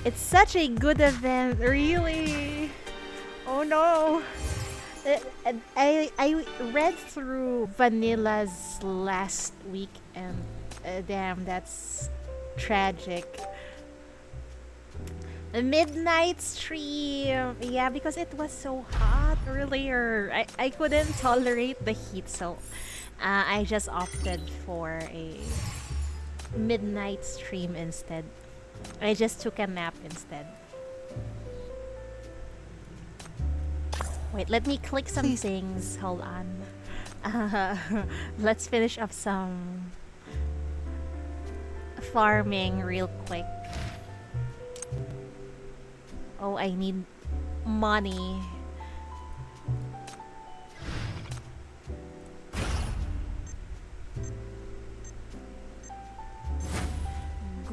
It's such a good event, really. Oh no. I read through Vanilla's last week and damn, that's tragic. The midnight stream, yeah, because it was so hot earlier. I couldn't tolerate the heat, so I just opted for a midnight stream instead. I just took a nap instead. Wait, let me click some things. Hold on. Let's finish up some farming real quick. Oh, I need money.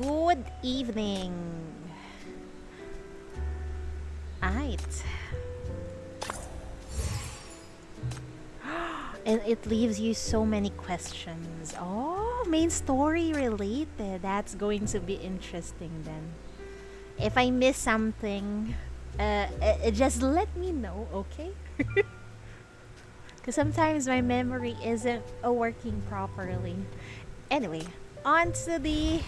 Good evening. Aight. And it leaves you so many questions. Oh, main story related. That's going to be interesting then. If I miss something, just let me know, okay? Because sometimes my memory isn't working properly. Anyway, on to the...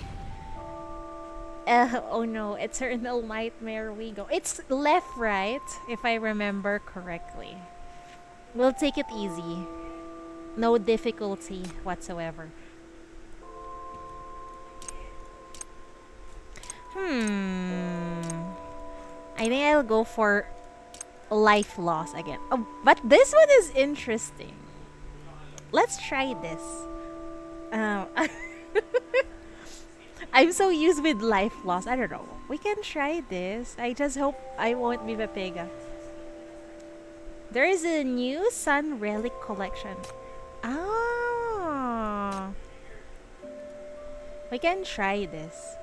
oh no, Eternal Nightmare we go. It's left, right? If I remember correctly. We'll take it easy. No difficulty whatsoever. I think I'll go for life loss again. Oh, but this one is interesting. Let's try this. I'm so used with life loss. I don't know. We can try this. I just hope I won't be Vapega. There is a new Sun Relic collection. Ah. We can try this.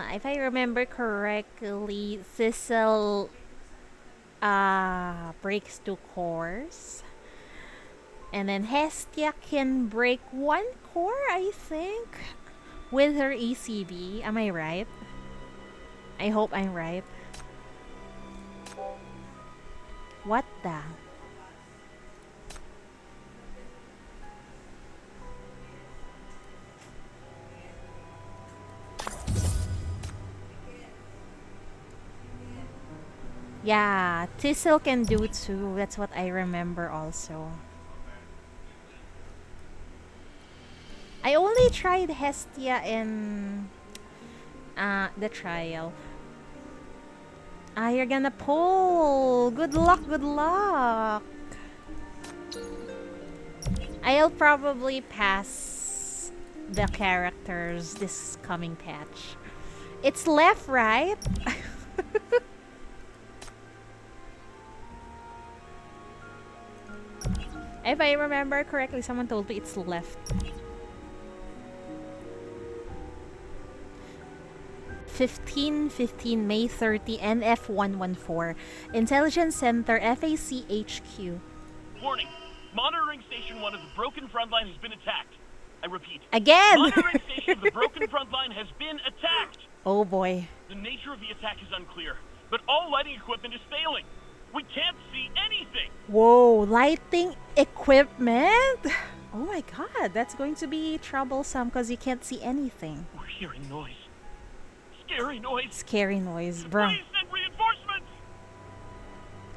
If I remember correctly, Thistle breaks 2 cores. And then Hestia can break 1 core, I think, with her ECB. Am I right? I hope I'm right. What the? Yeah, Thistle can do too. That's what I remember also. I only tried Hestia in the trial. You're gonna pull. Good luck, good luck. I'll probably pass the characters this coming patch. It's left, right? If I remember correctly, someone told me it's left. 15 May 30 NF114 Intelligence Center FACHQ. Warning. Monitoring Station 1 of the Broken Frontline has been attacked. I repeat. Again! Monitoring Station of the Broken Frontline has been attacked! Oh boy. The nature of the attack is unclear, but all lighting equipment is failing. We can't see anything! Whoa, lighting equipment? Oh my god, that's going to be troublesome because you can't see anything. We're hearing noise. Scary noise. Scary noise, bro. Please send reinforcements!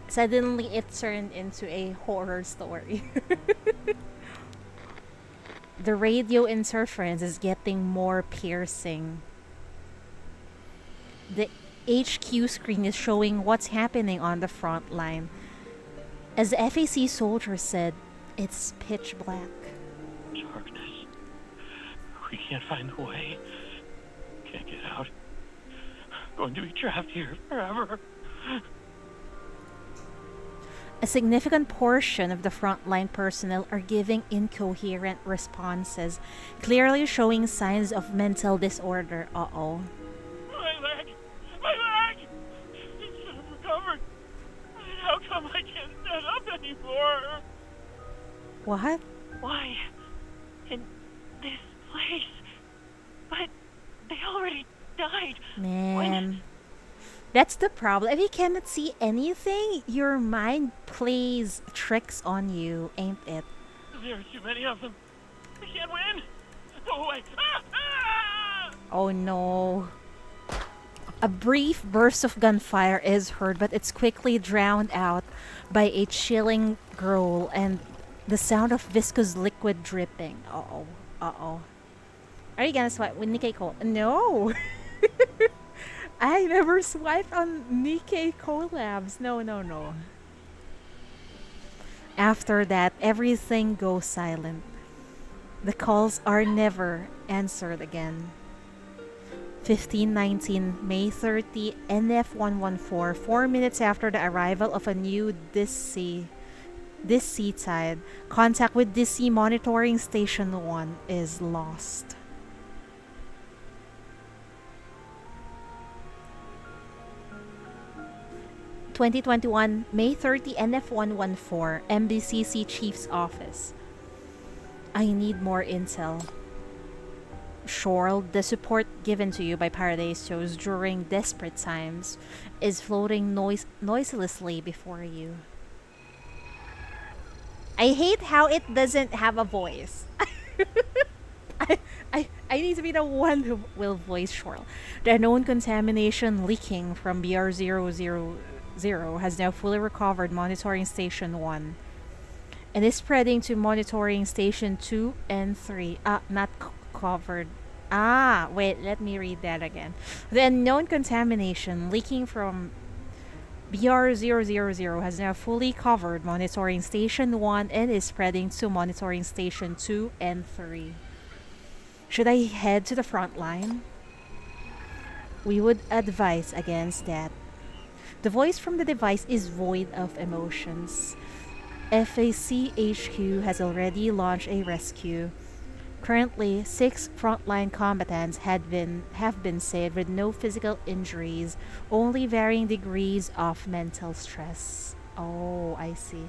Suddenly it turned into a horror story. The radio interference is getting more piercing. The HQ screen is showing what's happening on the front line. As the FAC soldier said, it's pitch black. Darkness. We can't find the way. Can't get out. Going to be trapped here forever. A significant portion of the frontline personnel are giving incoherent responses, clearly showing signs of mental disorder. Uh-oh. My leg! My leg! It should have recovered. How come I can't stand up anymore? What? Why? In this place? But died. Man, that's the problem. If you cannot see anything, your mind plays tricks on you, ain't it? There are too many of them. We can't win. Go away. Ah! Ah! Oh no. A brief burst of gunfire is heard, but it's quickly drowned out by a chilling growl and the sound of viscous liquid dripping. Uh-oh. Uh-oh. Are you gonna swipe with Nikkei Cole? No! I never swiped on Nikkei collabs. No, no, no. After that, everything goes silent. The calls are never answered again. 1519, May 30, NF114, 4 minutes after the arrival of a new DC tide, contact with DC Monitoring Station 1 is lost. (2021) May 30, NF114, MBCC Chief's Office. I need more intel. Shorl, the support given to you by Paradisos during desperate times is floating noiselessly before you. I hate how it doesn't have a voice. I need to be the one who will voice Shorl. The known contamination leaking from BR000 has now fully recovered Monitoring Station 1 and is spreading to Monitoring Station 2 and 3. Not covered. Wait, let me read that again. The unknown contamination leaking from BR000 has now fully covered Monitoring Station 1 and is spreading to Monitoring Station 2 and 3. Should I head to the front line? We would advise against that. The voice from the device is void of emotions. FACHQ has already launched a rescue. Currently, 6 frontline combatants have been saved with no physical injuries, only varying degrees of mental stress. Oh, I see.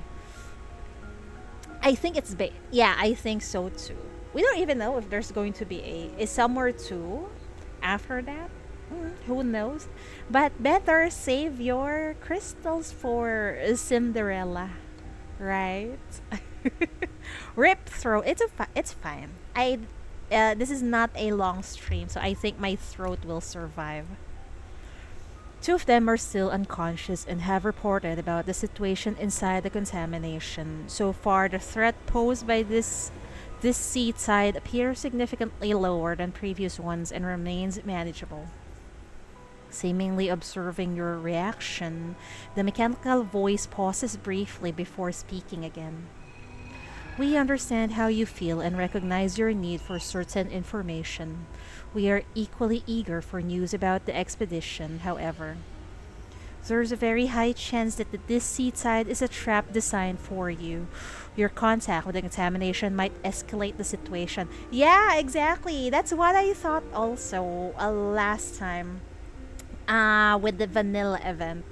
I think it's bait. Yeah, I think so too. We don't even know if there's going to be a Summer 2 after that. Who knows? But better save your crystals for Cinderella, right? Rip throat. It's fine. This is not a long stream, so I think my throat will survive. 2 of them are still unconscious and have reported about the situation inside the contamination. So far, the threat posed by this sea tide appears significantly lower than previous ones and remains manageable. Seemingly observing your reaction, the mechanical voice pauses briefly before speaking again. We understand how you feel and recognize your need for certain information. We are equally eager for news about the expedition, however. There's a very high chance that this sea tide is a trap designed for you. Your contact with the contamination might escalate the situation. Yeah, exactly. That's what I thought also last time with the vanilla event.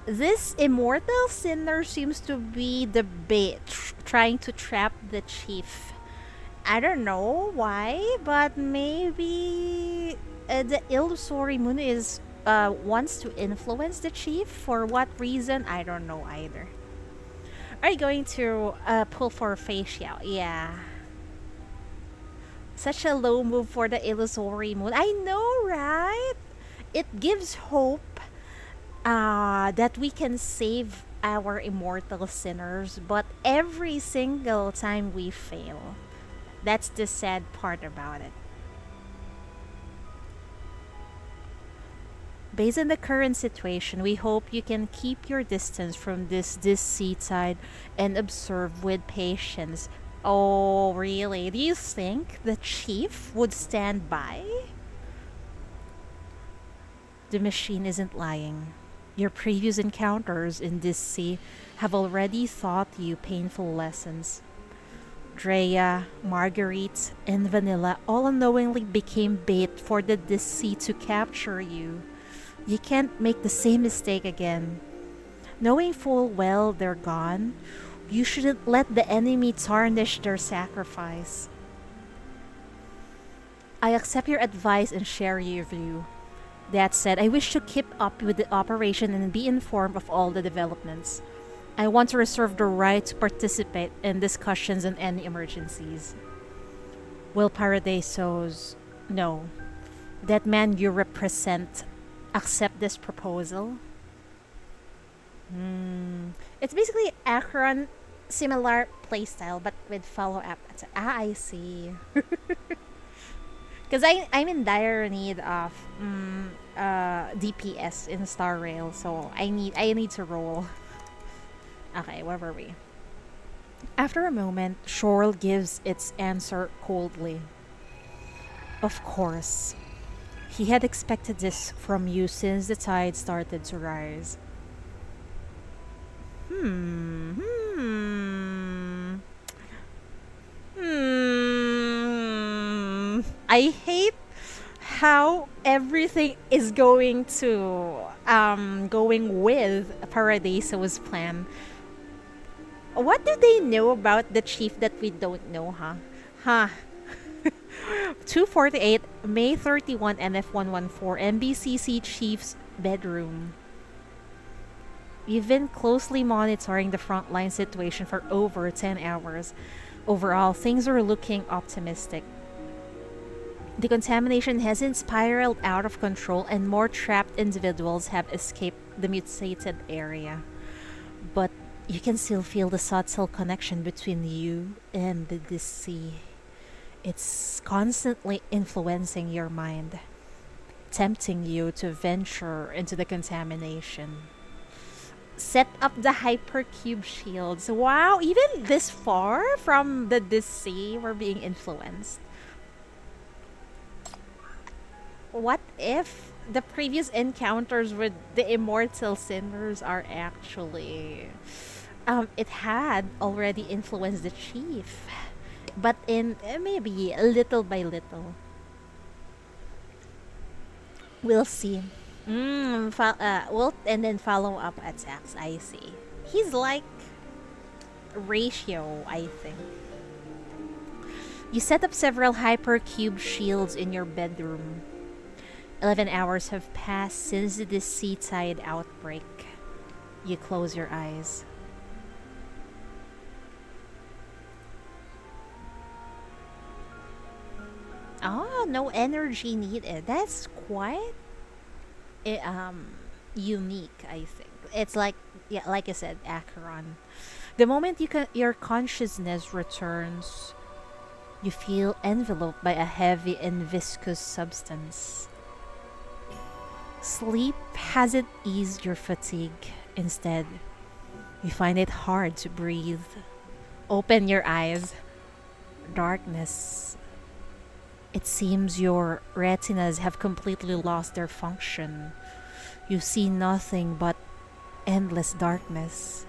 This immortal sinner seems to be the bait, trying to trap the chief. I don't know why, but maybe the illusory moon is wants to influence the chief. For what reason? I don't know either. Are you going to pull for facial? Yeah. Such a low move for the illusory moon. I know, right? It gives hope that we can save our immortal sinners, but every single time we fail. That's the sad part about it. Based on the current situation, we hope you can keep your distance from this sea tide and observe with patience. Oh, really? Do you think the chief would stand by? The machine isn't lying. Your previous encounters in this sea have already taught you painful lessons. Drea, Marguerite, and Vanilla all unknowingly became bait for the deceit to capture you. You can't make the same mistake again. Knowing full well they're gone, you shouldn't let the enemy tarnish their sacrifice. I accept your advice and share your view. That said, I wish to keep up with the operation and be informed of all the developments. I want to reserve the right to participate in discussions on any emergencies. Will Paradiso's no, that man you represent accept this proposal? It's basically Akron similar playstyle but with follow up. I see. Because I'm in dire need of DPS in Star Rail, so I need to roll. Okay, where were we? After a moment, Shorl gives its answer coldly. Of course. He had expected this from you since the tide started to rise. Hmm. Hmm. Hmm. I hate how everything is going with Paradiso's plan. What do they know about the chief that we don't know, huh? Huh. 248 May 31 NF114 MBCC Chief's bedroom. We've been closely monitoring the frontline situation for over 10 hours. Overall, things are looking optimistic. The contamination hasn't spiraled out of control and more trapped individuals have escaped the mutated area. But you can still feel the subtle connection between you and the DC. It's constantly influencing your mind, tempting you to venture into the contamination. Set up the hypercube shields. Wow, even this far from the DC, we're being influenced. What if the previous encounters with the immortal sinners are actually it had already influenced the chief, but in maybe little by little. We'll see. Well, and then follow up attacks. I see. He's like ratio, I think. You set up several hypercube shields in your bedroom. 11 hours have passed since the sea tide outbreak. You close your eyes. Oh, no energy needed. That's quite eh, um unique, I think. It's like, yeah, like I said, Acheron. The moment your consciousness returns, you feel enveloped by a heavy and viscous substance. Sleep hasn't eased your fatigue. Instead, you find it hard to breathe. Open your eyes. Darkness. It seems your retinas have completely lost their function. You see nothing but endless darkness.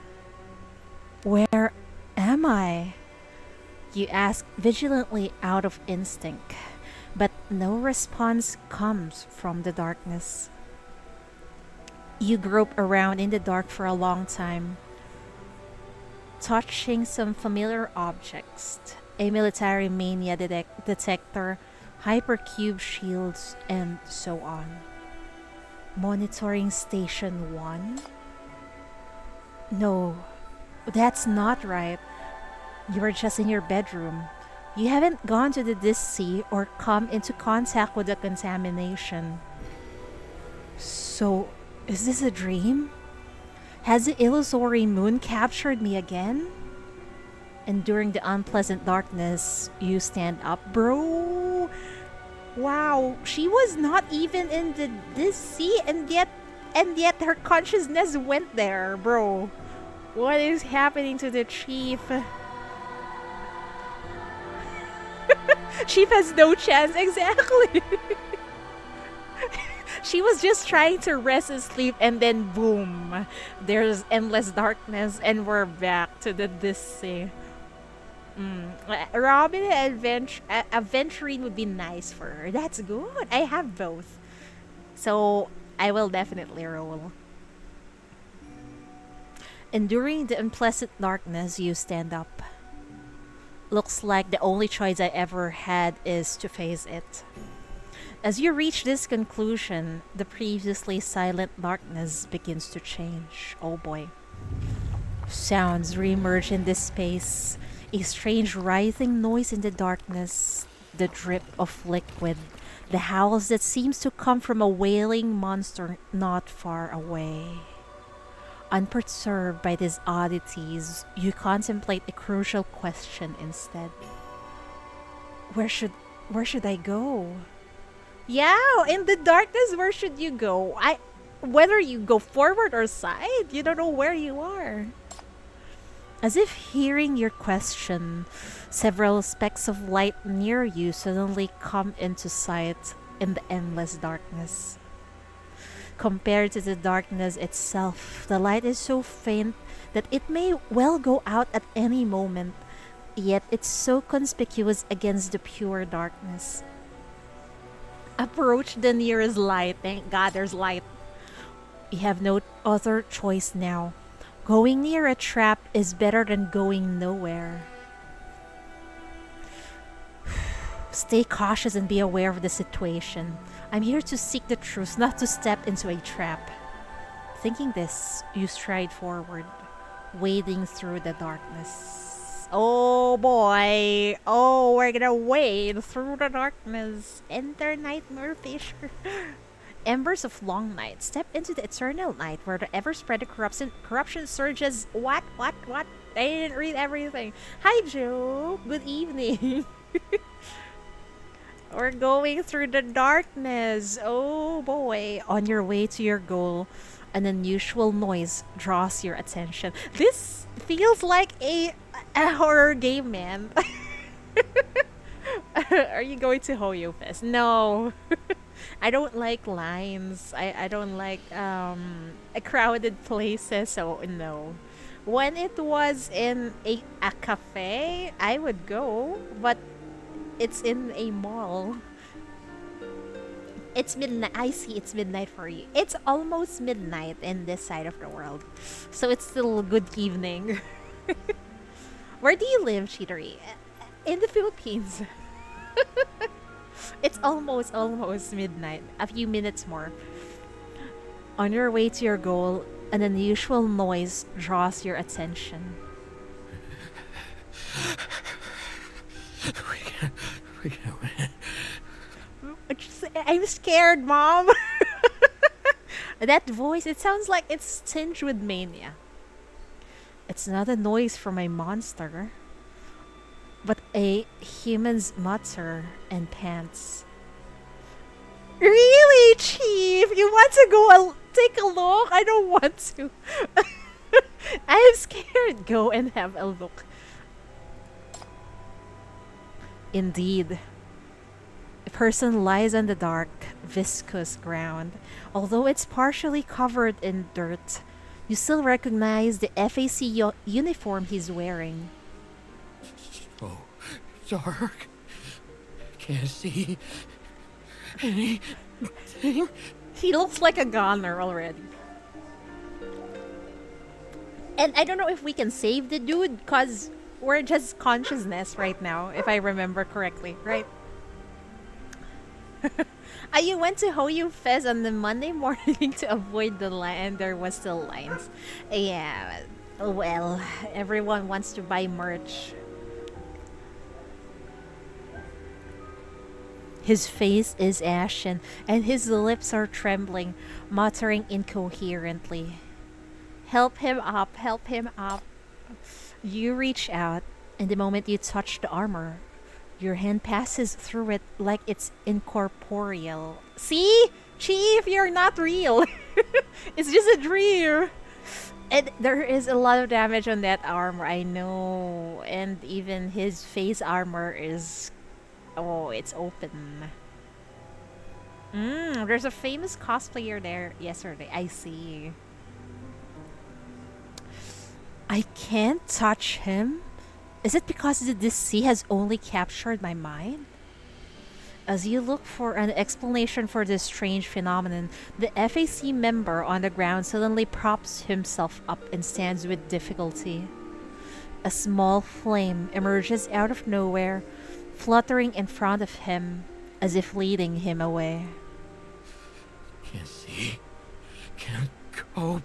Where am I? You ask vigilantly out of instinct, but no response comes from the darkness. You grope around in the dark for a long time, touching some familiar objects, a military mania detector, hypercube shields, and so on. Monitoring Station 1? No, that's not right. You are just in your bedroom. You haven't gone to the DC or come into contact with the contamination. So, is this a dream? Has the illusory moon captured me again? And during the unpleasant darkness, you stand up, bro. Wow, she was not even in this sea, and yet her consciousness went there, bro. What is happening to the chief? Chief has no chance, exactly. She was just trying to rest and sleep, and then boom, there's endless darkness, and we're back to the sea. Robin adventuring would be nice for her. That's good. I have both, so I will definitely roll. Enduring the unpleasant darkness, you stand up. Looks like the only choice I ever had is to face it. As you reach this conclusion, the previously silent darkness begins to change. Oh boy. Sounds reemerge in this space. A strange writhing noise in the darkness, the drip of liquid, the howls that seems to come from a wailing monster not far away. Unperturbed by these oddities, you contemplate a crucial question instead. Where should I go? Yeah, in the darkness, where should you go? Whether you go forward or side, you don't know where you are. As if hearing your question, several specks of light near you suddenly come into sight in the endless darkness. Compared to the darkness itself, the light is so faint that it may well go out at any moment, yet it's so conspicuous against the pure darkness. Approach the nearest light. Thank God there's light. You have no other choice now. Going near a trap is better than going nowhere. Stay cautious and be aware of the situation. I'm here to seek the truth, not to step into a trap. Thinking this, you stride forward, wading through the darkness. Oh boy! Oh, we're gonna wade through the darkness. Enter Nightmare Fisher. Embers of long night. Step into the eternal night where the ever-spreading corruption surges. What? I didn't read everything. Hi, Joe. Good evening. We're going through the darkness. Oh boy. On your way to your goal, an unusual noise draws your attention. This feels like a horror game, man. Are you going to Hoyo Fest? No. I don't like lines. I don't like crowded places, so no. When it was in a cafe, I would go, but it's in a mall. It's midnight. I see it's midnight for you. It's almost midnight in this side of the world. So it's still good evening. Where do you live, Cheatery? In the Philippines. It's almost midnight. A few minutes more. On your way to your goal, an unusual noise draws your attention. We can't win. I'm scared, Mom. That voice, it sounds like it's tinged with mania. It's not a noise from a monster, but a human's mutter and pants. Really, Chief? You want to go take a look? I don't want to. I'm scared. Go and have a look. Indeed. A person lies on the dark, viscous ground. Although it's partially covered in dirt, you still recognize the FAC uniform he's wearing. So dark. Can't see anything. He looks like a goner already. And I don't know if we can save the dude, because we're just consciousness right now, if I remember correctly, right? You went to Hoyo Fest on the Monday morning to avoid the line, and there was still lines. Yeah, well, everyone wants to buy merch. His face is ashen, and his lips are trembling, muttering incoherently. Help him up, help him up. You reach out, and the moment you touch the armor, your hand passes through it like it's incorporeal. See? Chief, you're not real. It's just a dream. And there is a lot of damage on that armor, I know. And even his face armor is... Oh, it's open. There's a famous cosplayer there yesterday. I see. I can't touch him? Is it because the sea has only captured my mind? As you look for an explanation for this strange phenomenon, the FAC member on the ground suddenly props himself up and stands with difficulty. A small flame emerges out of nowhere, fluttering in front of him, as if leading him away. Can't see. Can't go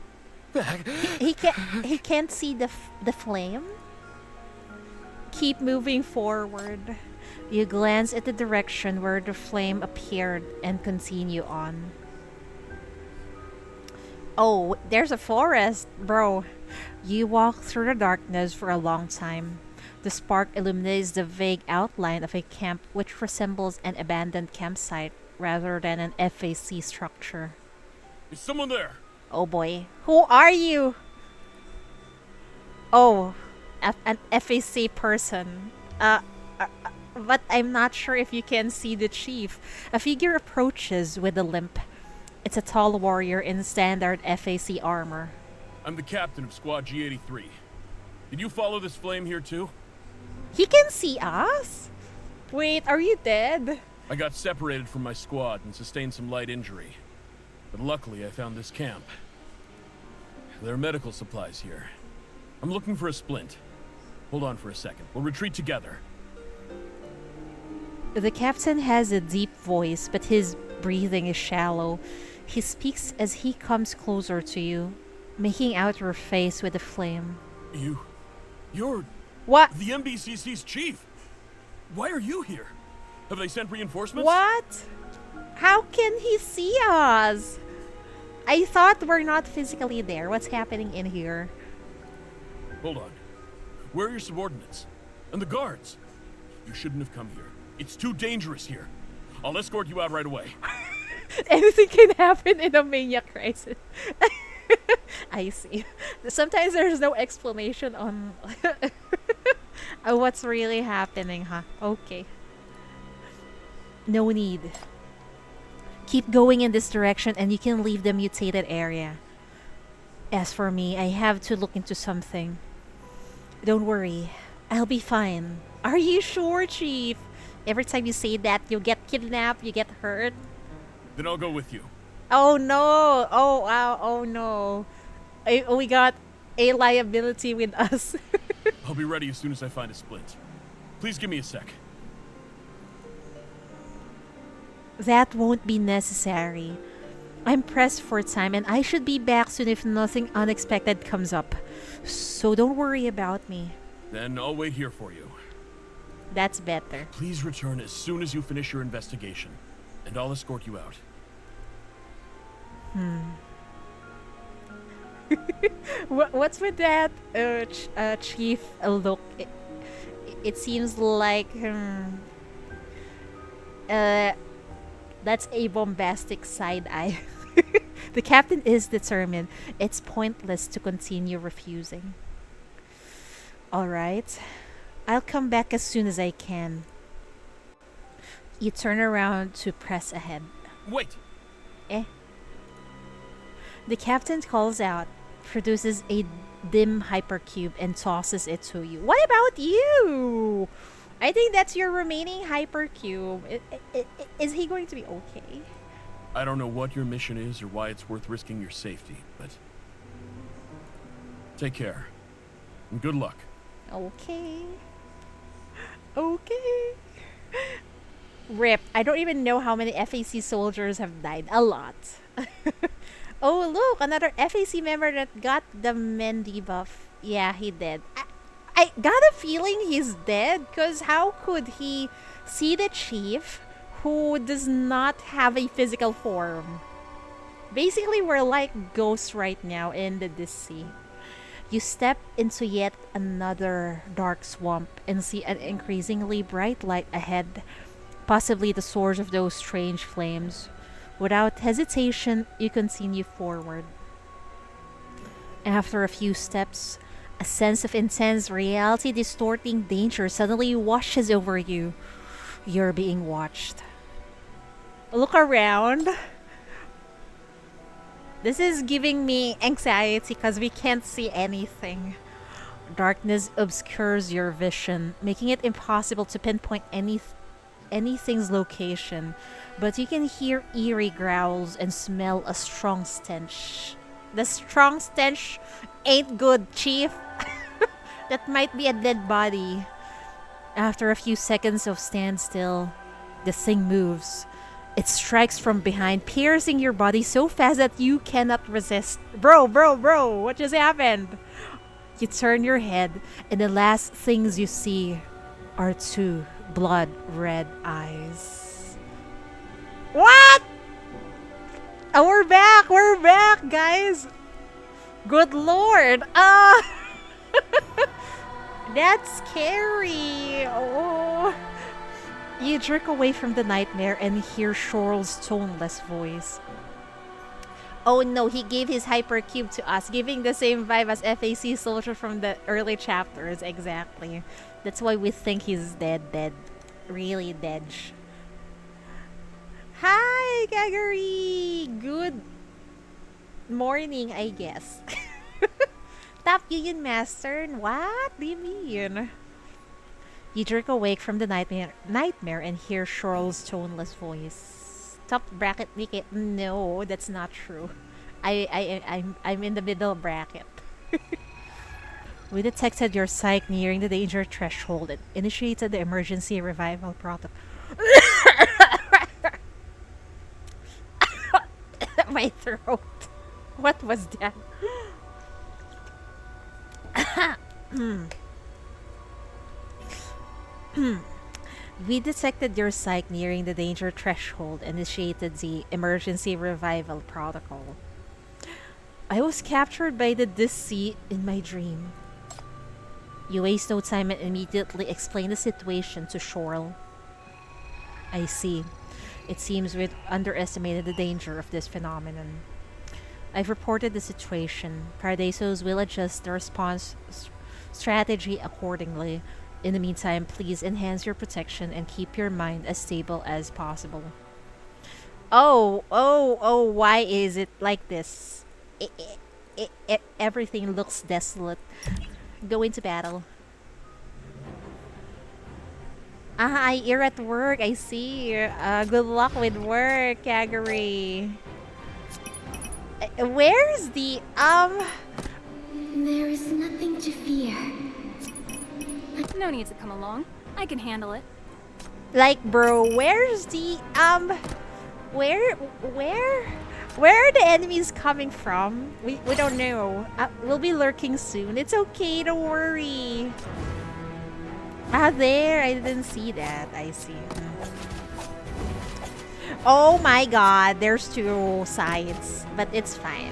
back. He can't see the flame. Keep moving forward. You glance at the direction where the flame appeared and continue on. Oh, there's a forest, bro. You walk through the darkness for a long time. The spark illuminates the vague outline of a camp which resembles an abandoned campsite rather than an FAC structure. Is someone there? Oh boy. Who are you? Oh, an FAC person. But I'm not sure if you can see the chief. A figure approaches with a limp. It's a tall warrior in standard FAC armor. I'm the captain of Squad G83. Did you follow this flame here too? He can see us? Wait, are you dead? I got separated from my squad and sustained some light injury. But luckily I found this camp. There are medical supplies here. I'm looking for a splint. Hold on for a second. We'll retreat together. The captain has a deep voice, but his breathing is shallow. He speaks as he comes closer to you, making out your face with a flame. You're... What? The MBCC's chief! Why are you here? Have they sent reinforcements? What? How can he see us? I thought we're not physically there. What's happening in here? Hold on. Where are your subordinates? And the guards? You shouldn't have come here. It's too dangerous here. I'll escort you out right away. Anything can happen in a maniac crisis. I see. Sometimes there's no explanation on what's really happening, huh? Okay. No need. Keep going in this direction and you can leave the mutated area. As for me, I have to look into something. Don't worry. I'll be fine. Are you sure, Chief? Every time you say that, you get kidnapped, you get hurt. Then I'll go with you. Oh no! Oh wow! Oh no! We got a liability with us. I'll be ready as soon as I find a splint. Please give me a sec. That won't be necessary. I'm pressed for time and I should be back soon if nothing unexpected comes up. So don't worry about me. Then I'll wait here for you. That's better. Please return as soon as you finish your investigation, and I'll escort you out. What's with that chief look? It seems like that's a bombastic side eye. The captain is determined. It's pointless to continue refusing. Alright. I'll come back as soon as I can. You turn around to press ahead. Wait! Eh? The captain calls out, produces a dim hypercube, and tosses it to you. What about you? I think that's your remaining hypercube. Is he going to be okay? I don't know what your mission is or why it's worth risking your safety, but... Take care. And good luck. Okay. Okay. Rip. I don't even know how many FAC soldiers have died. A lot. Oh, look. Another FAC member that got the men debuff. Yeah, he did. I got a feeling he's dead. Because how could he see the chief who does not have a physical form? Basically, we're like ghosts right now in the sea. You step into yet another dark swamp and see an increasingly bright light ahead, possibly the source of those strange flames. Without hesitation, you continue forward. After a few steps, a sense of intense reality-distorting danger suddenly washes over you. You're being watched. Look around. This is giving me anxiety because we can't see anything. Darkness obscures your vision, making it impossible to pinpoint anything's location. But you can hear eerie growls and smell a strong stench. The strong stench ain't good, Chief. That might be a dead body. After a few seconds of standstill, the thing moves. It strikes from behind, piercing your body so fast that you cannot resist. Bro, what just happened? You turn your head, and the last things you see are two blood red eyes. What? Oh, we're back, guys. Good lord. That's scary. Oh. You jerk away from the nightmare and hear Shorl's toneless voice. Oh no, he gave his hypercube to us, giving the same vibe as FAC soldier from the early chapters. Exactly. That's why we think he's dead. Really dead. Hi, Gaggery! Good morning, I guess. Top Union Master? What do you mean? You jerk awake from the nightmare and hear Shorl's toneless voice. Top bracket Nikki. No, that's not true. I'm in the middle bracket. We detected your psych nearing the danger threshold and initiated the emergency revival protocol. My throat. What was that? We detected your psych nearing the danger threshold and initiated the emergency revival protocol. I was captured by the deceit in my dream. You waste no time and immediately explain the situation to Shorl. I see. It seems we've underestimated the danger of this phenomenon. I've reported the situation. Paradisos will adjust the response strategy accordingly. In the meantime, please enhance your protection and keep your mind as stable as possible. Oh, why is it like this? Everything looks desolate. Go into battle. You're at work. I see. Good luck with work, Kagari. Where's the, There is nothing to fear. No need to come along. I can handle it. Like, bro, where's the, where are the enemies coming from? We don't know. We'll be lurking soon. It's okay, don't worry. There, I didn't see that. I see. Oh my god, there's two sides, but it's fine.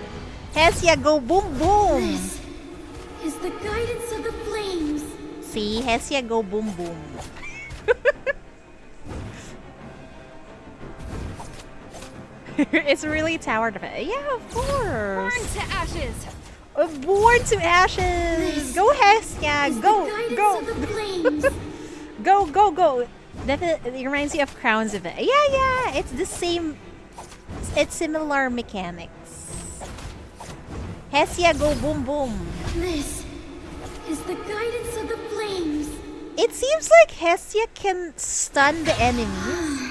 Hestia, go boom boom! This is the guidance of the flames. See, Hestia, go boom boom. It's really tower defense. Yeah, of course. Burn to ashes. Born to ashes. This go, Hestia. Go, the go. of the flames. Go. Definitely reminds you of Crowns of it. Yeah. It's the same. It's similar mechanics. Hestia, go boom boom. This is the guidance of the flames. It seems like Hestia can stun the enemies.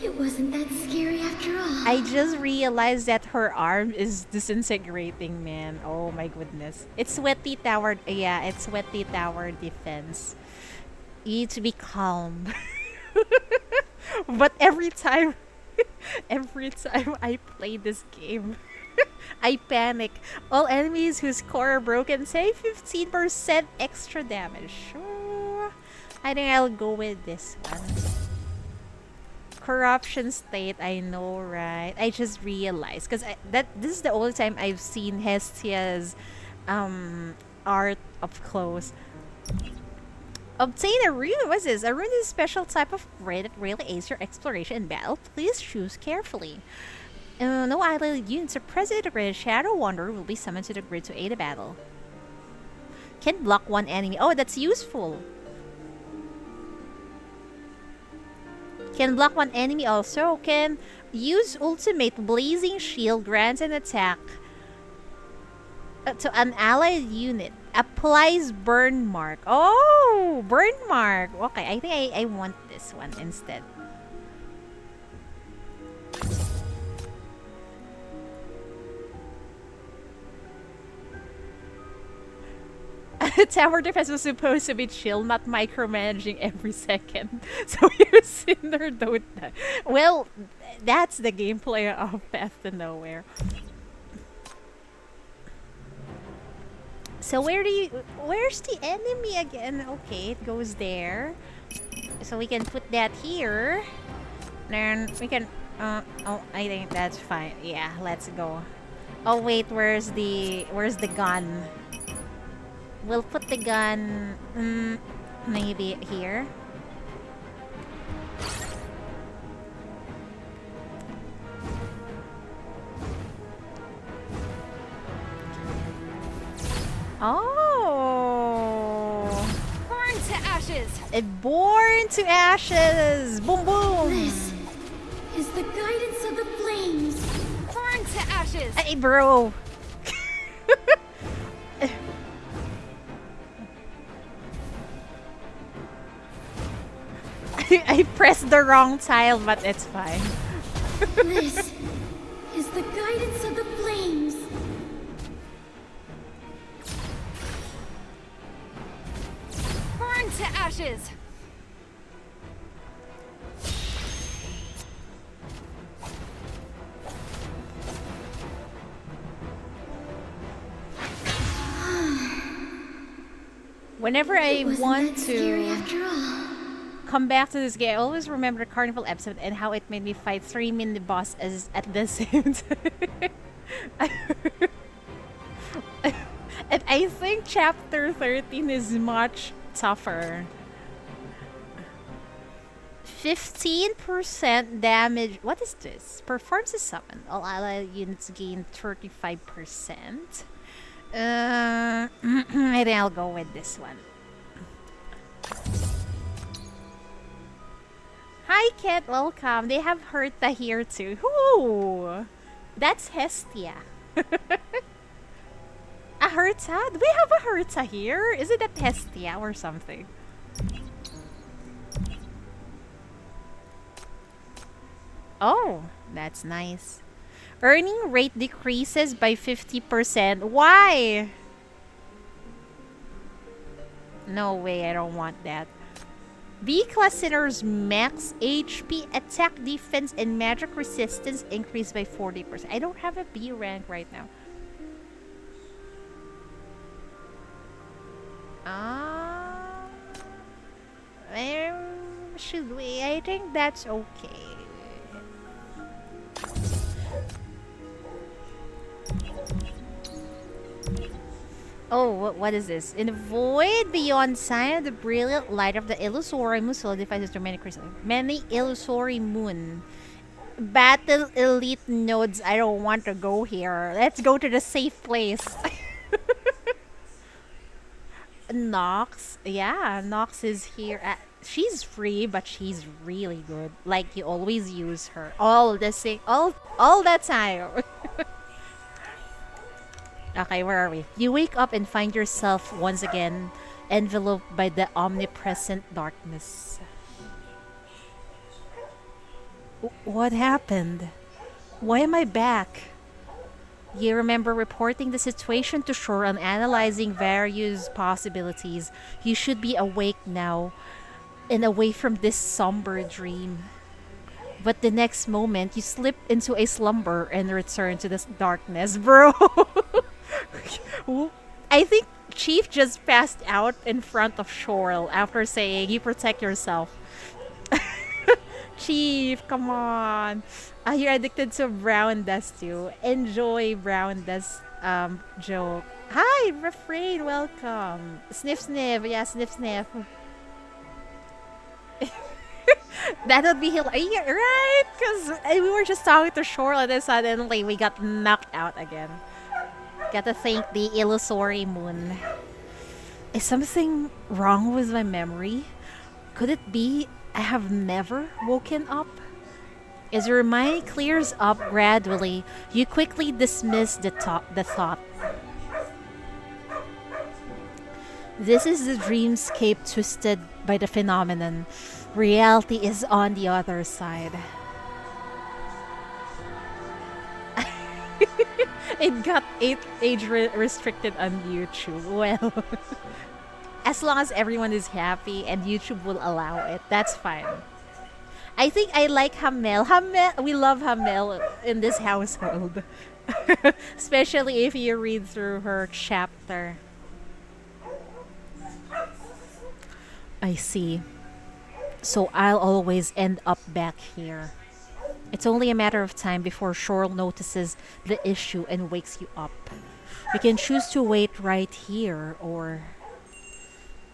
It wasn't that scary after all. I just realized that her arm is disintegrating, man. Oh my goodness. It's sweaty tower. Yeah, it's sweaty tower defense. You need to be calm. But every time I play this game, I panic. All enemies whose core are broken say 15% extra damage. Sure. I think I'll go with this one. Corruption state, I know, right? I just realized because this is the only time I've seen Hestia's art up close. Obtain a rune. What's this? A rune is a special type of grid that really aids your exploration in battle. Please choose carefully. No island units are present in the grid. Shadow Wanderer will be summoned to the grid to aid a battle. Can block one enemy. Oh, that's useful. Can block one enemy also. Can use ultimate blazing shield. Grants an attack to an allied unit. Applies burn mark. Oh, burn mark. Okay, I think I want this one instead. Tower defense was supposed to be chill, not micromanaging every second. So you sinner don't die. Well, that's the gameplay of Path to Nowhere. So where's the enemy again? Okay, it goes there. So we can put that here. Then we can, oh, I think that's fine. Yeah, let's go. Oh wait, where's the gun? We'll put the gun, maybe here. Oh! Burn to ashes! Born to ashes! Boom boom! This is the guidance of the flames. Burn to ashes! Hey bro! I pressed the wrong tile, but it's fine. This is the guidance of the flames. Burn to ashes! Whenever I Wasn't want that scary to after all? come back to this game, I always remember the Carnival episode and how it made me fight 3 mini bosses at the same time. And I think chapter 13 is much tougher. 15% damage. What is this? Performs a summon. All allied units gain 35%. I think I'll go with this one. Hi, Kat. Welcome. They have Herta here too. Ooh, that's Hestia. A Herta? Do we have a Herta here? Is it a Hestia or something? Oh, that's nice. Earning rate decreases by 50%. Why? No way, I don't want that. B-class sinners max HP, attack, defense, and magic resistance increase by 40%. I don't have a B rank right now. Should we? I think that's okay. Oh, what is this? In the void beyond sign of the brilliant light of the illusory moon solidifies to many crystals. Many illusory moon. Battle elite nodes. I don't want to go here. Let's go to the safe place. Nox. Yeah, Nox is here. She's free, but she's really good. Like, you always use her. All the time. Okay, where are we? You wake up and find yourself once again enveloped by the omnipresent darkness. What happened? Why am I back? You remember reporting the situation to shore and analyzing various possibilities. You should be awake now and away from this somber dream. But the next moment, you slip into a slumber and return to this darkness. Bro! I think Chief just passed out in front of Shorel after saying, you protect yourself. Chief, come on. You're addicted to brown dust too. Enjoy brown dust joke. Hi, Refrain, welcome. Sniff, sniff. Yeah, sniff, sniff. That would be hilarious, right? Because we were just talking to Shorel and then suddenly we got knocked out again. Gotta thank the illusory moon. Is something wrong with my memory? Could it be I have never woken up? As your mind clears up gradually, you quickly dismiss the thought. This is the dreamscape twisted by the phenomenon. Reality is on the other side. It got Restricted on YouTube. Well, as long as everyone is happy and YouTube will allow it, that's fine. I think I like Hamel. We love Hamel in this household. Especially if you read through her chapter. I see. So I'll always end up back here. It's only a matter of time before Shorl notices the issue and wakes you up. We can choose to wait right here, or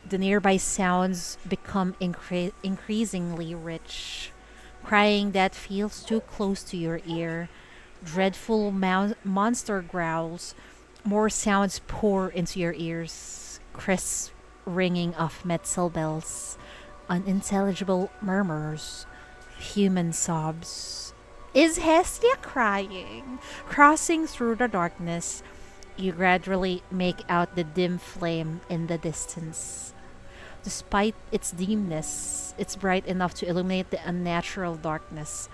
the nearby sounds become increasingly rich. Crying that feels too close to your ear. Dreadful monster growls. More sounds pour into your ears. Crisp ringing of metal bells. Unintelligible murmurs. Human sobs. Is Hestia crying? Crossing through the darkness, you gradually make out the dim flame in the distance. Despite its dimness, it's bright enough to illuminate the unnatural darkness,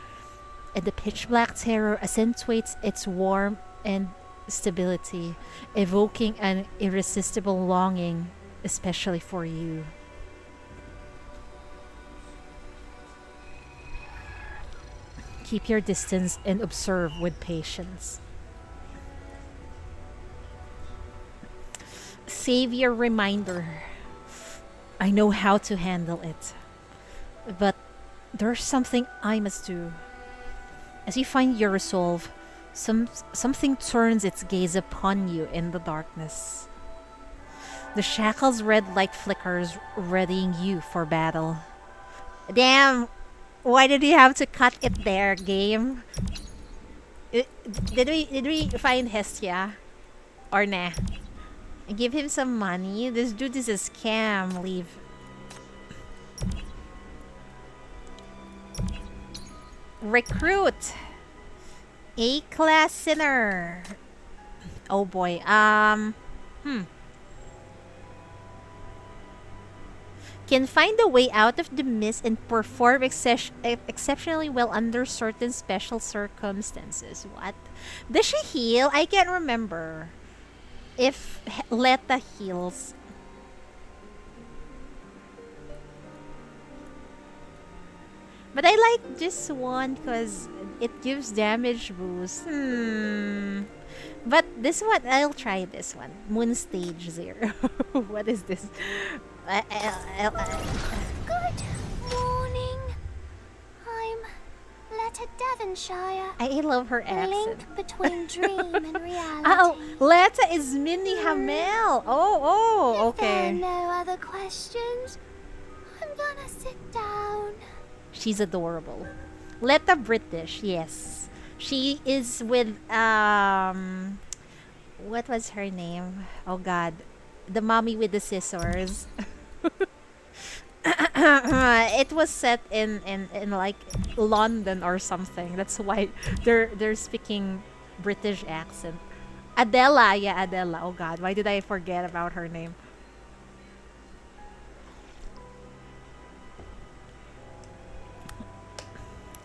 and the pitch-black terror accentuates its warmth and stability, evoking an irresistible longing, especially for you. Keep your distance and observe with patience. Save your reminder. I know how to handle it. But there's something I must do. As you find your resolve, something turns its gaze upon you in the darkness. The shackle's red light flickers, readying you for battle. Damn! Why did you have to cut it there, game? Did we find Hestia? Or nah? Give him some money. This dude is a scam. Leave. Recruit. A-class sinner. Oh boy. Can find a way out of the mist and perform exceptionally well under certain special circumstances. What? Does she heal? I can't remember. If Letta heals. But I like this one because it gives damage boost. But this one, I'll try this one. Moon Stage 0. What is this? Good morning. I'm Letta Devonshire. I love her accent. Link between dream and reality. Oh, Letta is Minnie Hamel. Oh, If there are okay. no other questions, I'm gonna sit down. She's adorable. Letta British, yes. She is with what was her name? Oh god. The mommy with the scissors. It was set in like London or something. That's why they're speaking British accent. Adela, yeah, Adela. Oh god, why did I forget about her name?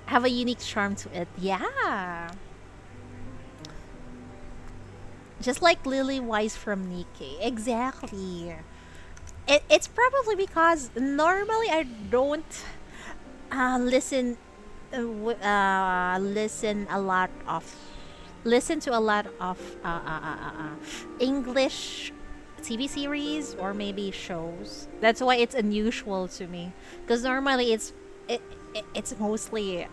Have a unique charm to it. Yeah. Just like Lily Wise from Nikkei. Exactly. It's probably because normally I don't listen to a lot of English TV series or maybe shows. That's why it's unusual to me. Because normally it's mostly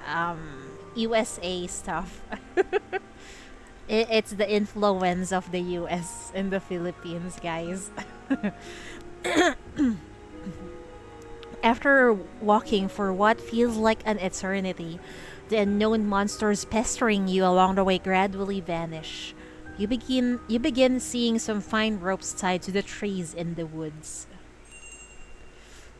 USA stuff. It's the influence of the US in the Philippines, guys. After walking for what feels like an eternity, the unknown monsters pestering you along the way gradually vanish. You begin seeing some fine ropes tied to the trees in the woods.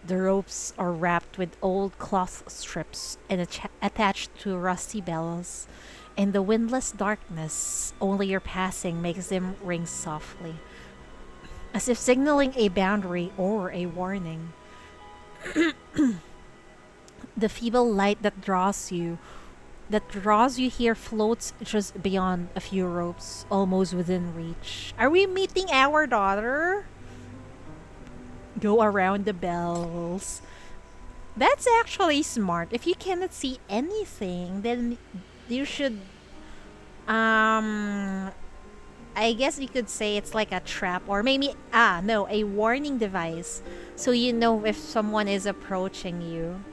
The ropes are wrapped with old cloth strips and attached to rusty bells. In the windless darkness, only your passing makes them ring softly, as if signaling a boundary or a warning. The feeble light that draws you that draws you here floats just beyond a few ropes, almost within reach. Are we meeting our daughter? Go around the bells. That's actually smart. If you cannot see anything, then you should I guess you could say it's like a trap, or maybe no, a warning device, so you know if someone is approaching you.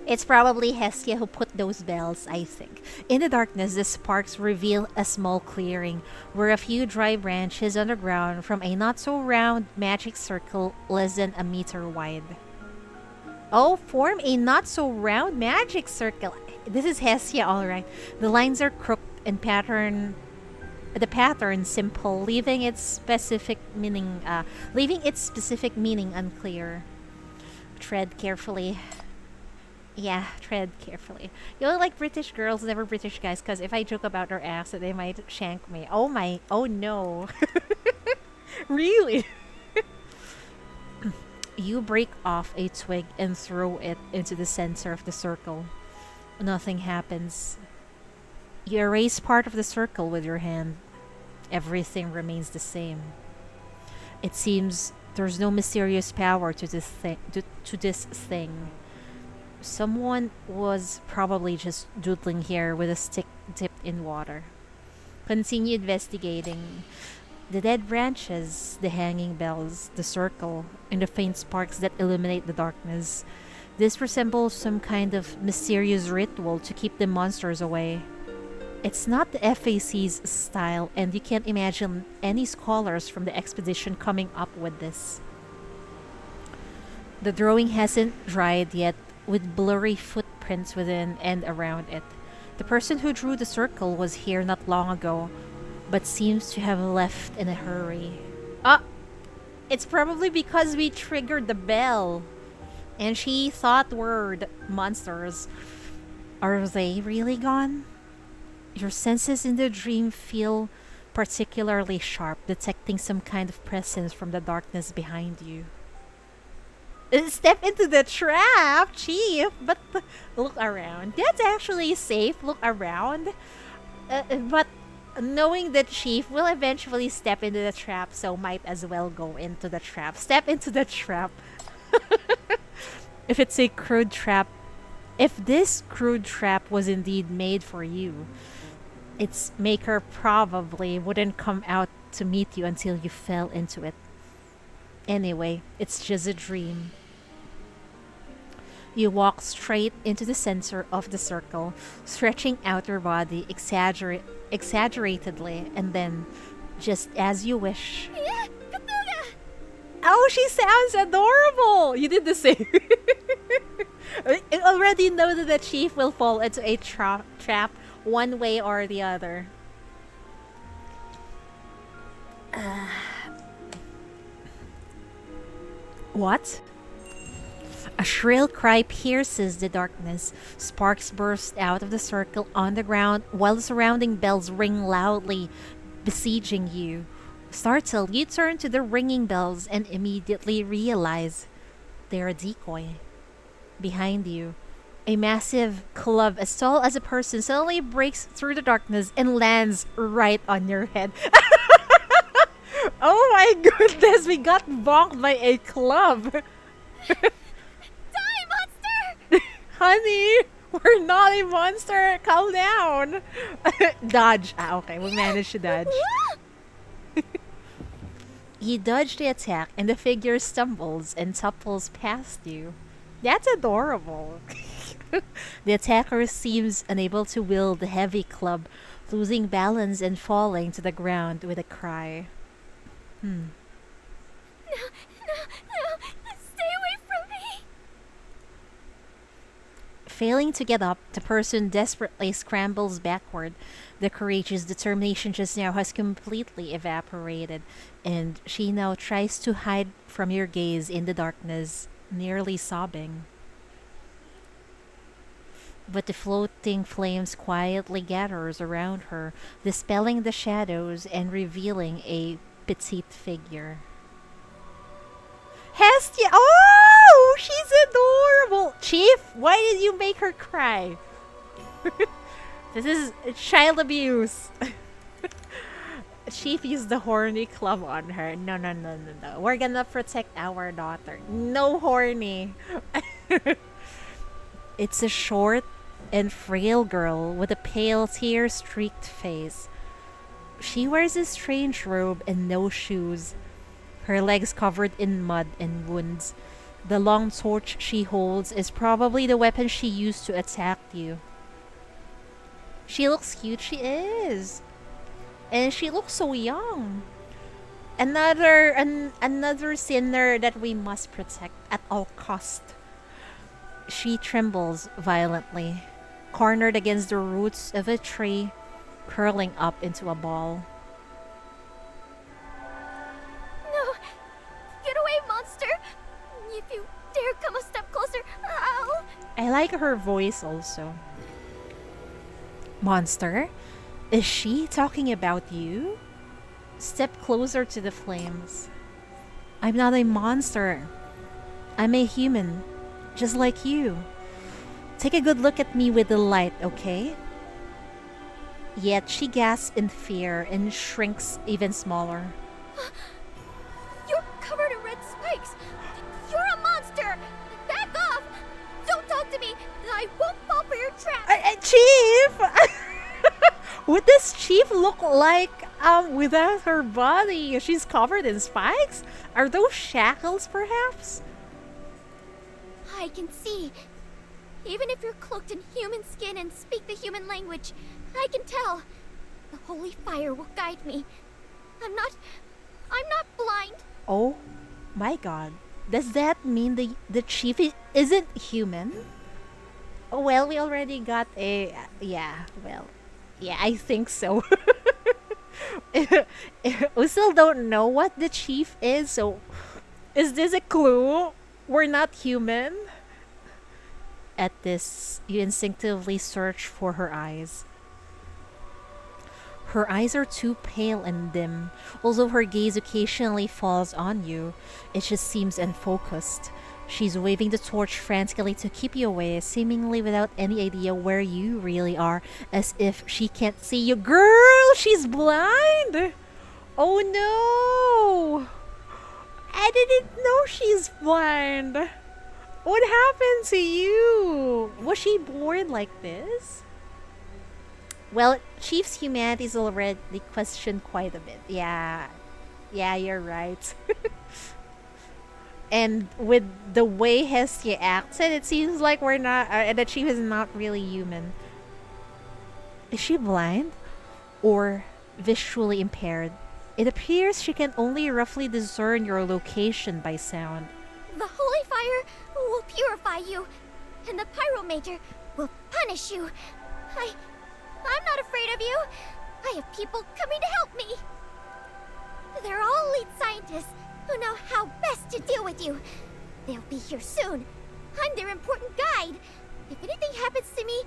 It's probably Hestia who put those bells, I think. In the darkness, the sparks reveal a small clearing where a few dry branches on the ground from a not-so-round magic circle less than a meter wide. Oh, form a not-so-round magic circle. This is Hestia, alright. The lines are crooked and the pattern simple, leaving its specific meaning unclear. Tread carefully. Yeah, tread carefully. You look like British girls, never British guys, because if I joke about their accent, they might shank me. Oh no. Really? You break off a twig and throw it into the center of the circle. Nothing happens. You erase part of the circle with your hand. Everything remains the same. It seems there's no mysterious power to this thing. Someone was probably just doodling here with a stick dipped in water. Continue investigating. The dead branches, the hanging bells, the circle, and the faint sparks that illuminate the darkness. This resembles some kind of mysterious ritual to keep the monsters away. It's not the FAC's style, and you can't imagine any scholars from the expedition coming up with this. The drawing hasn't dried yet, with blurry footprints within and around it. The person who drew the circle was here not long ago, but seems to have left in a hurry. It's probably because we triggered the bell, and she thought we're monsters. Are they really gone? Your senses in the dream feel particularly sharp, detecting some kind of presence from the darkness behind you. Step into the trap, Chief! But look around. That's actually safe. Look around. But knowing that Chief will eventually step into the trap, so might as well go into the trap. Step into the trap. If it's a crude trap, if this crude trap was indeed made for you, its maker probably wouldn't come out to meet you until you fell into it. Anyway, it's just a dream. You walk straight into the center of the circle, stretching out your body exaggeratedly, and then, just as you wish... Oh, she sounds adorable! You did the same. I already know that the Chief will fall into a trap one way or the other. What? A shrill cry pierces the darkness. Sparks burst out of the circle on the ground while the surrounding bells ring loudly, besieging you. Startled, you turn to the ringing bells and immediately realize they're a decoy. Behind you, a massive club as tall as a person suddenly breaks through the darkness and lands right on your head. Oh my goodness, we got bonked by a club. Honey, we're not a monster. Calm down. Dodge. Okay, we managed to dodge. You dodge the attack and the figure stumbles and topples past you. That's adorable. The attacker seems unable to wield the heavy club, losing balance and falling to the ground with a cry. No, stay away from me. Failing to get up, the person desperately scrambles backward. The courageous determination just now has completely evaporated, and she now tries to hide from your gaze in the darkness, nearly sobbing. But the floating flames quietly gathers around her, dispelling the shadows and revealing a petite figure. Hestia! Oh! She's adorable! Chief, why did you make her cry? This is child abuse. Chief used the horny club on her. No, no, no, no, no. We're gonna protect our daughter. No horny. It's a short and frail girl with a pale, tear-streaked face. She wears a strange robe and no shoes, her legs covered in mud and wounds. The long torch she holds is probably the weapon she used to attack you. She looks cute, she is. And she looks so young. Another sinner that we must protect at all cost. She trembles violently, cornered against the roots of a tree, curling up into a ball. No! Get away, monster! If you dare come a step closer, I'll... I like her voice also. Monster? Is she talking about you? Step closer to the flames. I'm not a monster. I'm a human, just like you. Take a good look at me with the light, okay? Yet she gasps in fear and shrinks even smaller. You're covered in red spikes! You're a monster! Back off! Don't talk to me! I won't fall for your trap! Chief! What does Chief look like without her body? She's covered in spikes? Are those shackles, perhaps? I can see. Even if you're cloaked in human skin and speak the human language, I can tell. The holy fire will guide me. I'm not blind. Oh my god. Does that mean the Chief isn't human? Oh, well, we already got a... yeah, well... yeah, I think so. We still don't know what the Chief is, so... is this a clue? We're not human? At this, you instinctively search for her eyes. Her eyes are too pale and dim. Although her gaze occasionally falls on you, it just seems unfocused. She's waving the torch frantically to keep you away, seemingly without any idea where you really are, as if she can't see you. Girl, she's blind! Oh no! I didn't know she's blind. What happened to you? Was she born like this? Well, Chief's humanity is already questioned quite a bit. Yeah, you're right. And with the way Hestia acted, it seems like we're not. The Chief is not really human. Is she blind, or visually impaired? It appears she can only roughly discern your location by sound. The holy fire will purify you, and the pyromator will punish you. I'm not afraid of you. I have people coming to help me. They're all elite scientists who know how best to deal with you. They'll be here soon. I'm their important guide. If anything happens to me,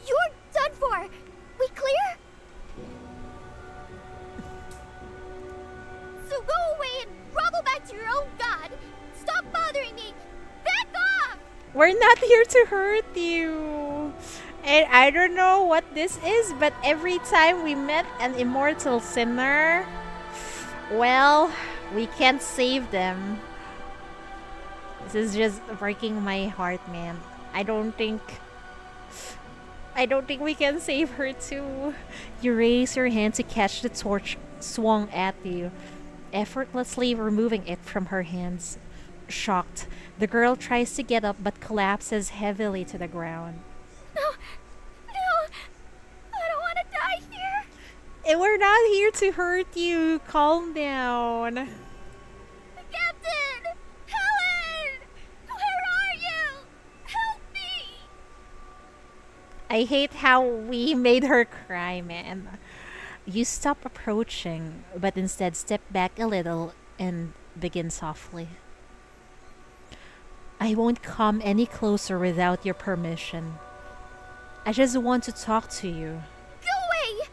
you're done for. We clear? So go away and grovel back to your own god. Stop bothering me. Back off! We're not here to hurt you. And I don't know what this is, but every time we met an immortal sinner, well, we can't save them. This is just breaking my heart, man. I don't think we can save her too. You raise your hand to catch the torch swung at you, effortlessly removing it from her hands. Shocked, the girl tries to get up but collapses heavily to the ground. No, I don't want to die here. And we're not here to hurt you. Calm down. Captain! Helen! Where are you? Help me! I hate how we made her cry, man. You stop approaching, but instead step back a little and begin softly. I won't come any closer without your permission. I just want to talk to you. Go away!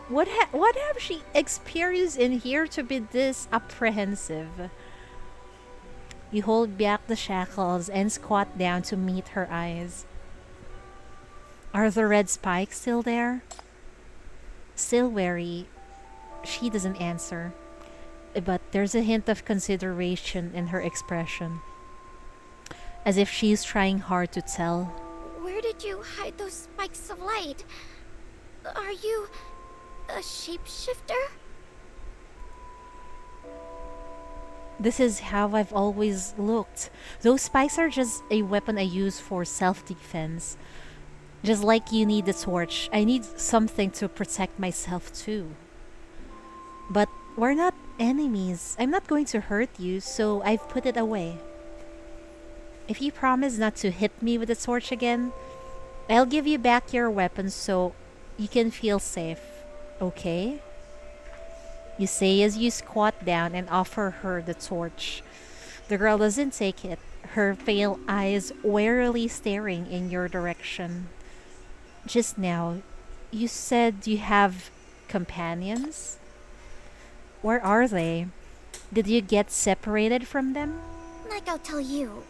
What have she experienced in here to be this apprehensive? You hold back the shackles and squat down to meet her eyes. Are the red spikes still there? Still wary, she doesn't answer. But there's a hint of consideration in her expression. As if she's trying hard to tell. Where did you hide those spikes of light? Are you a shapeshifter? This is how I've always looked. Those spikes are just a weapon I use for self-defense. Just like you need the torch, I need something to protect myself too. But we're not enemies. I'm not going to hurt you, so I've put it away. If you promise not to hit me with the torch again, I'll give you back your weapon so you can feel safe. Okay? You say as you squat down and offer her the torch. The girl doesn't take it, her pale eyes warily staring in your direction. Just now, you said you have companions? Where are they? Did you get separated from them? Like I'll tell you.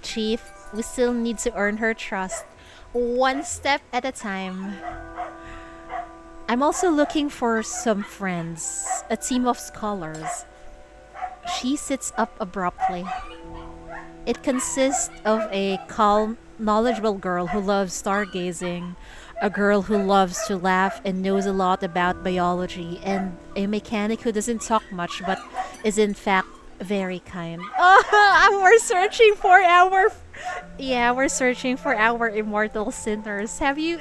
Chief, we still need to earn her trust. One step at a time. I'm also looking for some friends. A team of scholars. She sits up abruptly. It consists of a calm, knowledgeable girl who loves stargazing, a girl who loves to laugh and knows a lot about biology, and a mechanic who doesn't talk much but is in fact very kind. Oh, we're searching for our we're searching for our immortal sinners. Have you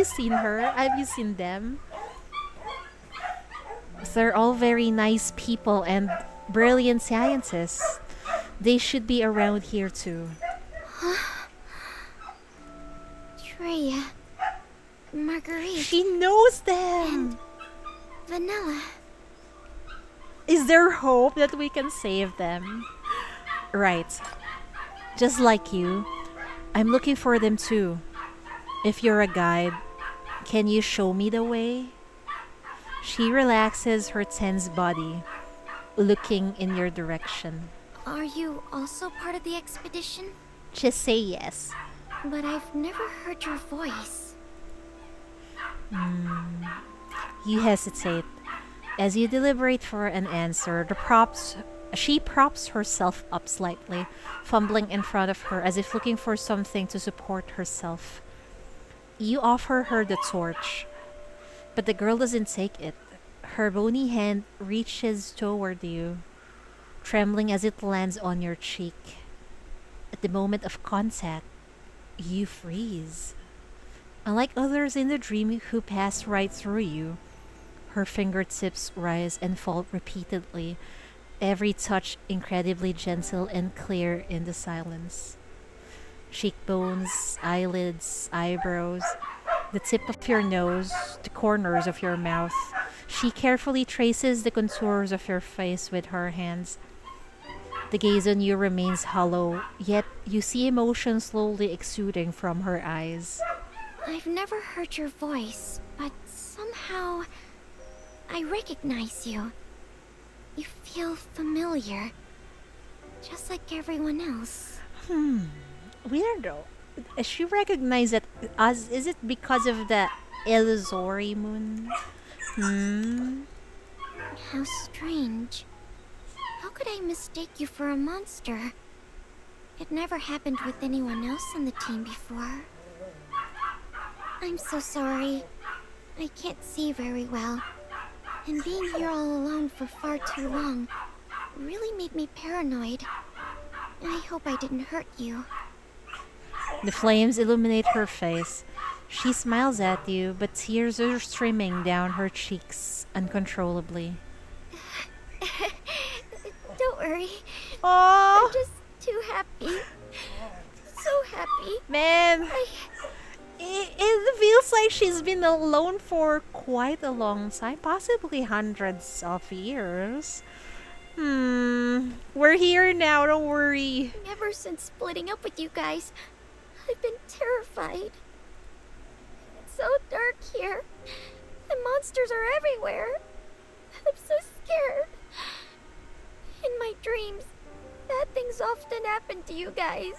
seen her? Have you seen them? They're all very nice people and brilliant scientists. They should be around here too. Treya, Marguerite, She knows them. Vanilla. Is there hope that we can save them? Right. Just like you, I'm looking for them too. If you're a guide, can you show me the way? She relaxes her tense body, looking in your direction. Are you also part of the expedition? Just say yes. But I've never heard your voice. You hesitate. As you deliberate for an answer, she props herself up slightly, fumbling in front of her as if looking for something to support herself. You offer her the torch, but the girl doesn't take it. Her bony hand reaches toward you, trembling as it lands on your cheek. At the moment of contact, you freeze. Unlike others in the dream who pass right through you, her fingertips rise and fall repeatedly, every touch incredibly gentle and clear in the silence. Cheekbones, eyelids, eyebrows, the tip of your nose, the corners of your mouth. She carefully traces the contours of your face with her hands. The gaze on you remains hollow, yet you see emotion slowly exuding from her eyes. I've never heard your voice, but somehow I recognize you. You feel familiar, just like everyone else. Weirdo. She recognized us. Is it because of the illusory moon? How strange. How could I mistake you for a monster? It never happened with anyone else on the team before. I'm so sorry. I can't see very well. And being here all alone for far too long really made me paranoid. I hope I didn't hurt you. The flames illuminate her face. She smiles at you, but tears are streaming down her cheeks uncontrollably. Don't worry. Oh, I'm just too happy. So happy. man. It feels like she's been alone for quite a long time, possibly hundreds of years. We're here now, don't worry. Ever since splitting up with you guys, I've been terrified. It's so dark here. The monsters are everywhere. I'm so scared. In my dreams, bad things often happen to you guys,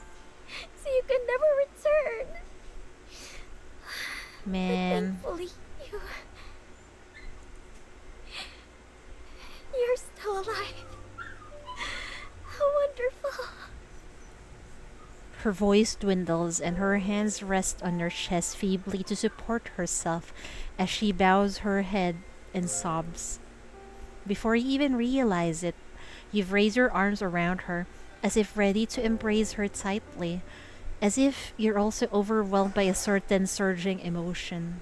so you can never return. But Man. thankfully, you're still alive. How wonderful. Her voice dwindles and her hands rest on her chest feebly to support herself as she bows her head and sobs. Before you even realize it, you've raised your arms around her as if ready to embrace her tightly, as if you're also overwhelmed by a certain surging emotion.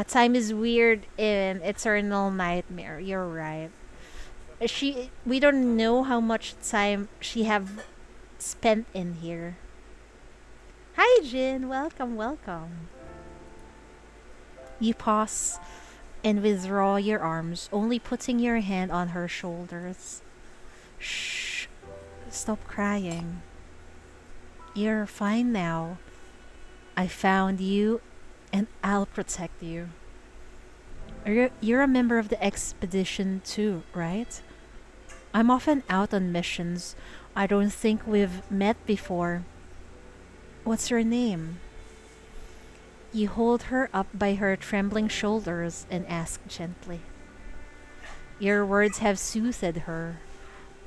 Time is weird in Eternal Nightmare. You're right. We don't know how much time she have spent in here. Hi, Jin. Welcome, welcome. You pause and withdraw your arms, only putting your hand on her shoulders. Shh. Stop crying. You're fine now. I found you and I'll protect you. You're a member of the expedition too, right? I'm often out on missions. I don't think we've met before. What's your name? You hold her up by her trembling shoulders and ask gently. Your words have soothed her.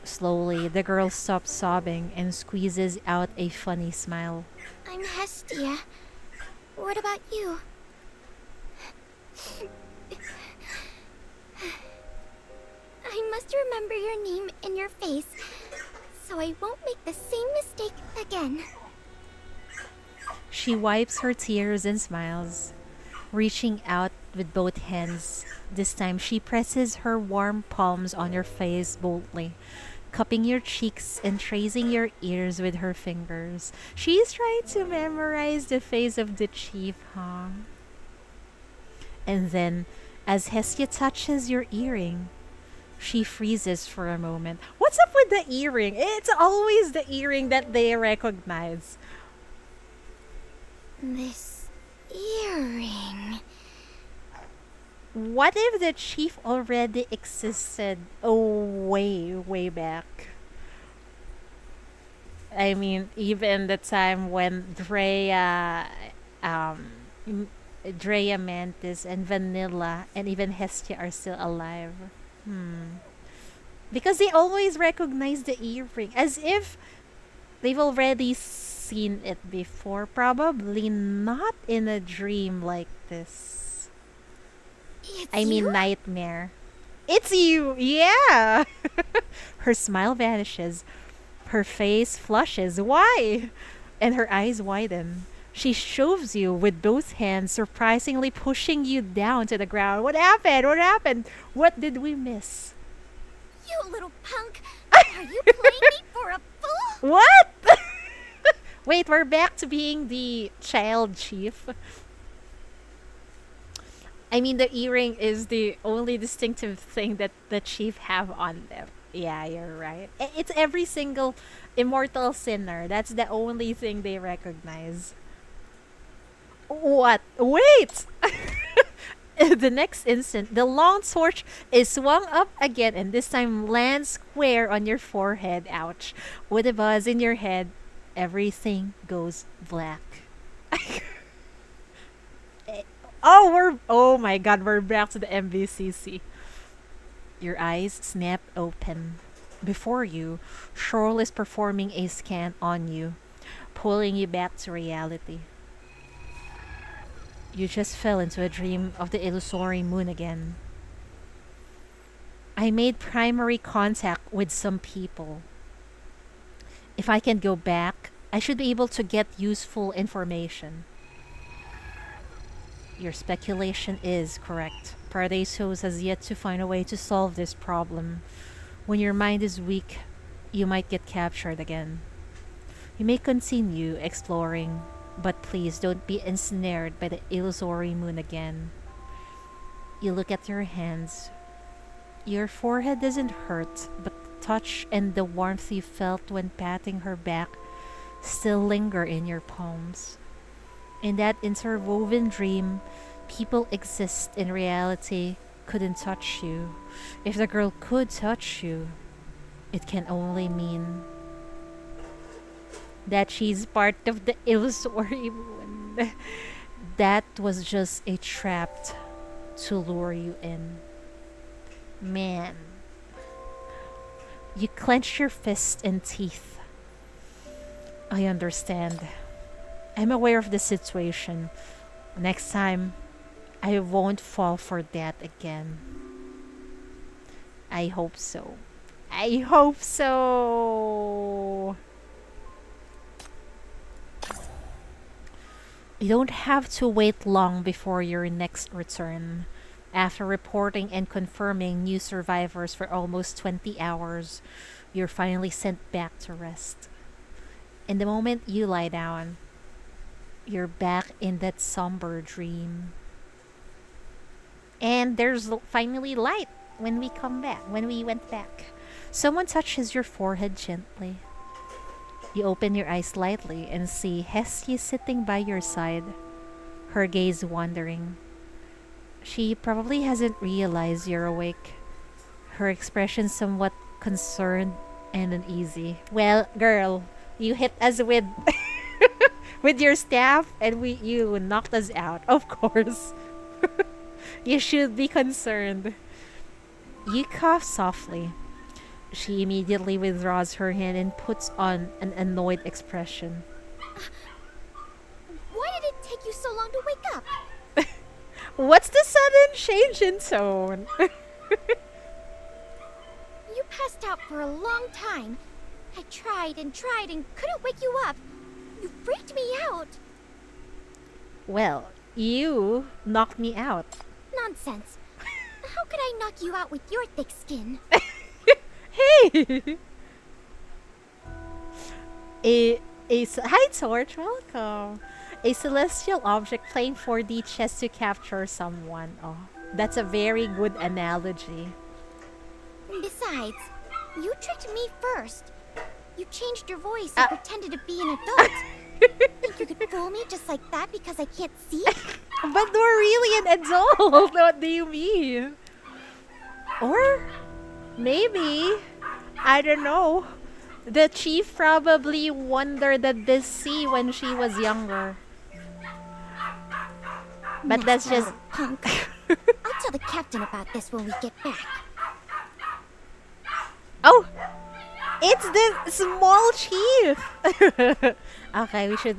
Slowly, the girl stops sobbing and squeezes out a funny smile. I'm Hestia. What about you? I must remember your name and your face, so I won't make the same mistake again. She wipes her tears and smiles, reaching out with both hands. This time she presses her warm palms on your face boldly, cupping your cheeks and tracing your ears with her fingers. She's trying to memorize the face of the chief, huh? And then, as Hestia touches your earring, she freezes for a moment. What's up with the earring? It's always the earring that they recognize. This earring... What if the chief already existed way back? I mean, even the time when Drea Mantis and Vanilla and even Hestia are still alive. Because they always recognize the earring as if they've already seen it before. Probably not in a dream like this. It's you? Nightmare. It's you! Yeah! Her smile vanishes. Her face flushes. Why? And her eyes widen. She shoves you with both hands, surprisingly pushing you down to the ground. What happened? What happened? What did we miss? You little punk! Are you playing me for a fool? What? Wait, we're back to being the child chief. I mean, the earring is the only distinctive thing that the chief have on them. Yeah, you're right. It's every single immortal sinner. That's the only thing they recognize. What? Wait! The next instant, the long torch is swung up again and this time lands square on your forehead. Ouch. With a buzz in your head, everything goes black. Oh my god, we're back to the MVCC. Your eyes snap open. Before you, Shorl is performing a scan on you, pulling you back to reality. You just fell into a dream of the illusory moon again. I made primary contact with some people. If I can go back, I should be able to get useful information. Your speculation is correct. Paradisos has yet to find a way to solve this problem. When your mind is weak, you might get captured again. You may continue exploring, but please don't be ensnared by the illusory moon again. You look at your hands. Your forehead doesn't hurt, but the touch and the warmth you felt when patting her back still linger in your palms. In that interwoven dream, people exist in reality couldn't touch you, if the girl could touch you, it can only mean that she's part of the illusory moon. That was just a trap to lure you in. Man, you clench your fist and teeth. I understand. I'm aware of the situation. Next time, I won't fall for that again. I hope so. I hope so. You don't have to wait long before your next return. After reporting and confirming new survivors for almost 20 hours, you're finally sent back to rest. And the moment you lie down, you're back in that somber dream. And there's finally light when we come back, when we went back. Someone touches your forehead gently. You open your eyes slightly and see Hestia sitting by your side, her gaze wandering. She probably hasn't realized you're awake. Her expression somewhat concerned and uneasy. Well, girl, you hit us with with your staff and you knocked us out. Of course. You should be concerned. You cough softly. She immediately withdraws her hand and puts on an annoyed expression. Why did it take you so long to wake up? What's the sudden change in tone? You passed out for a long time. I tried and couldn't wake you up. You freaked me out. Well, you knocked me out. Nonsense. How could I knock you out with your thick skin? Hey! Hi Torch, welcome. A celestial object playing 4D chess to capture someone. Oh, that's a very good analogy. Besides, you tricked me first. You changed your voice and pretended to be an adult. Think you could fool me just like that because I can't see? But we're really an adult. What do you mean? Or maybe, I don't know, the chief probably wandered at this sea when she was younger. But that's just... Punk. I'll tell the captain about this when we get back. Oh! It's the small chief! Okay, we should...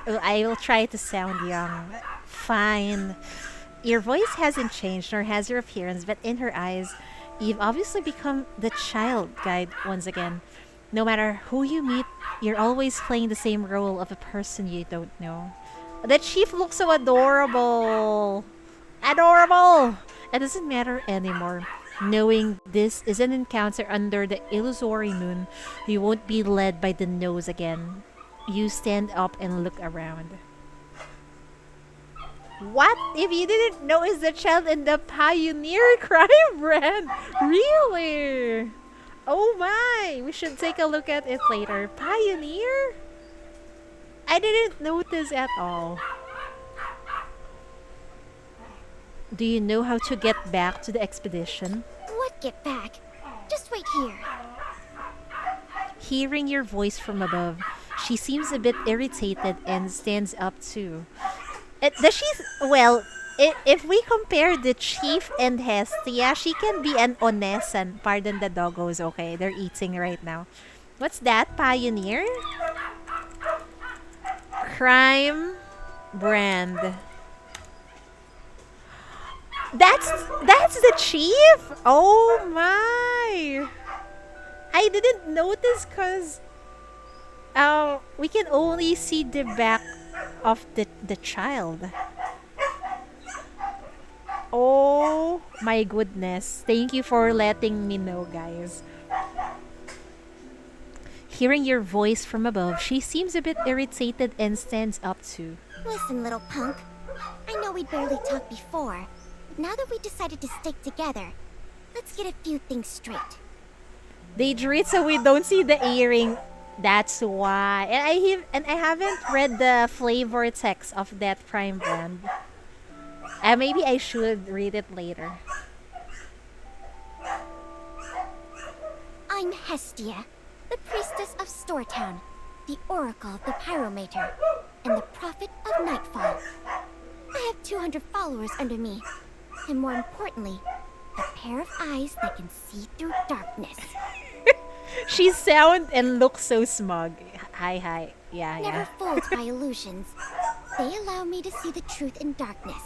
I will try to sound young. Fine. Your voice hasn't changed, nor has your appearance, but in her eyes, you've obviously become the child guide once again. No matter who you meet, you're always playing the same role of a person you don't know. The chief looks so adorable! Adorable! It doesn't matter anymore. Knowing this is an encounter under the illusory moon, you won't be led by the nose again. You stand up and look around. What if you didn't notice the child in the Pioneer crime brand? Really? Oh my! We should take a look at it later. Pioneer? I didn't notice at all. Do you know how to get back to the expedition? What get back? Just wait here. Hearing your voice from above, she seems a bit irritated and stands up too. If we compare the chief and Hestia, she can be an onesan. Pardon the doggos, okay? They're eating right now. What's that? Pioneer? Crime brand. That's the chief? Oh my! I didn't notice because we can only see the back of the child. Oh my goodness. Thank you for letting me know, guys. Hearing your voice from above, she seems a bit irritated and stands up too. Listen, little punk. I know we barely talked before, but now that we decided to stick together, let's get a few things straight. They drew it so we don't see the earring. That's why. And I haven't read the flavor text of that prime brand. Maybe I should read it later. I'm Hestia, the priestess of Storetown, the oracle of the pyromater, and the prophet of nightfall. I have 200 followers under me, and more importantly, a pair of eyes that can see through darkness. She sound and looks so smug. Hi. Yeah, Never yeah. fooled by illusions. They allow me to see the truth in darkness.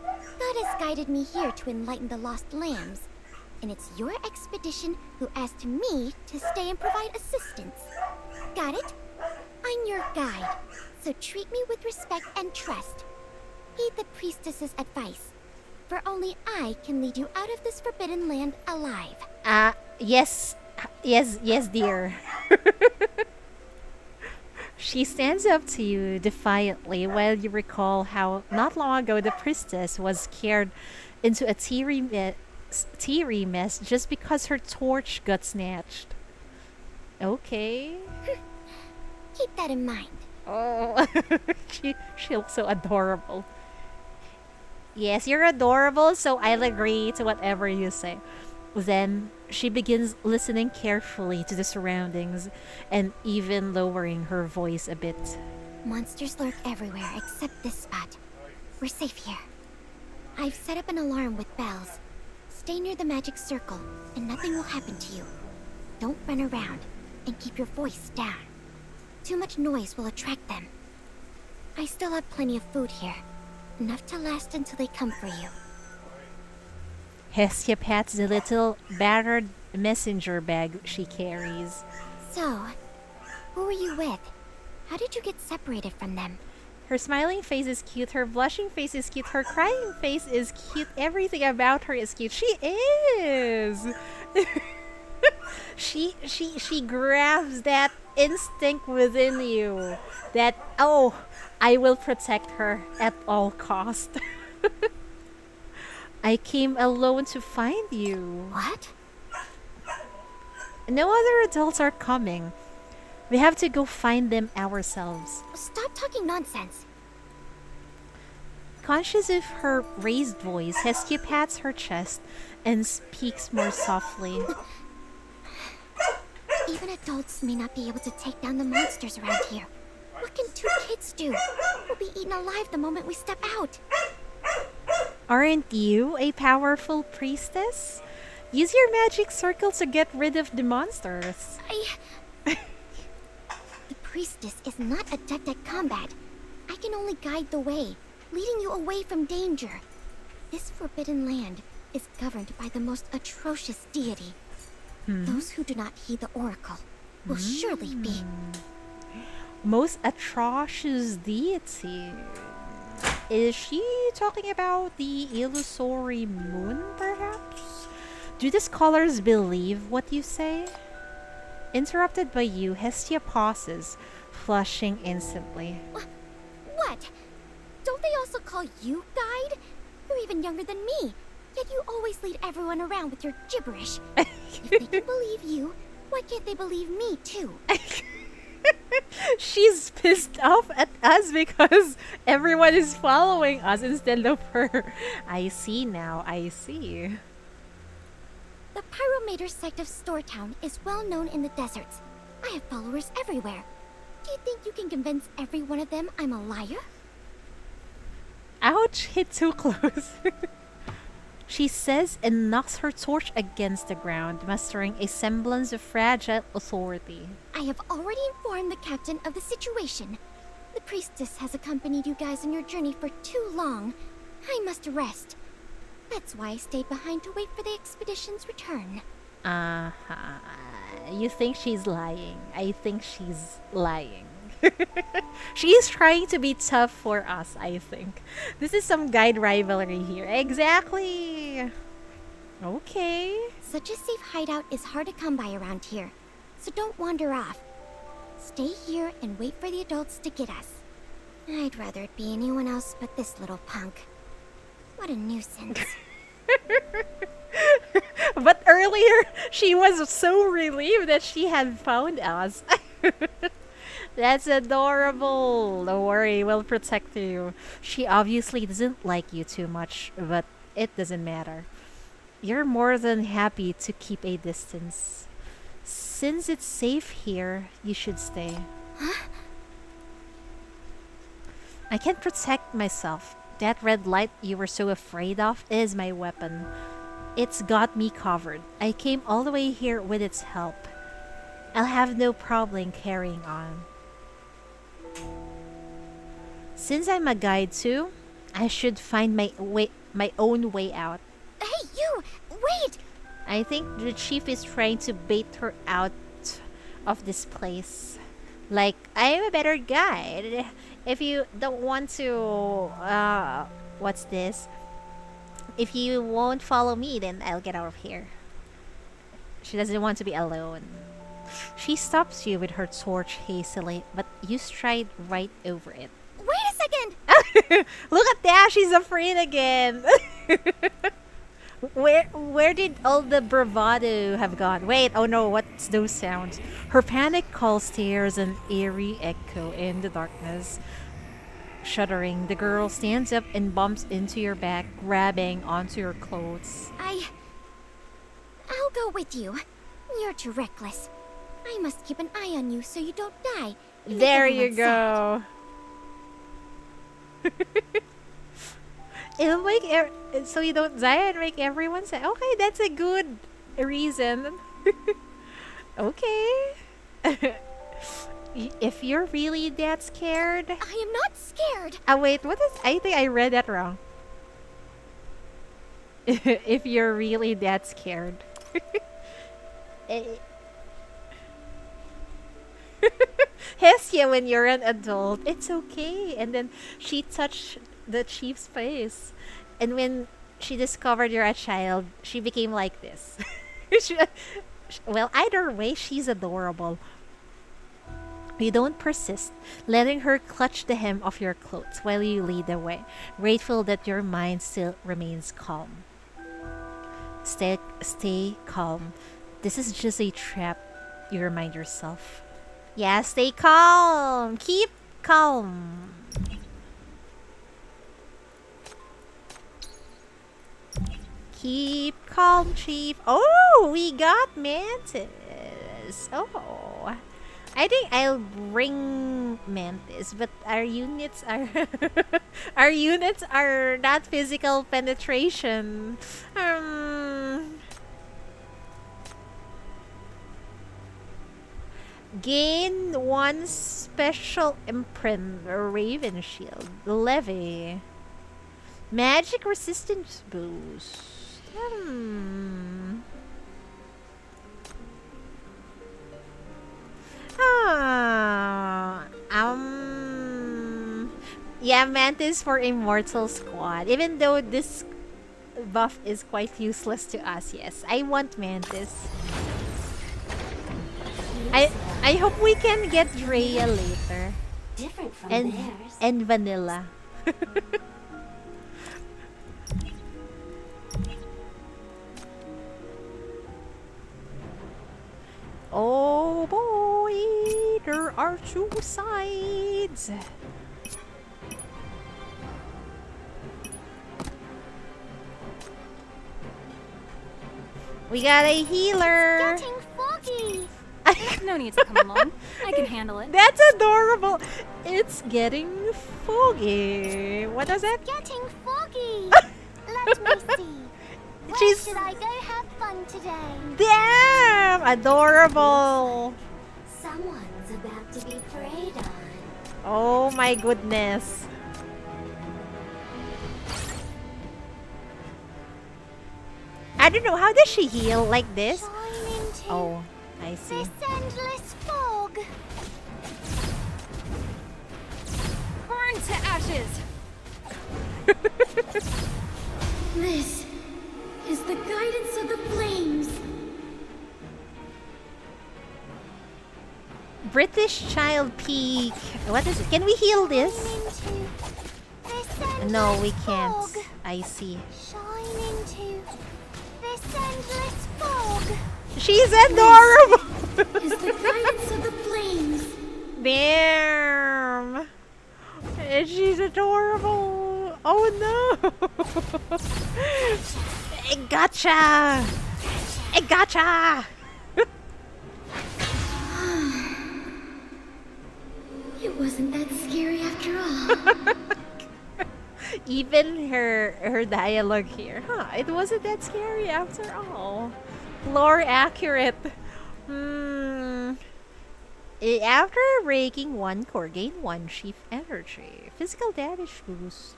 God has guided me here to enlighten the lost lambs, and it's your expedition who asked me to stay and provide assistance. Got it? I'm your guide, so treat me with respect and trust. Heed the priestess's advice, for only I can lead you out of this forbidden land alive. Yes, dear. She stands up to you defiantly while you recall how not long ago the priestess was scared into a teary mess just because her torch got snatched. Okay. Keep that in mind. Oh, she looks so adorable. Yes, you're adorable, so I'll agree to whatever you say. Then she begins listening carefully to the surroundings and even lowering her voice a bit. Monsters lurk everywhere except this spot. We're safe here. I've set up an alarm with bells. Stay near the magic circle, and nothing will happen to you. Don't run around, and keep your voice down. Too much noise will attract them. I still have plenty of food here. Enough to last until they come for you. Hestia pats the little battered messenger bag she carries. So, who were you with? How did you get separated from them? Her smiling face is cute, her blushing face is cute, her crying face is cute, everything about her is cute. She is! She grabs that instinct within you that, oh, I will protect her at all cost. I came alone to find you. What? No other adults are coming. We have to go find them ourselves. Stop talking nonsense. Conscious of her raised voice, Hestia pats her chest and speaks more softly. Even adults may not be able to take down the monsters around here. What can 2 kids do? We'll be eaten alive the moment we step out. Aren't you a powerful priestess? Use your magic circle to get rid of the monsters. The priestess is not adept at combat. I can only guide the way, leading you away from danger. This forbidden land is governed by the most atrocious deity. Those who do not heed the oracle will surely be. Most atrocious deity. Is she talking about the illusory moon, perhaps? Do the scholars believe what you say? Interrupted by you, Hestia pauses, flushing instantly. What? Don't they also call you guide? You're even younger than me, yet you always lead everyone around with your gibberish. If they can believe you, why can't they believe me too? She's pissed off at us because everyone is following us instead of her. I see now, I see. The pyromater sect of Storetown is well known in the deserts. I have followers everywhere. Do you think you can convince every one of them I'm a liar? Ouch, hit too close. She says and knocks her torch against the ground, mustering a semblance of fragile authority. I have already informed the captain of the situation. The priestess has accompanied you guys on your journey for too long. I must rest. That's why I stayed behind to wait for the expedition's return. You think she's lying. I think she's lying. She's trying to be tough for us, I think. This is some guide rivalry here. Exactly. Okay. Such a safe hideout is hard to come by around here, so don't wander off. Stay here and wait for the adults to get us. I'd rather it be anyone else but this little punk. What a nuisance. But earlier, she was so relieved that she had found us. That's adorable. Don't worry, we'll protect you. She obviously doesn't like you too much, but it doesn't matter. You're more than happy to keep a distance. since it's safe here, you should stay. Huh? I can protect myself. That red light you were so afraid of is my weapon. It's got me covered. I came all the way here with its help. I'll have no problem carrying on. Since I'm a guide too, I should find my own way out. Hey, you! Wait! I think the chief is trying to bait her out of this place. Like, I'm a better guide. If you don't want to, what's this? If you won't follow me, then I'll get out of here. She doesn't want to be alone. She stops you with her torch hastily, but you stride right over it. Wait a second! Look at that! She's afraid again! Where did all the bravado have gone? Wait, oh no, what's those sounds? Her panic call stares an eerie echo in the darkness. Shuddering, the girl stands up and bumps into your back, grabbing onto your clothes. I'll go with you. You're too reckless. I must keep an eye on you so you don't die. Make There you everyone sad. go. It'll make so you don't die and make everyone say, okay, that's a good reason. Okay. If you're really that scared. I am not scared. Wait, what is? I think I read that wrong. If you're really that scared. Hestia, when you're an adult, it's okay. And then she touched the chief's face. And when she discovered you're a child, she became like this. Well, either way, she's adorable. You don't persist, letting her clutch the hem of your clothes while you lead the way, grateful that your mind still remains calm. Stay calm. This is just a trap, you remind yourself. Yeah, stay calm. Keep calm. Keep calm, Chief. Oh, we got Mantis. Oh. I think I'll bring Mantis, but our units are our units are not physical penetration. Gain 1 special imprint or Raven Shield. Levy. Magic resistance boost. Yeah, Mantis for Immortal Squad. Even though this buff is quite useless to us, yes. I want Mantis. I hope we can get Drea later. Different from And theirs. and Vanilla. Oh boy, there are 2 sides. We got a healer. Getting foggy. No need to come along. I can handle it. That's adorable. It's getting foggy. What is it? Getting foggy. Let me see. Where She's- should I go have fun today? Damn, adorable. Someone's about to be preyed on. Oh my goodness. I don't know, how does she heal like this? Shine into Oh, I see. this endless fog. Burn to ashes! This is the guidance of the flames. British Child Peak. What is it? Can we heal this? Shine into this endless No, we can't. fog. I see. Shine into this endless fog. She's adorable. Is the guidance of the flames. Damn. And she's adorable. Oh no. I gotcha. I gotcha. wasn't that scary after all. Even her dialogue here. Huh, it wasn't that scary after all. Lore accurate. After breaking one core, gain one chief energy. Physical damage boost.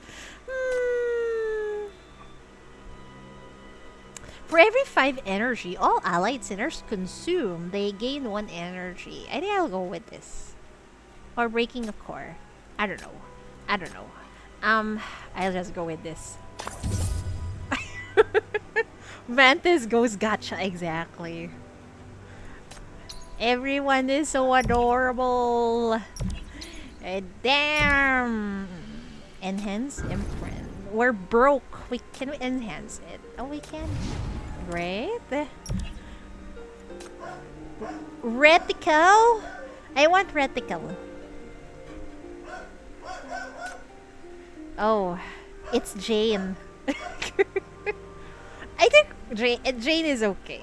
For every 5 energy all allied sinners consume, they gain 1 energy. I think I'll go with this. Or breaking a core. I don't know. I'll just go with this. Mantis goes gotcha, exactly. Everyone is so adorable. Damn. Enhance imprint. We're broke. Can we enhance it? Oh, we can. Great. Reticle? I want reticle. Oh, it's Jane. I think Jane is okay.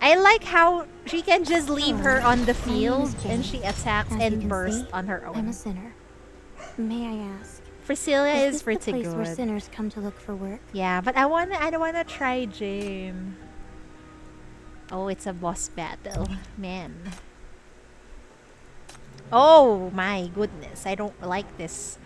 I like how she can just leave her on the field and she attacks and bursts on her I'm own. a sinner. May I ask? Priscilla Is is this pretty the place where good. sinners come to look for work? Yeah, but I wanna try Jane. Oh, it's a boss battle, man. Oh my goodness, I don't like this.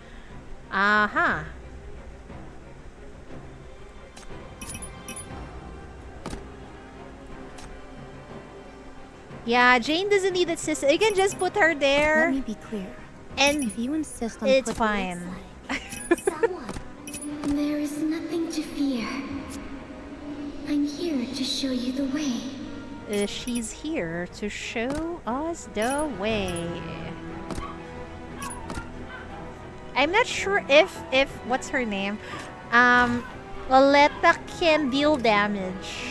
Yeah, Jane doesn't need assist. You can just put her there. Let me be clear. And If you insist on it's putting fine. Someone. There is nothing to fear. I'm here to show you the way. She's here to show us the way. I'm not sure if what's her name? Loletta can deal damage.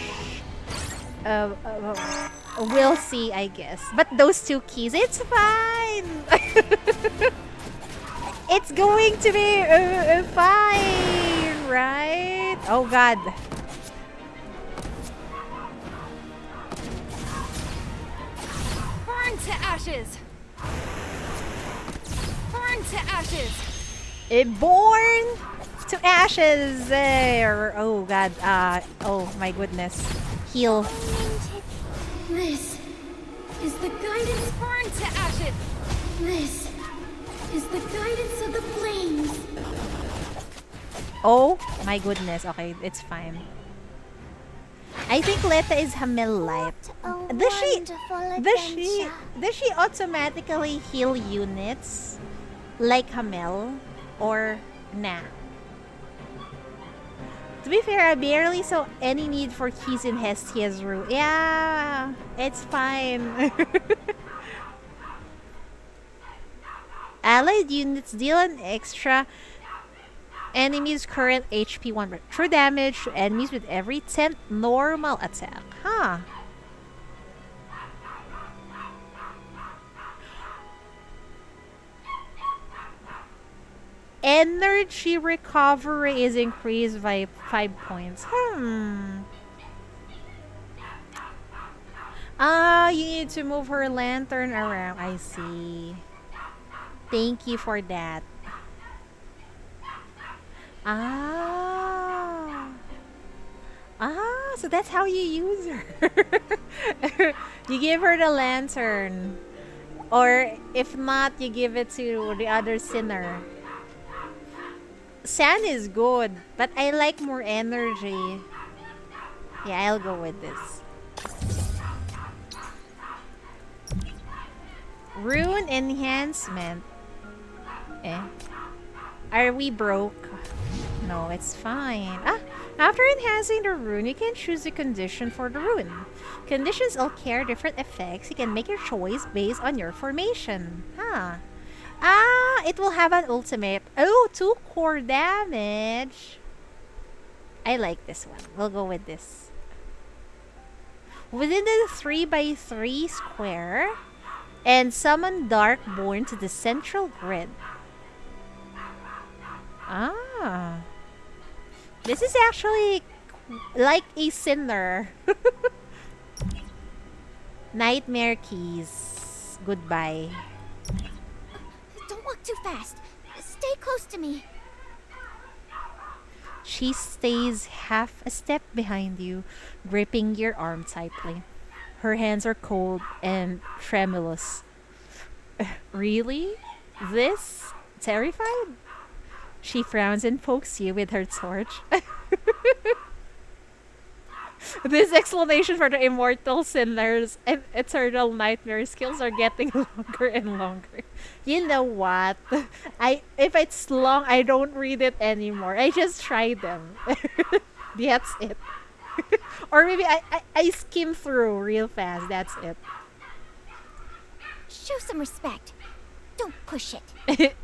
We'll see, I guess. But those 2 keys, it's fine. It's going to be fine, right? Oh God. Burn to ashes! Burn to ashes! Born to ashes there. Oh God. Oh my goodness. Heal. This is the guidance. Burn to ashes! This is the guidance of the flames. Oh my goodness. Okay, it's fine. I think Letta is Hamel Light. Does she automatically heal units like Hamel or nah? To be fair, I barely saw any need for keys in Hestia's room. Yeah, it's fine. Allied units deal an extra enemies' current HP 1 true damage to enemies with every 10th normal attack. Huh. Energy recovery is increased by 5 points. You need to move her lantern around. I see. Thank you for that. So that's how you use her. You give her the lantern. Or if not, you give it to the other sinner. Sand is good, but I like more energy. Yeah, I'll go with this. Rune enhancement. Are we broke? No, it's fine. After enhancing the rune, you can choose the condition for the rune. Conditions all carry different effects. You can make your choice based on your formation. It will have an ultimate. Oh, 2 core damage. I like this one. We'll go with this. Within the 3x3 square, and summon Darkborn to the central grid. This is actually like a sinner. Nightmare keys. Goodbye. Don't walk too fast. Stay close to me. She stays half a step behind you, gripping your arm tightly. Her hands are cold and tremulous. Really? This? Terrified? She frowns and pokes you with her torch. This explanation for the immortal sinners and eternal nightmare skills are getting longer and longer. You know what? If it's long, I don't read it anymore. I just try them. That's it. Or maybe I skim through real fast. That's it. Show some respect. Don't push it.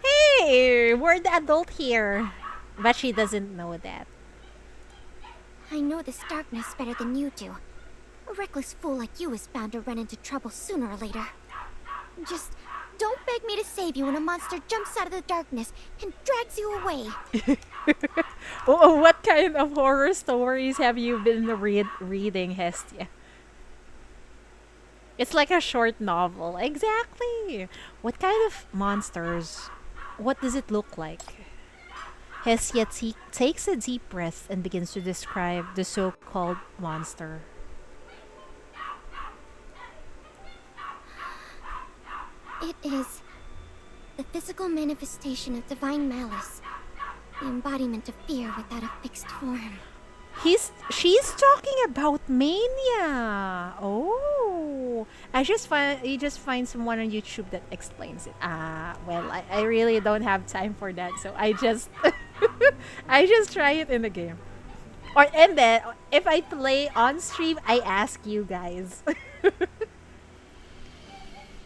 Hey, we're the adult here. But she doesn't know that. I know this darkness better than you do. A reckless fool like you is bound to run into trouble sooner or later. Just don't beg me to save you when a monster jumps out of the darkness and drags you away. Oh, what kind of horror stories have you been reading, Hestia? It's like a short novel. Exactly. What kind of monsters? What does it look like? Hestia takes a deep breath and begins to describe the so-called monster. It is the physical manifestation of divine malice, the embodiment of fear without a fixed form. She's talking about Mania. Oh, you just find someone on YouTube that explains it. Well, I really don't have time for that, so I just I just try it in the game. And then if I play on stream, I ask you guys.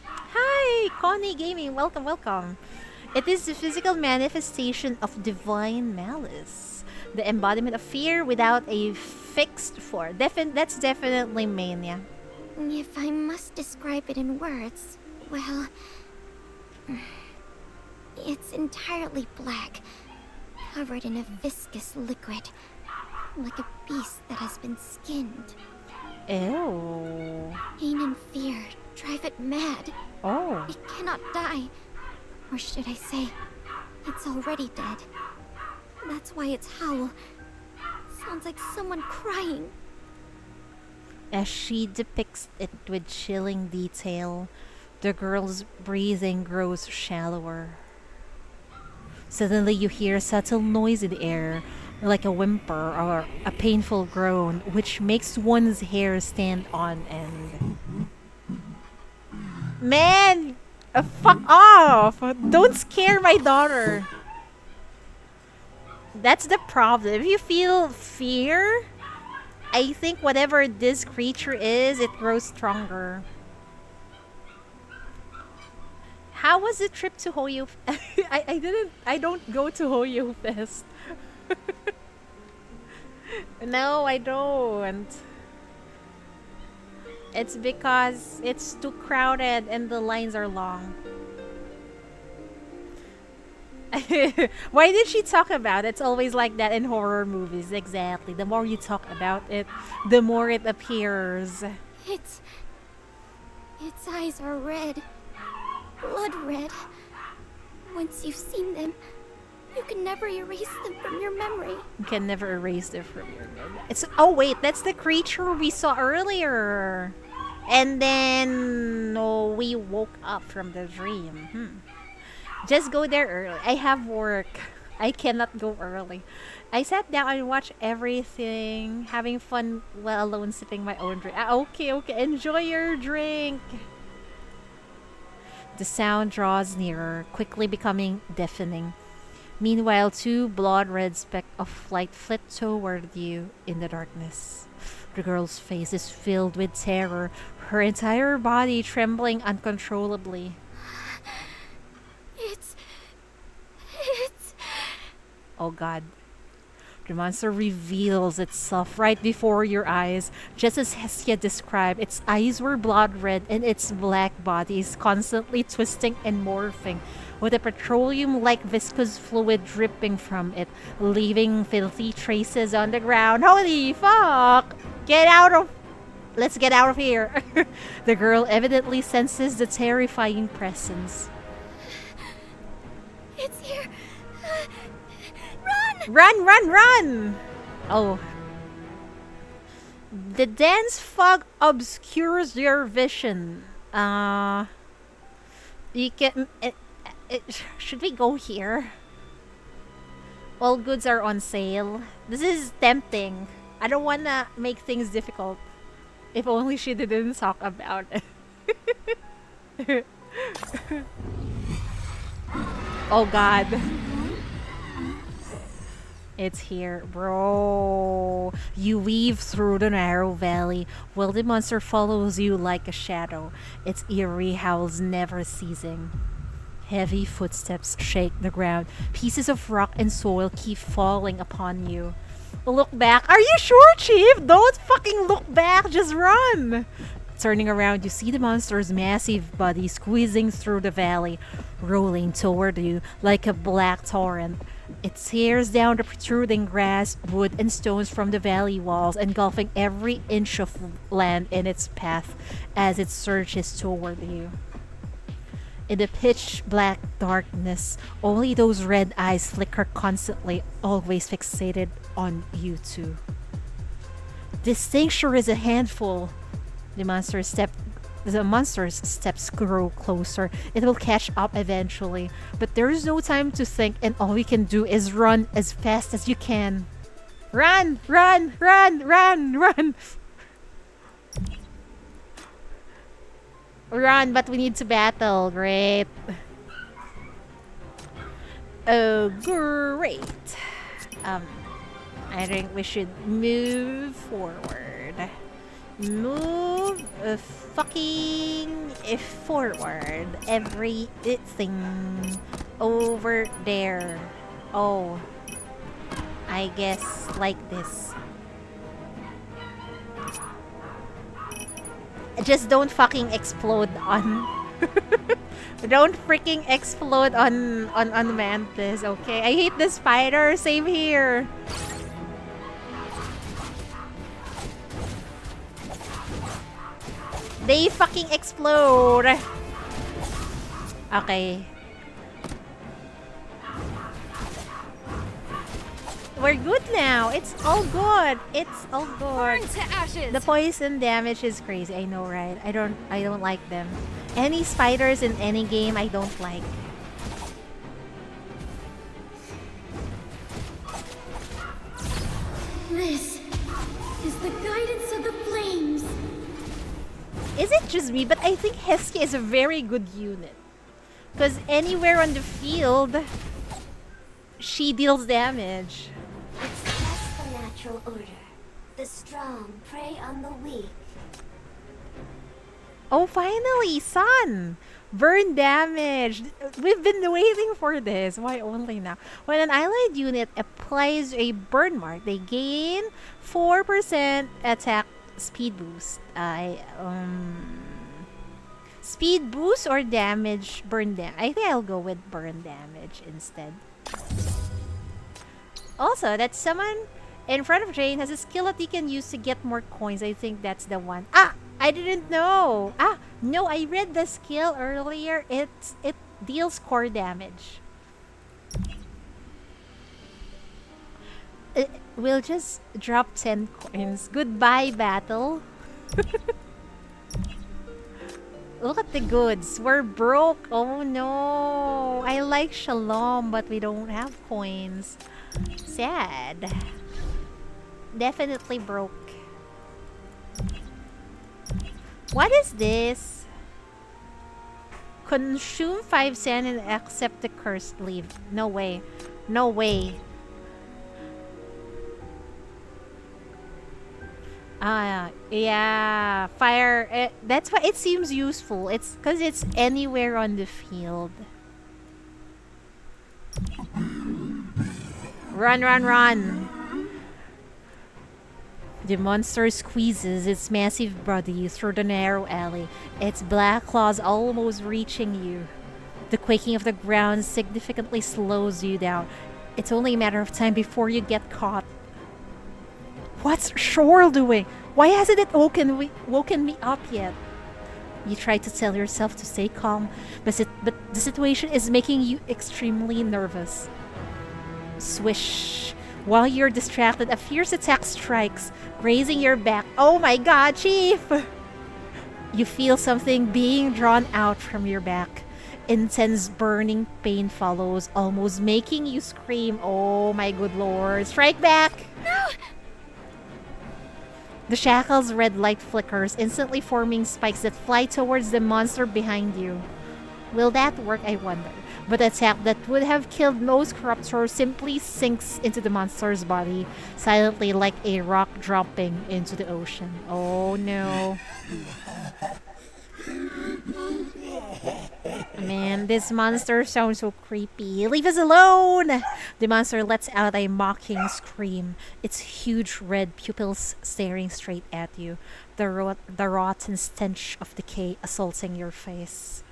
Hi, Connie Gaming. Welcome, welcome. It is the physical manifestation of divine malice. The embodiment of fear without a fixed form. That's definitely Mania. If I must describe it in words, well, it's entirely black, covered in a viscous liquid, like a beast that has been skinned. Ew. Pain and fear drive it mad. Oh. It cannot die. Or should I say, it's already dead. That's why its howl sounds like someone crying. As she depicts it with chilling detail, the girl's breathing grows shallower. Suddenly you hear a subtle noise in the air, like a whimper or a painful groan, which makes one's hair stand on end. Man! Fuck off! Don't scare my daughter! That's the problem. If you feel fear, I think whatever this creature is, it grows stronger. How was the trip to Hoyo? I don't go to Hoyo Fest. No, I don't. It's because it's too crowded and the lines are long. Why did she talk about it? It's always like that in horror movies. Exactly. The more you talk about it, the more it appears. Its eyes are red. Blood red. Once you've seen them, you can never erase them from your memory. You can never erase them from your memory. Oh wait, that's the creature we saw earlier. And then we woke up from the dream. Just go there early. I have work. I cannot go early. I sat down and watched everything, having fun while alone sipping my own drink. Okay. Enjoy your drink. The sound draws nearer, quickly becoming deafening. Meanwhile, two blood-red specks of light flit toward you in the darkness. The girl's face is filled with terror, her entire body trembling uncontrollably. It's... Oh god. The monster reveals itself right before your eyes, just as Hestia described. Its eyes were blood red and its black body is constantly twisting and morphing, with a petroleum-like viscous fluid dripping from it, leaving filthy traces on the ground. Holy fuck! Get out of... Let's get out of here. The girl evidently senses the terrifying presence. It's here. Run, run, run! Oh. The dense fog obscures your vision. You can... should we go here? All goods are on sale. This is tempting. I don't wanna make things difficult. If only she didn't talk about it. Oh god. It's here, bro. You weave through the narrow valley while the monster follows you like a shadow. Its eerie howls never ceasing. Heavy footsteps shake the ground. Pieces of rock and soil keep falling upon you. Look back. Are you sure, Chief? Don't fucking look back. Just run. Turning around, you see the monster's massive body squeezing through the valley, rolling toward you like a black torrent. It tears down the protruding grass, wood, and stones from the valley walls, engulfing every inch of land in its path as it surges toward you. In the pitch black darkness, only those red eyes flicker constantly, always fixated on you two. This tincture is a handful. The monster's steps grow closer. It will catch up eventually, but there is no time to think, and all you can do is run as fast as you can. Run, run, run, run, run. Run, but we need to battle. Great. Oh, great. I think we should move forward. Move fucking forward. Everything over there. Oh. I guess like this. Just don't fucking explode on... Don't freaking explode on Mantis, okay? I hate the spider. Same here. They fucking explode. Okay. We're good now. It's all good. It's all good. Burn to ashes. The poison damage is crazy. I know, right? I don't like them. Any spiders in any game I don't like. This is the guidance of the flames. Is it just me? But I think Hestia is a very good unit. Because anywhere on the field, she deals damage. It's just the natural order. The strong prey on the weak. Oh, finally, Sun! Burn damage! We've been waiting for this. Why only now? When an allied unit applies a burn mark, they gain 4% attack speed boost. Speed boost or damage? Burn damage. I think I'll go with burn damage instead. Also, that someone in front of Jane has a skill that he can use to get more coins. I think that's the one. Ah! I didn't know. Ah! No, I read the skill earlier. It deals core damage. We'll just drop 10 coins. Goodbye, battle. Look at the goods. We're broke. Oh no. I like Shalom, but we don't have coins. Sad. Definitely broke. What is this? Consume 5 sand and accept the cursed leaf. No way. No way. Yeah. Fire. That's why it seems useful. It's because it's anywhere on the field. Run, run, run. The monster squeezes its massive body through the narrow alley, its black claws almost reaching you. The quaking of the ground significantly slows you down. It's only a matter of time before you get caught. What's Shorl doing? Why hasn't it woken me up yet? You try to tell yourself to stay calm, but the situation is making you extremely nervous. Swish. While you're distracted, a fierce attack strikes, grazing your back. Oh my god, Chief! You feel something being drawn out from your back. Intense burning pain follows, almost making you scream. Oh my good lord. Strike back! No! The shackle's red light flickers, instantly forming spikes that fly towards the monster behind you. Will that work, I wonder? But the attack that would have killed most corruptor simply sinks into the monster's body, silently like a rock dropping into the ocean. Oh no. Man, this monster sounds so creepy. Leave us alone! The monster lets out a mocking scream, its huge red pupils staring straight at you, the rotten stench of decay assaulting your face.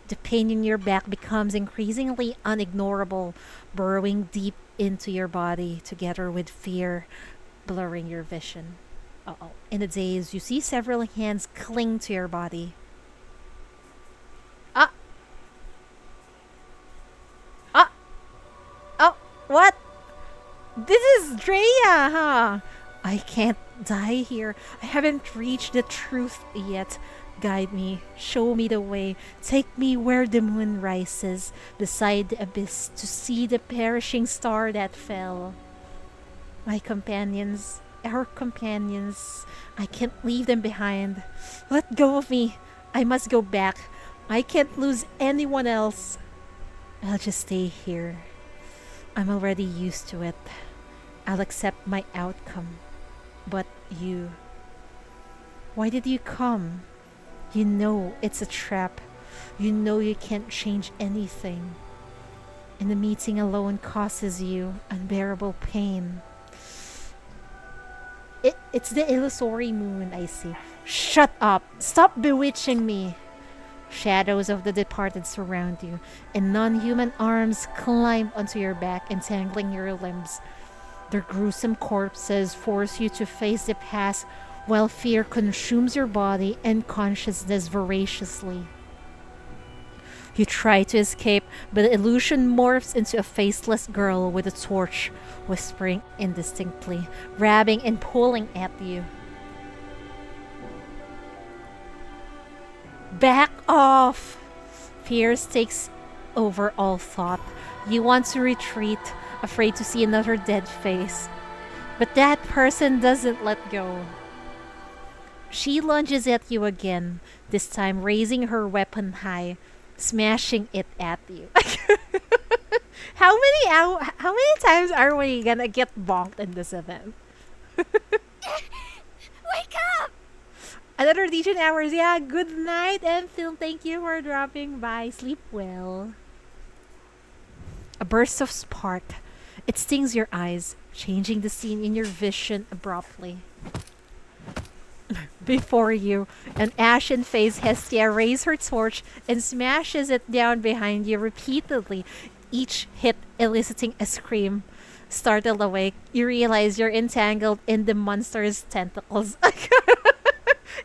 The pain in your back becomes increasingly unignorable, burrowing deep into your body together with fear blurring your vision. Uh-oh. In a daze, you see several hands cling to your body. Oh, what? This is Drea, huh? I can't die here. I haven't reached the truth yet. Guide me, show me the way, take me where the moon rises, beside the abyss, to see the perishing star that fell. My companions, our companions, I can't leave them behind. Let go of me. I must go back. I can't lose anyone else. I'll just stay here. I'm already used to it. I'll accept my outcome. But you... Why did you come? You know it's a trap. You know you can't change anything. And the meeting alone causes you unbearable pain. It's the illusory moon, I see. Shut up! Stop bewitching me! Shadows of the departed surround you, and non-human arms climb onto your back, entangling your limbs. Their gruesome corpses force you to face the past, while fear consumes your body and consciousness voraciously. You try to escape, but the illusion morphs into a faceless girl with a torch, whispering indistinctly, grabbing and pulling at you. Back off! Fear takes over all thought. You want to retreat, afraid to see another dead face. But that person doesn't let go. She lunges at you again, this time raising her weapon high, smashing it at you. How many times are we gonna get bonked in this event? Wake up! Another Legion hours. Yeah, good night, Enfield. Thank you for dropping by. Sleep well. A burst of spark. It stings your eyes, changing the scene in your vision abruptly. Before you, an ashen-faced Hestia raises her torch and smashes it down behind you repeatedly, each hit eliciting a scream. Startled awake, you realize you're entangled in the monster's tentacles.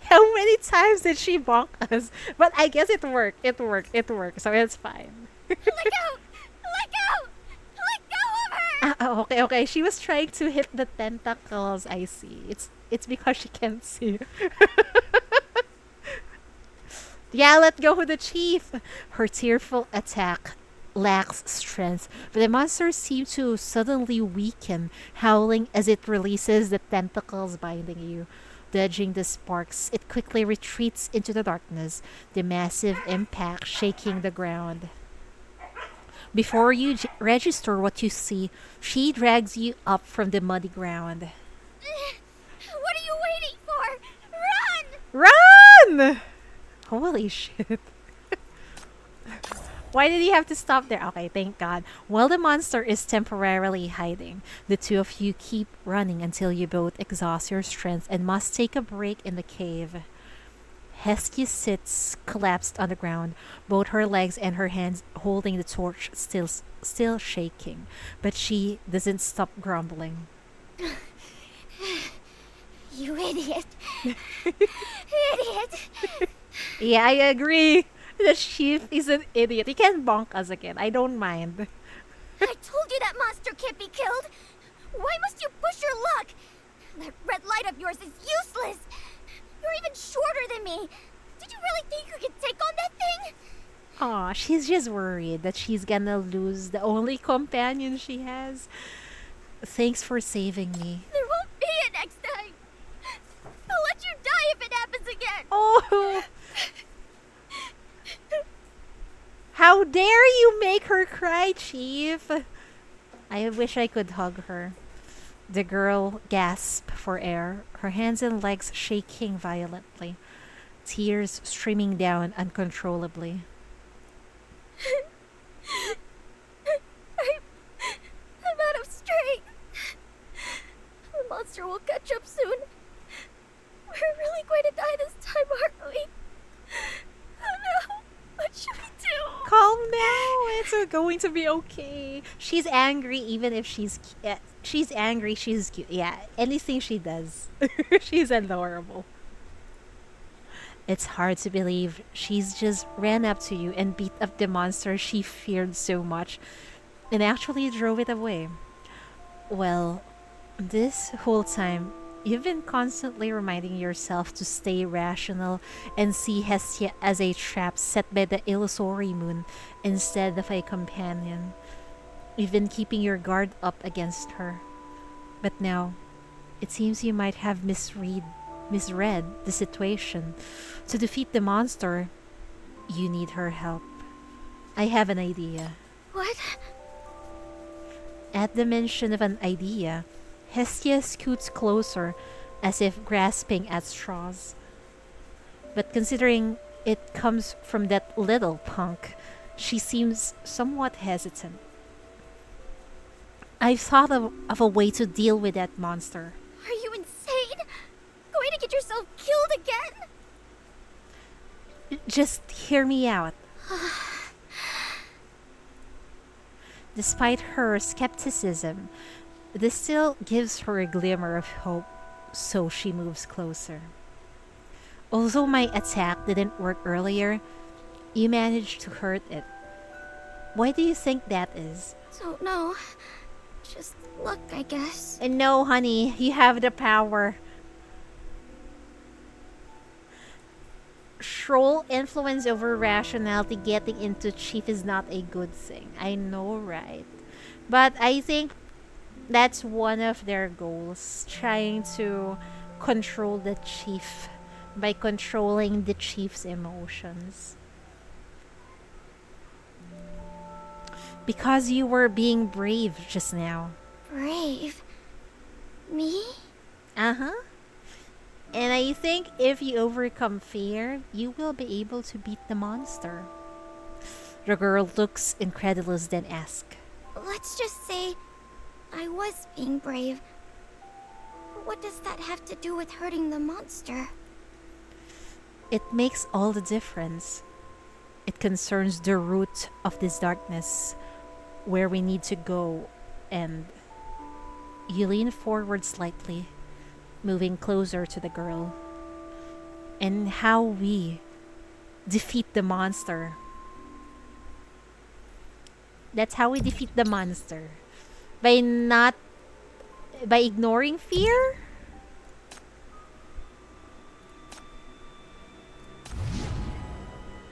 How many times did she bonk us? But I guess it worked. It worked, so it's fine. Let go! Let go! Let go of her! Okay. She was trying to hit the tentacles, I see. It's because she can't see. Yeah, let go of the chief. Her tearful attack lacks strength, but the monster seems to suddenly weaken, howling as it releases the tentacles binding you. Dodging the sparks, it quickly retreats into the darkness, the massive impact shaking the ground. Before you register what you see, she drags you up from the muddy ground. What are you waiting for? Run! Run! Holy shit. Why did he have to stop there? Okay, thank God. While the monster is temporarily hiding, the two of you keep running until you both exhaust your strength and must take a break in the cave. Hestia sits collapsed on the ground, both her legs and her hands holding the torch still shaking, but she doesn't stop grumbling. You idiot. Idiot. Yeah, I agree. The chief is an idiot. He can bonk us again. I don't mind. I told you that monster can't be killed. Why must you push your luck? That red light of yours is useless. You're even shorter than me. Did you really think you could take on that thing? Aw, she's just worried that she's gonna lose the only companion she has. Thanks for saving me. There won't be a next time. I'll let you die if it happens again. Oh! How dare you make her cry, Chief? I wish I could hug her. The girl gasped for air, her hands and legs shaking violently, tears streaming down uncontrollably. I'm out of strength. The monster will catch up soon. We're really going to die this time, aren't we? Oh no! What should we do? Calm down. It's going to be okay. She's angry even if she's angry, she's cute. Yeah, anything she does. She's adorable. It's hard to believe she's just ran up to you and beat up the monster she feared so much and actually drove it away. Well, this whole time, you've been constantly reminding yourself to stay rational and see Hestia as a trap set by the illusory moon instead of a companion. You've been keeping your guard up against her. But now, it seems you might have misread the situation. To defeat the monster, you need her help. I have an idea. What? At the mention of an idea, Hestia scoots closer as if grasping at straws. But considering it comes from that little punk, she seems somewhat hesitant. I've thought of a way to deal with that monster. Are you insane? Going to get yourself killed again? Just hear me out. Despite her skepticism, this still gives her a glimmer of hope, so she moves closer. Although my attack didn't work earlier, you managed to hurt it. Why do you think that is? Don't know. Just luck, I guess. And no, honey, you have the power. Troll influence over rationality getting into Chief is not a good thing. I know, right? But I think that's one of their goals, trying to control the Chief by controlling the Chief's emotions. Because you were being brave just now. Brave? Me? Uh-huh. And I think if you overcome fear, you will be able to beat the monster. The girl looks incredulous, then asks, Let's just say I was being brave. What does that have to do with hurting the monster? it makes all the difference. It concerns the root of this darkness, where we need to go, and you lean forward slightly, moving closer to the girl, and how we defeat the monster. That's how we defeat the monster. By ignoring fear?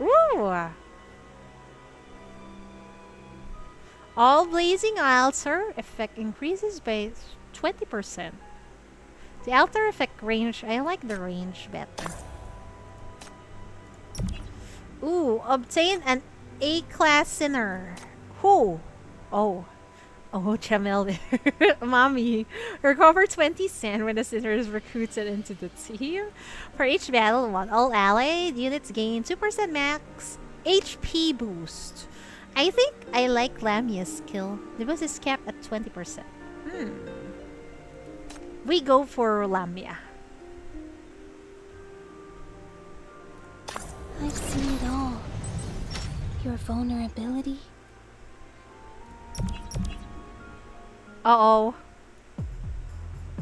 Ooh! All blazing altar effect increases by 20%. The altar effect range, I like the range better. Ooh, obtain an A-class sinner. Who? Oh, Jamel. Mommy. Recover 20 sand when the sinner is recruited into the team. For each battle won, all allied units gain 2% max HP boost. I think I like Lamia's skill. The boost is capped at 20%. We go for Lamia. I've seen it all. Your vulnerability.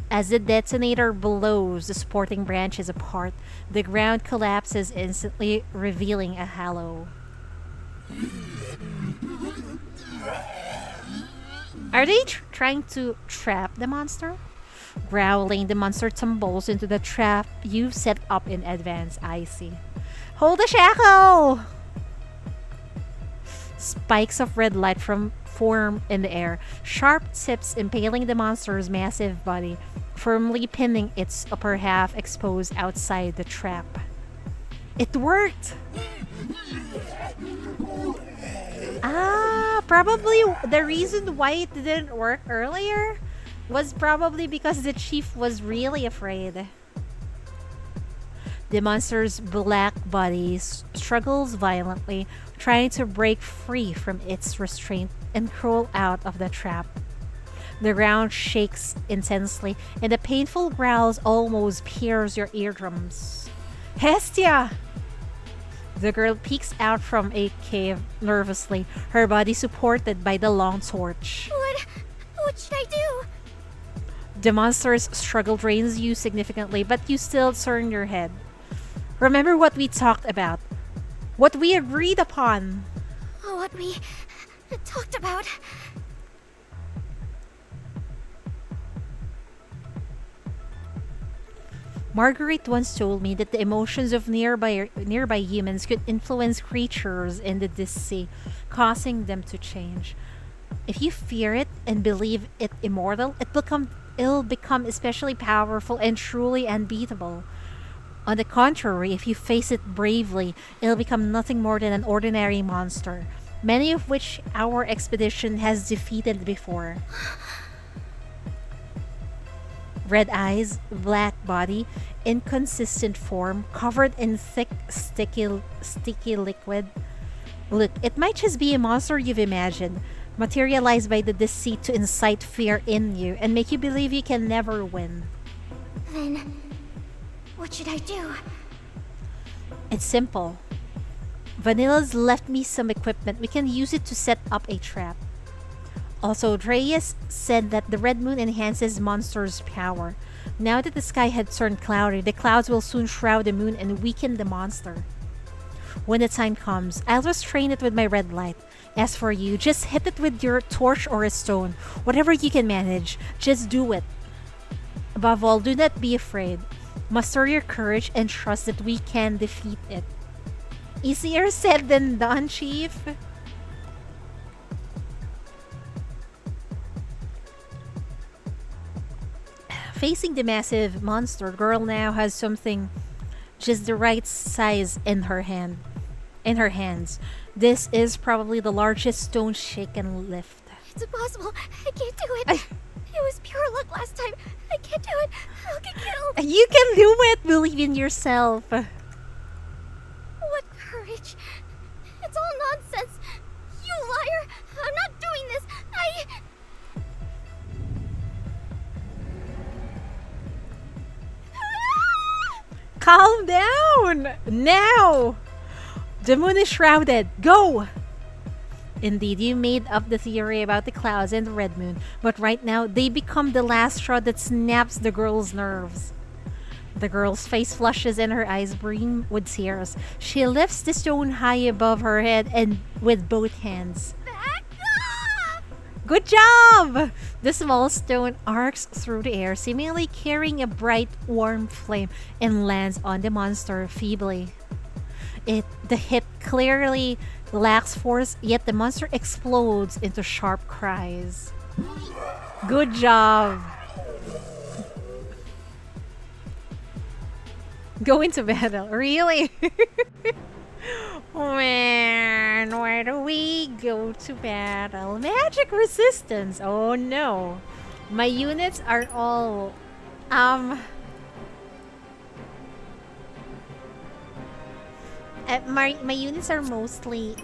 As the detonator blows the supporting branches apart, the ground collapses instantly, revealing a hollow. Are they trying to trap the monster? Growling, the monster tumbles into the trap you've set up in advance. I see. Hold the shackle! Spikes of red light form in the air, sharp tips impaling the monster's massive body, firmly pinning its upper half exposed outside the trap. It worked! Probably the reason why it didn't work earlier was probably because the chief was really afraid. The monster's black body struggles violently, trying to break free from its restraint and crawl out of the trap. The ground shakes intensely, and the painful growls almost pierce your eardrums. Hestia! The girl peeks out from a cave nervously, her body supported by the long torch. What should I do? The monster's struggle drains you significantly, but you still turn your head. Remember what we talked about. What we agreed upon. What we talked about. Marguerite once told me that the emotions of nearby humans could influence creatures in the sea, causing them to change. If you fear it and believe it immortal, it'll become especially powerful and truly unbeatable. On the contrary, if you face it bravely, it'll become nothing more than an ordinary monster, many of which our expedition has defeated before. Red eyes, black body, inconsistent form, covered in thick, sticky liquid. Look, it might just be a monster you've imagined, materialized by the deceit to incite fear in you and make you believe you can never win. Then, what should I do? It's simple. Vanilla's left me some equipment. We can use it to set up a trap. Also, Dreas said that the red moon enhances monsters' power. Now that the sky had turned cloudy, the clouds will soon shroud the moon and weaken the monster. When the time comes, I'll restrain it with my red light. As for you, just hit it with your torch or a stone. Whatever you can manage, just do it. Above all, do not be afraid. Muster your courage and trust that we can defeat it. Easier said than done, Chief. Facing the massive monster, girl now has something just the right size in her hands. This is probably the largest stone she can lift. It's impossible. I can't do it. It was pure luck last time. I can't do it. I'll get killed. You can do it. Believe in yourself. What courage? It's all nonsense. You liar. I'm not doing this. Calm down! Now! The moon is shrouded. Go! Indeed, you made up the theory about the clouds and the red moon, but right now, they become the last straw that snaps the girl's nerves. The girl's face flushes and her eyes brim with tears. She lifts the stone high above her head and with both hands. Back off! Good job! The small stone arcs through the air, seemingly carrying a bright, warm flame, and lands on the monster feebly. The hit clearly lacks force, yet the monster explodes into sharp cries. Good job! Go into battle. Really? Man, where do we go to battle? Magic resistance! Oh no! My units are all... my units are mostly...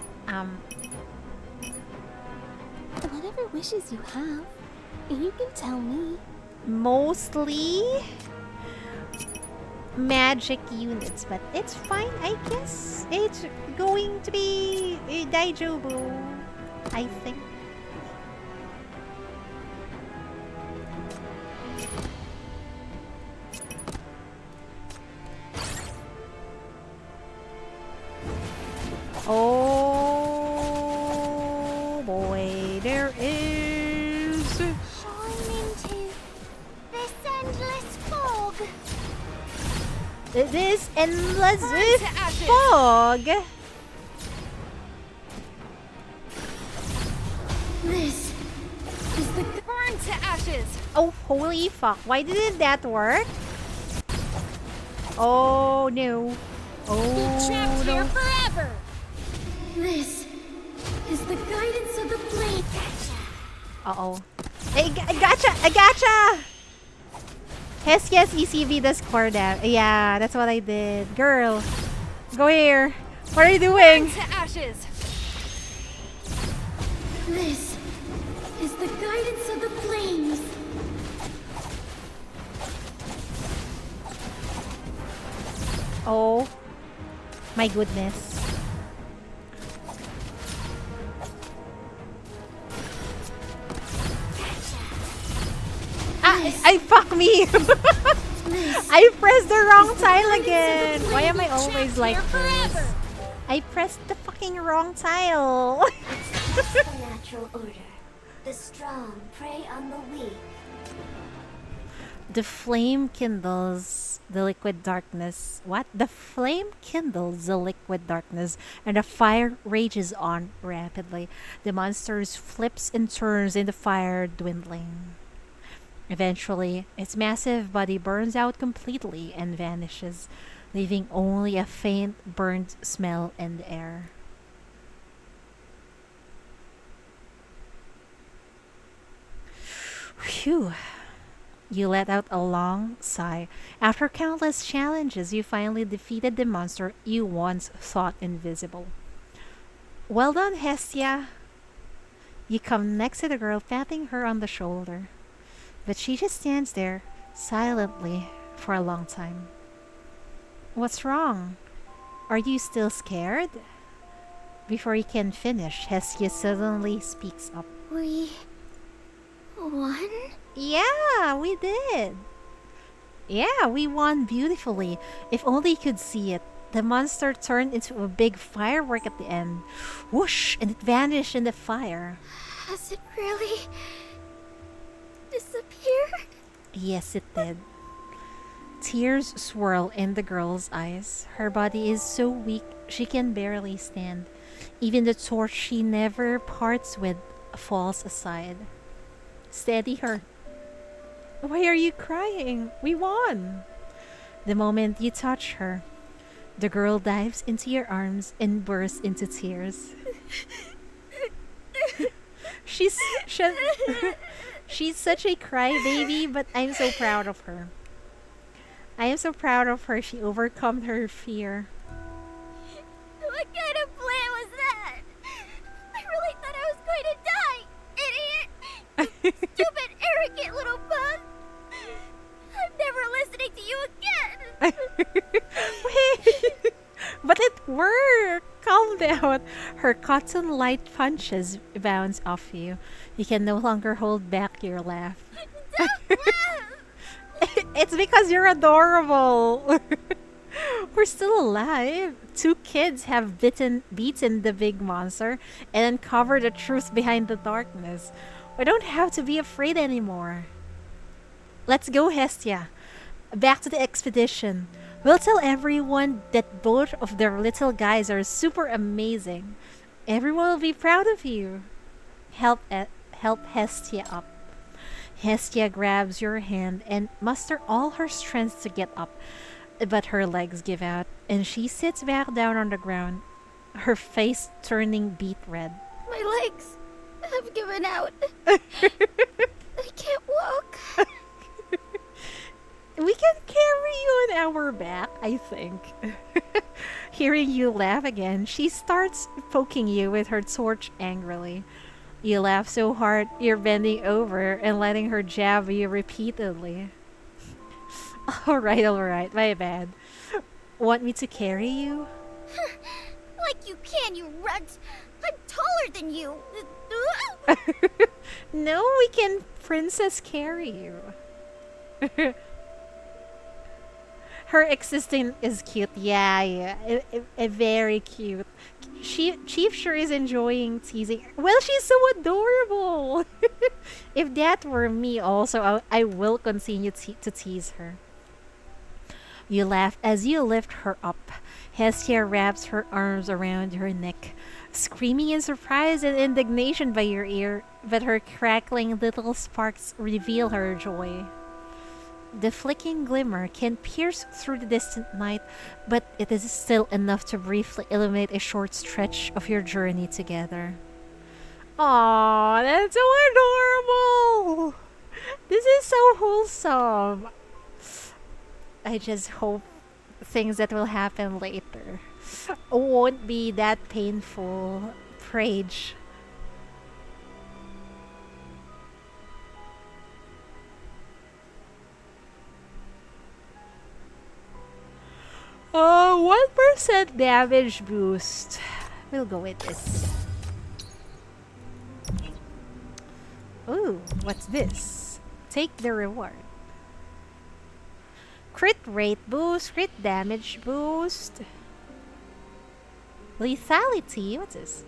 Whatever wishes you have, you can tell me. Mostly... magic units, but it's fine, I guess. It's going to be Daijobu, I think. this endless Burn to ashes. fog. This is the Burn to ashes. Oh, holy fuck. Why didn't that work? Oh, no. Oh, Trapped here no. forever. This is the guidance of the flame. Uh-oh. I gotcha! I gotcha! Hestia's ECV the score that. Yeah, that's what I did. Girl, go here. What are you doing? Burn to ashes. This is the guidance of the flames. Oh, my goodness. I fuck me. I pressed the wrong tile again. Why am I always like this? I pressed the fucking wrong tile. The natural order. The strong prey on the weak. The flame kindles the liquid darkness. What? The flame kindles the liquid darkness, and the fire rages on rapidly. The monster flips and turns in the fire, dwindling. Eventually, its massive body burns out completely and vanishes, leaving only a faint burnt smell in the air. Phew. You let out a long sigh. After countless challenges, you finally defeated the monster you once thought invisible. Well done, Hestia. You come next to the girl, patting her on the shoulder. But she just stands there, silently, for a long time. What's wrong? Are you still scared? Before you can finish, Hestia suddenly speaks up. We won? Yeah, we did. Yeah, we won beautifully. If only you could see it. The monster turned into a big firework at the end. Whoosh! And it vanished in the fire. Has it really disappeared? Yes, it did. Tears swirl in the girl's eyes. Her body is so weak she can barely stand. Even the torch she never parts with falls aside. Steady her. Why are you crying? We won! The moment you touch her, the girl dives into your arms and bursts into tears. She's she's such a crybaby, but I'm so proud of her. I am so proud of her. She overcome her fear. What kind of plan was that? I really thought I was going to die, idiot! You stupid, arrogant little bug! I'm never listening to you again! Wait! But it worked! Calm down. Her cotton light punches bounce off you. You can no longer hold back your laugh. It's because you're adorable. We're still alive. 2 kids have beaten the big monster and uncovered the truth behind the darkness. We don't have to be afraid anymore. Let's go, Hestia. Back to the expedition. We'll tell everyone that both of their little guys are super amazing. Everyone will be proud of you. Help Hestia up. Hestia grabs your hand and musters all her strength to get up. But her legs give out, and she sits back down on the ground, her face turning beet red. My legs have given out. I can't walk. We can carry you on our back, I think. Hearing you laugh again, she starts poking you with her torch angrily. You laugh so hard, you're bending over and letting her jab you repeatedly. Alright, my bad. Want me to carry you? Like you can, you runt! I'm taller than you! No, we can princess carry you. Her existing is cute. Yeah. Very cute. Chief sure is enjoying teasing. Well, she's so adorable. If that were me also, I will continue to tease her. You laugh as you lift her up. Hestia wraps her arms around her neck, screaming in surprise and indignation by your ear, but her crackling little sparks reveal her joy. The flicking glimmer can pierce through the distant night, but it is still enough to briefly illuminate a short stretch of your journey together. Aww, that's so adorable! This is so wholesome. I just hope things that will happen later won't be that painful. Prage. Oh, 1% damage boost. We'll go with this. Ooh, what's this? Take the reward. Crit rate boost, crit damage boost. Lethality, what's this?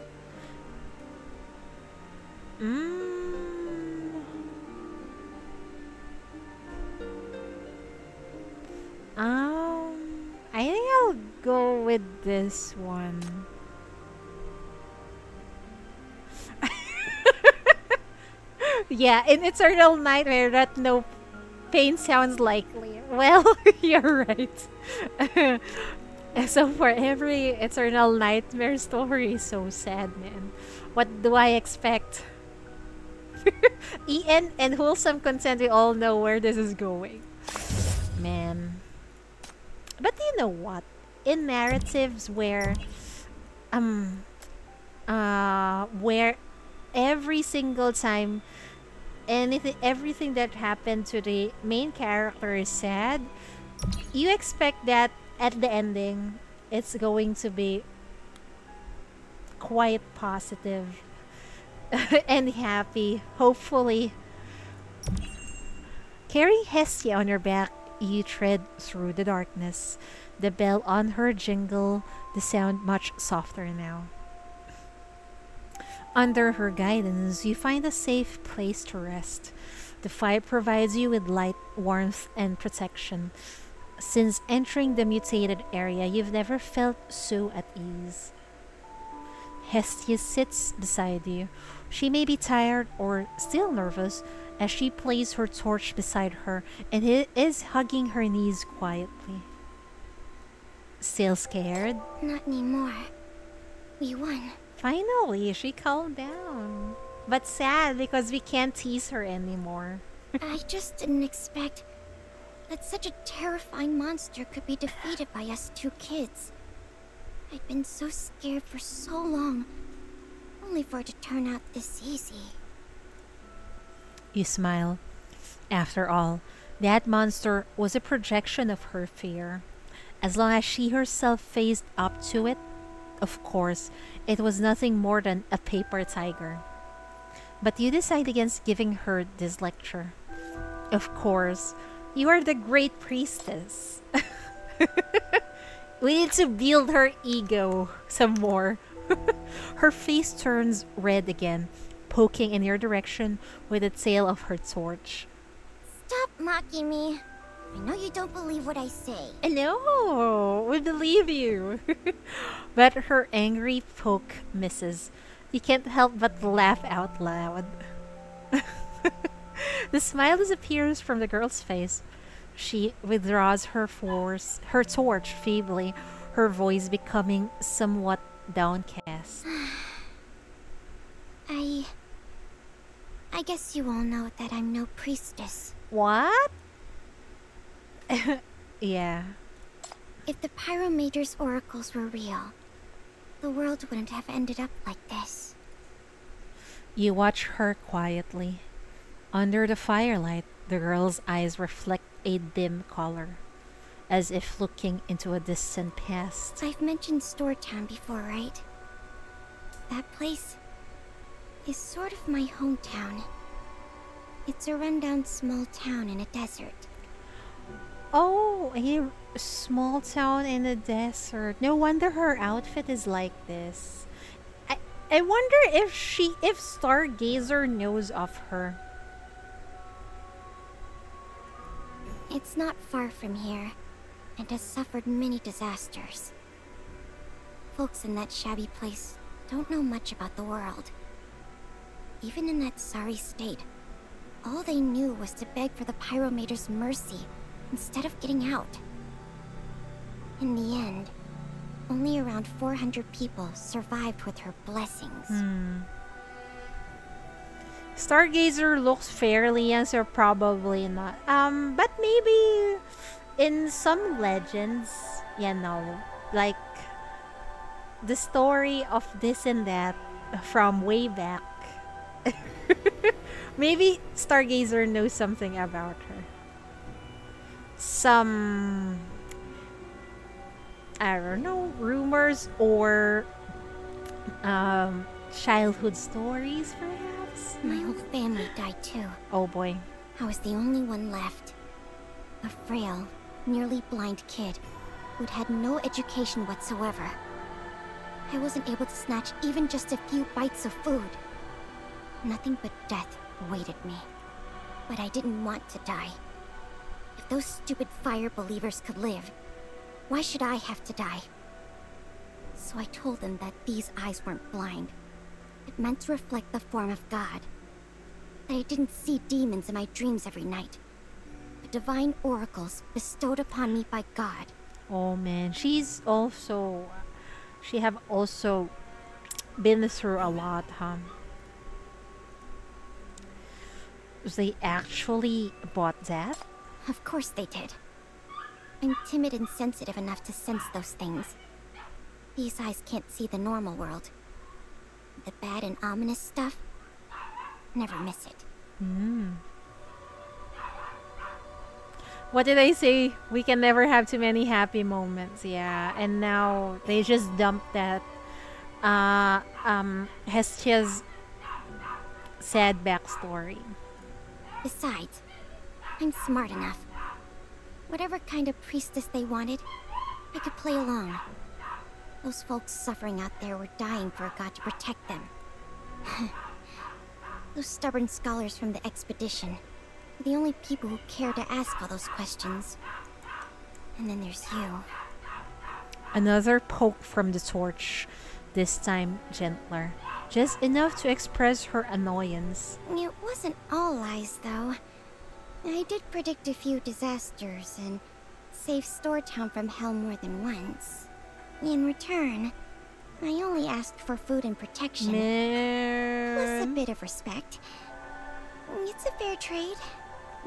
I think I'll go with this one. Yeah, in Eternal Nightmare, that no pain sounds likely. Well, you're right. So for every Eternal Nightmare story, so sad, man. What do I expect? EN and wholesome consent, we all know where this is going. Man. But you know what? In narratives where every single time everything that happened to the main character is sad, you expect that at the ending it's going to be quite positive and happy, hopefully. Carrying Hestia on your back, you tread through the darkness. The bell on her jingle, the sound much softer now. Under her guidance, you find a safe place to rest. The fire provides you with light, warmth, and protection. Since entering the mutated area, you've never felt so at ease. Hestia sits beside you. She may be tired or still nervous as she places her torch beside her and is hugging her knees quietly. Still scared? Not anymore. We won. Finally, she calmed down. But sad because we can't tease her anymore. I just didn't expect that such a terrifying monster could be defeated by us two kids. I'd been so scared for so long, only for it to turn out this easy. You smile. After all, that monster was a projection of her fear. As long as she herself faced up to it, of course, it was nothing more than a paper tiger. But you decide against giving her this lecture. Of course, you are the great priestess. We need to build her ego some more. Her face turns red again, poking in your direction with the tail of her torch. Stop mocking me. I know you don't believe what I say. No, we believe you. But her angry poke misses. You can't help but laugh out loud. The smile disappears from the girl's face. She withdraws her torch feebly, her voice becoming somewhat downcast. I guess you all know that I'm no priestess. What? Yeah. If the Pyromater's oracles were real, the world wouldn't have ended up like this. You watch her quietly. Under the firelight, the girl's eyes reflect a dim color, as if looking into a distant past. I've mentioned Storetown before, right? That place is sort of my hometown. It's a rundown small town in a desert. Oh, a small town in the desert. No wonder her outfit is like this. I wonder if Stargazer knows of her. It's not far from here. and has suffered many disasters. Folks in that shabby place don't know much about the world. Even in that sorry state, all they knew was to beg for the Pyromater's mercy instead of getting out. In the end, only around 400 people survived with her blessings. Stargazer looks fairly young, so probably not. But maybe in some legends, you know, like the story of this and that from way back. Maybe Stargazer knows something about her. Some, I don't know, rumors or childhood stories, perhaps? My whole family died too. Oh boy. I was the only one left. A frail, nearly blind kid who'd had no education whatsoever. I wasn't able to snatch even just a few bites of food. Nothing but death awaited me. But I didn't want to die. If those stupid fire believers could live, why should I have to die? So I told them that these eyes weren't blind. It meant to reflect the form of God. That I didn't see demons in my dreams every night, but divine oracles bestowed upon me by God. Oh man, she have also been through a lot, huh? They actually bought that? Of course they did. I'm timid and sensitive enough to sense those things. These eyes can't see the normal world. The bad and ominous stuff, never miss it. What did I say? We can never have too many happy moments. Yeah, and now they just dumped that Hestia's sad backstory. Besides, I'm smart enough. Whatever kind of priestess they wanted, I could play along. Those folks suffering out there were dying for a god to protect them. Those stubborn scholars from the expedition were the only people who care to ask all those questions. And then there's you. Another poke from the torch, this time gentler. Just enough to express her annoyance. It wasn't all lies, though. I did predict a few disasters and save Storetown from hell more than once. In return, I only asked for food and protection. Plus a bit of respect. It's a fair trade,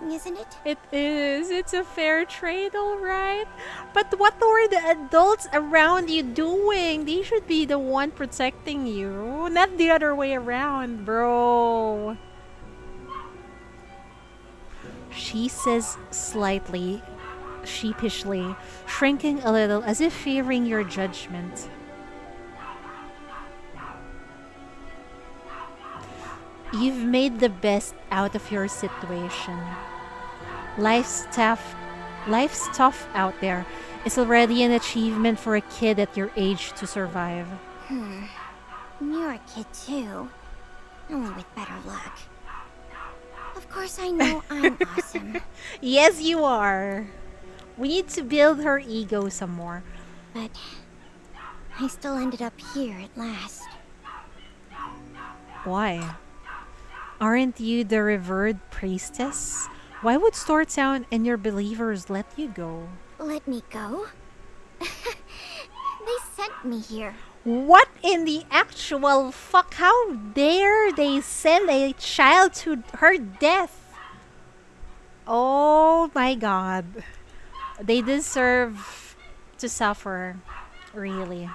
isn't it? It is. It's a fair trade, alright. But what were the adults around you doing? They should be the one protecting you, not the other way around, bro. She says slightly, sheepishly, shrinking a little as if fearing your judgment. You've made the best out of your situation. Life's tough out there. It's already an achievement for a kid at your age to survive. You're a kid too. Only with better luck. Of course I know I'm awesome. Yes, you are. We need to build her ego some more. But I still ended up here at last. Why? Aren't you the revered priestess? Why would Storetown and your believers let you go? Let me go? They sent me here. What in the actual fuck? How dare they send a child to her death? Oh my god. They deserve to suffer, really.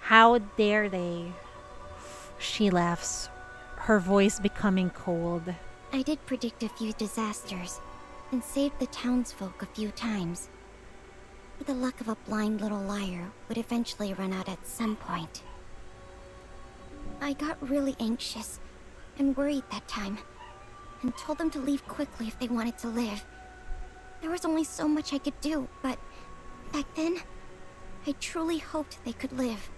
How dare they? She laughs, her voice becoming cold. I did predict a few disasters and saved the townsfolk a few times. But the luck of a blind little liar would eventually run out at some point. I got really anxious and worried that time, and told them to leave quickly if they wanted to live. There was only so much I could do, but back then, I truly hoped they could live.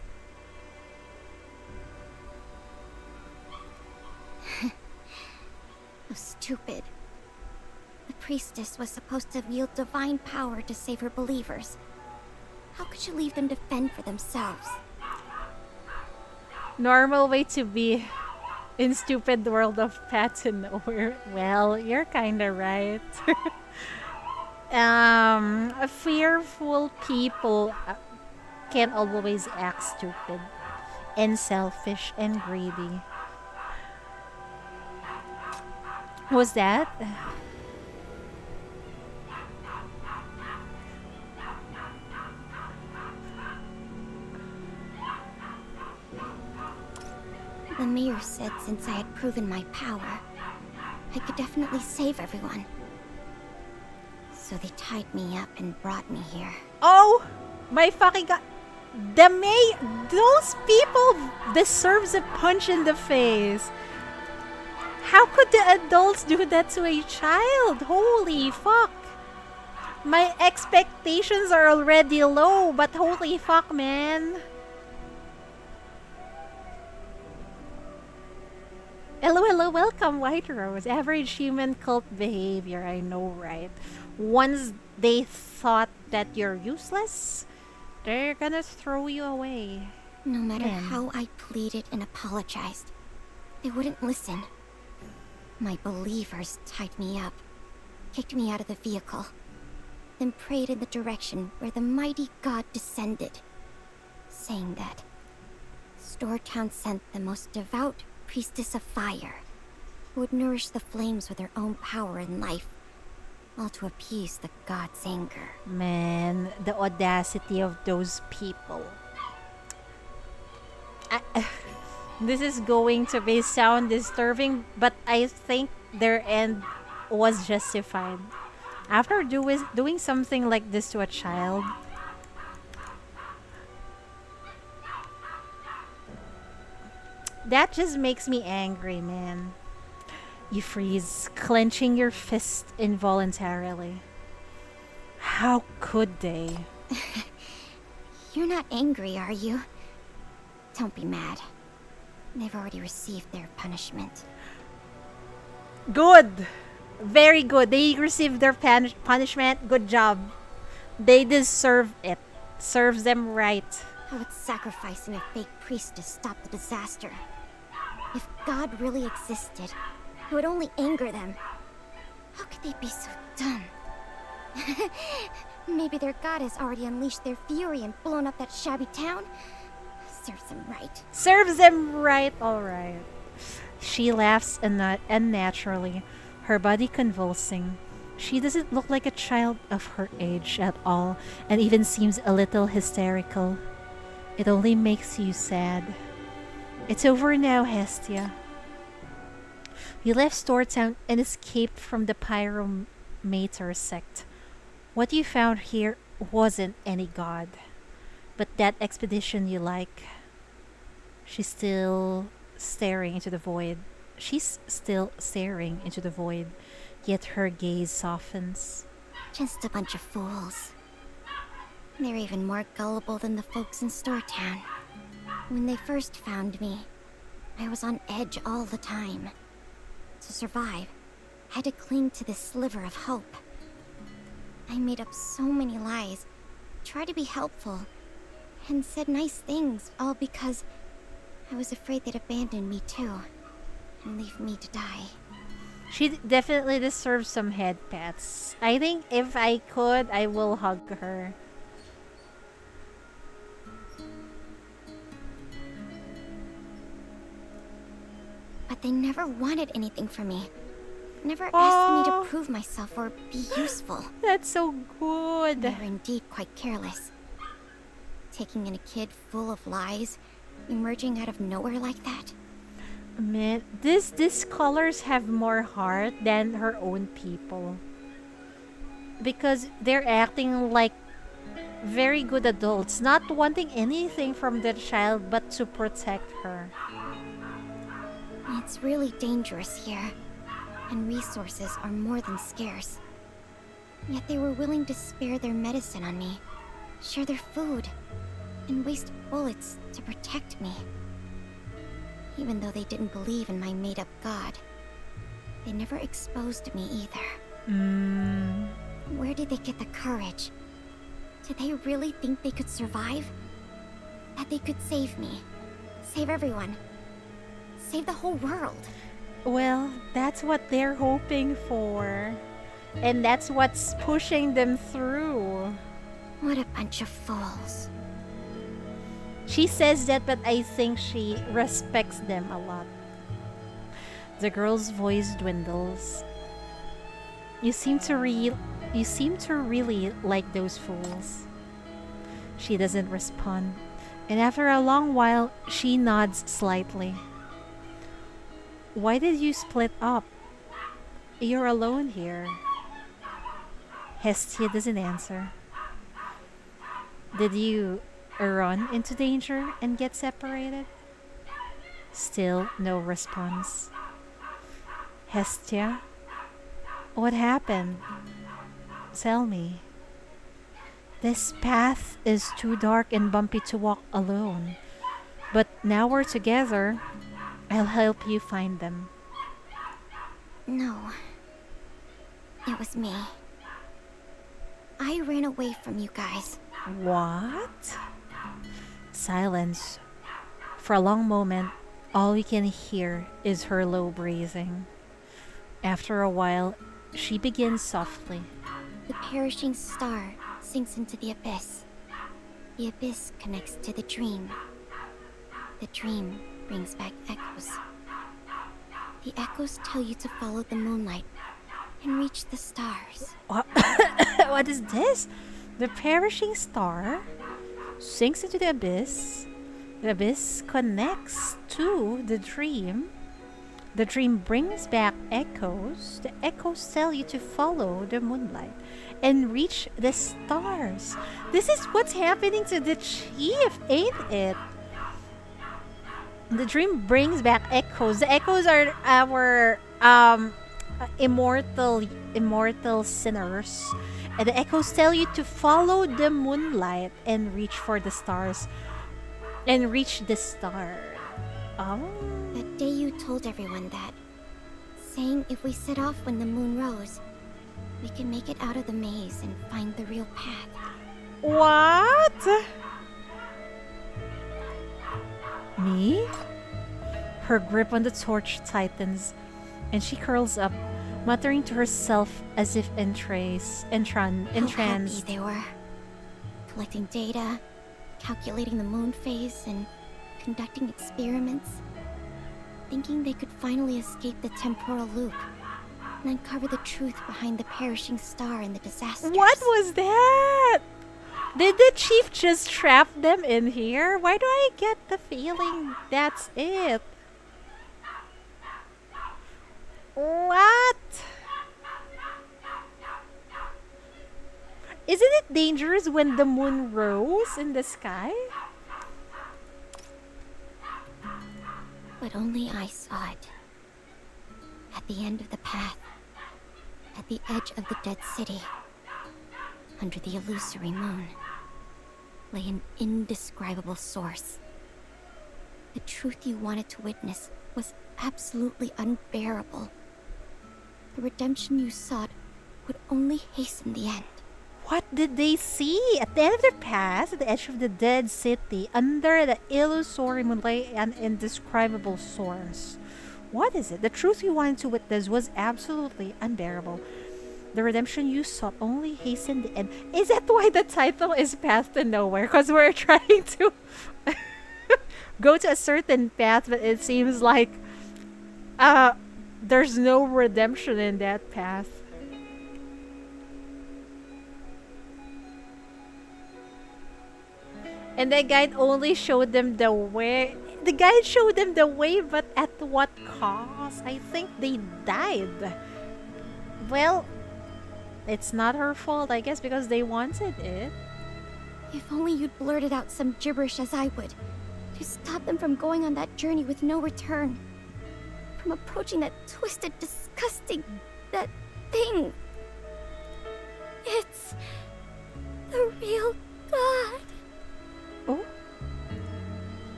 So stupid. The priestess was supposed to wield divine power to save her believers. How could you leave them to fend for themselves? Normal way to be in stupid world of Paths and Nowhere. Well, you're kinda right. Fearful people can always act stupid and selfish and greedy. Was that? The mayor said since I had proven my power, I could definitely save everyone. So they tied me up and brought me here. Oh my fucking god. Those people deserves a punch in the face. How could the adults do that to a child? Holy fuck. My expectations are already low, but holy fuck, man. Hello, hello, welcome, White Rose. Average human cult behavior, I know, right? Once they thought that you're useless, they're gonna throw you away. No matter Man. how I pleaded and apologized, they wouldn't listen. My believers tied me up, kicked me out of the vehicle, then prayed in the direction where the mighty god descended, saying that Stortown sent the most devout priestess of fire, who would nourish the flames with her own power and life, all to appease the god's anger. Man, the audacity of those people. This is going to be sound disturbing, but I think their end was justified. After doing something like this to a child, that just makes me angry, man. You freeze, clenching your fist involuntarily. How could they? You're not angry, are you? Don't be mad. They've already received their punishment. Good! Very good. They received their punishment. Good job. They deserve it. Serves them right. I would sacrifice a fake priest to stop the disaster. If God really existed, it would only anger them. How could they be so dumb? Maybe their god has already unleashed their fury and blown up that shabby town? Serves them right. Serves them right, alright. She laughs unnaturally, her body convulsing. She doesn't look like a child of her age at all, and even seems a little hysterical. It only makes you sad. It's over now, Hestia. You left Stortown and escaped from the Pyromator sect. What you found here wasn't any god, but that expedition you like. She's still staring into the void. She's still staring into the void, yet her gaze softens. Just a bunch of fools. They're even more gullible than the folks in Stortown. When they first found me, I was on edge all the time. To survive, I had to cling to this sliver of hope. I made up so many lies, tried to be helpful, and said nice things, all because I was afraid they'd abandon me too, and leave me to die. She definitely deserves some head pats. I think if I could, I will hug her. But they never wanted anything from me. Never asked me Aw. to prove myself or be useful. That's so good. They were indeed quite careless. Taking in a kid full of lies, emerging out of nowhere like that. Man, these colors have more heart than her own people. Because they're acting like very good adults, not wanting anything from the child but to protect her. It's really dangerous here, and resources are more than scarce. Yet they were willing to spare their medicine on me, share their food, and waste bullets to protect me. Even though they didn't believe in my made-up god, they never exposed me either. Mm. Where did they get the courage? Did they really think they could survive? That they could save me? Save everyone? Save the whole world? Well, that's what they're hoping for. And that's what's pushing them through. What a bunch of fools. She says that, but I think she respects them a lot. The girl's voice dwindles. You seem to really like those fools. She doesn't respond, and after a long while, she nods slightly. Why did you split up? You're alone here. Hestia doesn't answer. Did you run into danger and get separated? Still no response. Hestia, what happened? Tell me. This path is too dark and bumpy to walk alone. But now we're together. I'll help you find them. No. It was me. I ran away from you guys. What? Silence. For a long moment, all we can hear is her low breathing. After a while, she begins softly. The perishing star sinks into the abyss. The abyss connects to the dream. The dream brings back echoes. The echoes tell you to follow the moonlight and reach the stars. What? What is this? The perishing star sinks into the abyss. The abyss connects to the dream. The dream brings back echoes. The echoes tell you to follow the moonlight and reach the stars. This is what's happening to the chief, ain't it? The dream brings back echoes. The echoes are our immortal sinners. And the echoes tell you to follow the moonlight and reach for the stars. And reach the star. Oh. That day you told everyone that. Saying if we set off when the moon rose, we can make it out of the maze and find the real path. What? Me? Her grip on the torch tightens, and she curls up, muttering to herself as if entranced. How happy they were. Collecting data, calculating the moon phase, and conducting experiments. Thinking they could finally escape the temporal loop and uncover the truth behind the perishing star and the disasters. What was that? Did the chief just trap them in here? Why do I get the feeling that's it? What? Isn't it dangerous when the moon rose in the sky? But only I saw it. At the end of the path. At the edge of the dead city. Under the illusory moon. Lay an indescribable source. The truth you wanted to witness was absolutely unbearable. The redemption you sought would only hasten the end. What did they see? At the end of their path, at the edge of the dead city, under the illusory moon lay an indescribable source. What is it? The truth you wanted to witness was absolutely unbearable. The redemption you sought only hastened the end. Is that why the title is Path to Nowhere? Because we're trying to go to a certain path, but it seems like there's no redemption in that path. And the guide only showed them the way. The guide showed them the way, but at what cost? I think they died. Well, it's not her fault, I guess, because they wanted it. If only you'd blurted out some gibberish as I would. To stop them from going on that journey with no return. From approaching that twisted, disgusting... that thing. It's... the real God. Oh?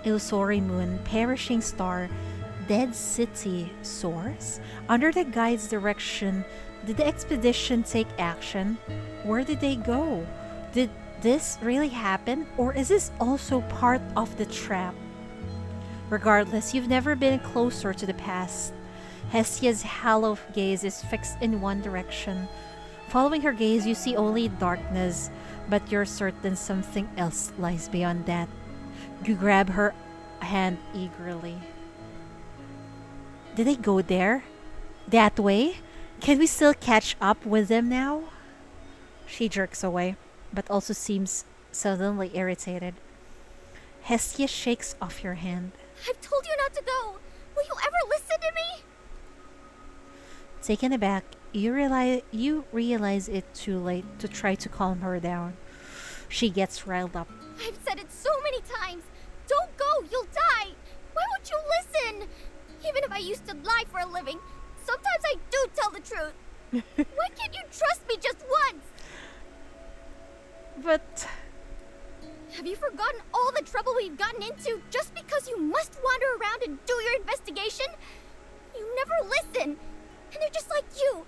Illusory moon, perishing star, dead city source. Under the guide's direction, Did the expedition take action? Where did they go? Did this really happen? Or is this also part of the trap? Regardless, you've never been closer to the past. Hestia's hollow gaze is fixed in one direction. Following her gaze, you see only darkness, but you're certain something else lies beyond that. You grab her hand eagerly. Did they go there? That way? Can we still catch up with them now? She jerks away, but also seems suddenly irritated. Hestia shakes off your hand. I've told you not to go. Will you ever listen to me? Taken aback, you realize it too late to try to calm her down. She gets riled up. I've said it so many times. Don't go, you'll die. Why won't you listen? Even if I used to lie for a living, sometimes I do tell the truth. Why can't you trust me just once? But have you forgotten all the trouble we've gotten into just because you must wander around and do your investigation? You never listen, and they're just like you.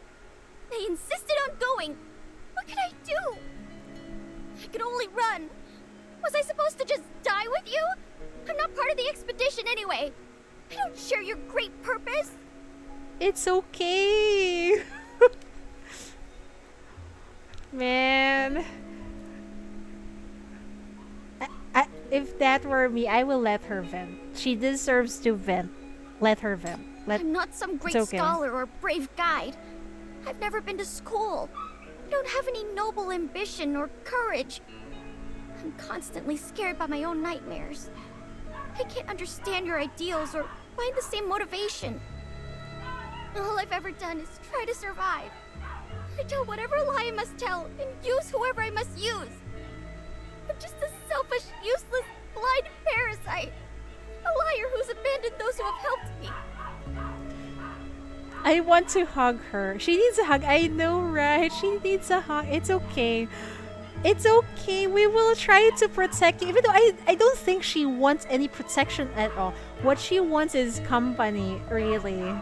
They insisted on going. What could I do? I could only run. Was I supposed to just die with you? I'm not part of the expedition anyway. I don't share your great purpose. it's okay. Man. If that were me, I will let her vent. She deserves to vent. Let her vent. I'm not some great okay. scholar or brave guide. I've never been to school. I don't have any noble ambition or courage. I'm constantly scared by my own nightmares. I can't understand your ideals or find the same motivation. All I've ever done is try to survive. I tell whatever lie I must tell and use whoever I must use. I'm just a selfish, useless, blind parasite. A liar who's abandoned those who have helped me. I want to hug her. She needs a hug. I know, right? She needs a hug. It's okay. It's okay. We will try to protect you. Even though I don't think she wants any protection at all. What she wants is company, really.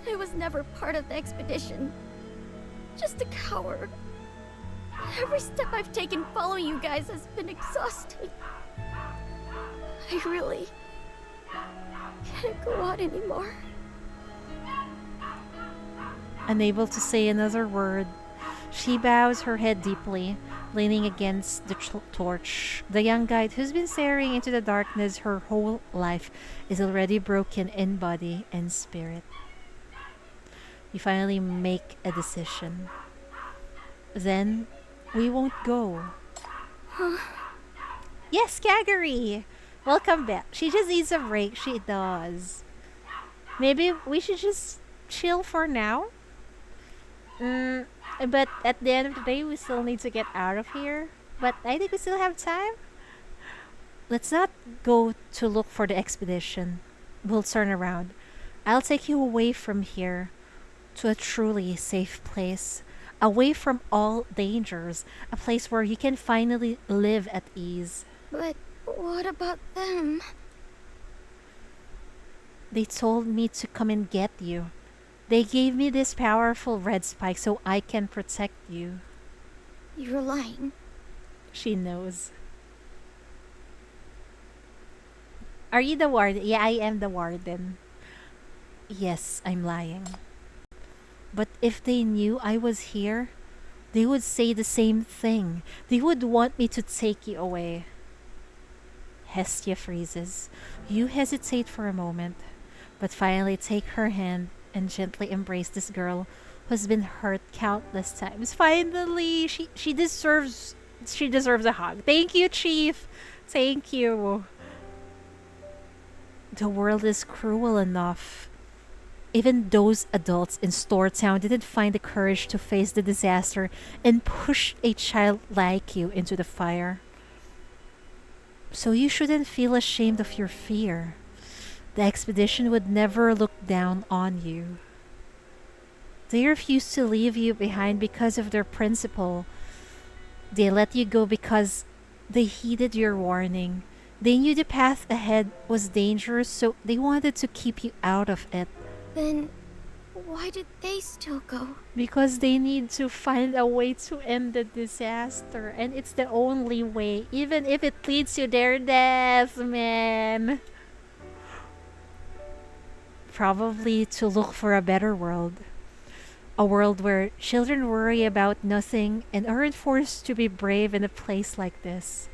I was never part of the expedition. Just a coward. Every step I've taken following you guys has been exhausting. I really can't go on anymore. Unable to say another word, she bows her head deeply, leaning against the torch. The young guide, who's been staring into the darkness her whole life, is already broken in body and spirit. You finally make a decision. Then, we won't go. Yes, Kagari! Welcome back. She just needs a break. She does. Maybe we should just chill for now? But at the end of the day, we still need to get out of here. But I think we still have time. Let's not go to look for the expedition. We'll turn around. I'll take you away from here to a truly safe place. Away from all dangers. A place where you can finally live at ease. But what about them? They told me to come and get you. They gave me this powerful red spike so I can protect you. You're lying. She knows. Are you the warden? Yeah, I am the warden. Yes, I'm lying. But if they knew I was here, they would say the same thing. They would want me to take you away. Hestia freezes. You hesitate for a moment, but finally take her hand and gently embrace this girl who's been hurt countless times. Finally, she deserves a hug. Thank you, Chief. Thank you. The world is cruel enough. Even those adults in Storetown didn't find the courage to face the disaster and push a child like you into the fire. So you shouldn't feel ashamed of your fear. The expedition would never look down on you. They refused to leave you behind because of their principle. They let you go because they heeded your warning. They knew the path ahead was dangerous, so they wanted to keep you out of it. Then, Why did they still go? Because they need to find a way to end the disaster. And it's the only way. Even if it leads to their death, man. Probably to look for a better world. A world where children worry about nothing and aren't forced to be brave in a place like this.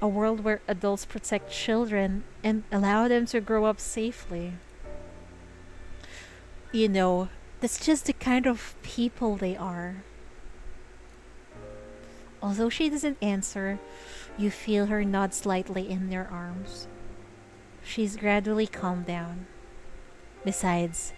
A world where adults protect children and allow them to grow up safely. You know, that's just the kind of people they are. Although she doesn't answer, you feel her nod slightly in your arms. She's gradually calmed down. Besides,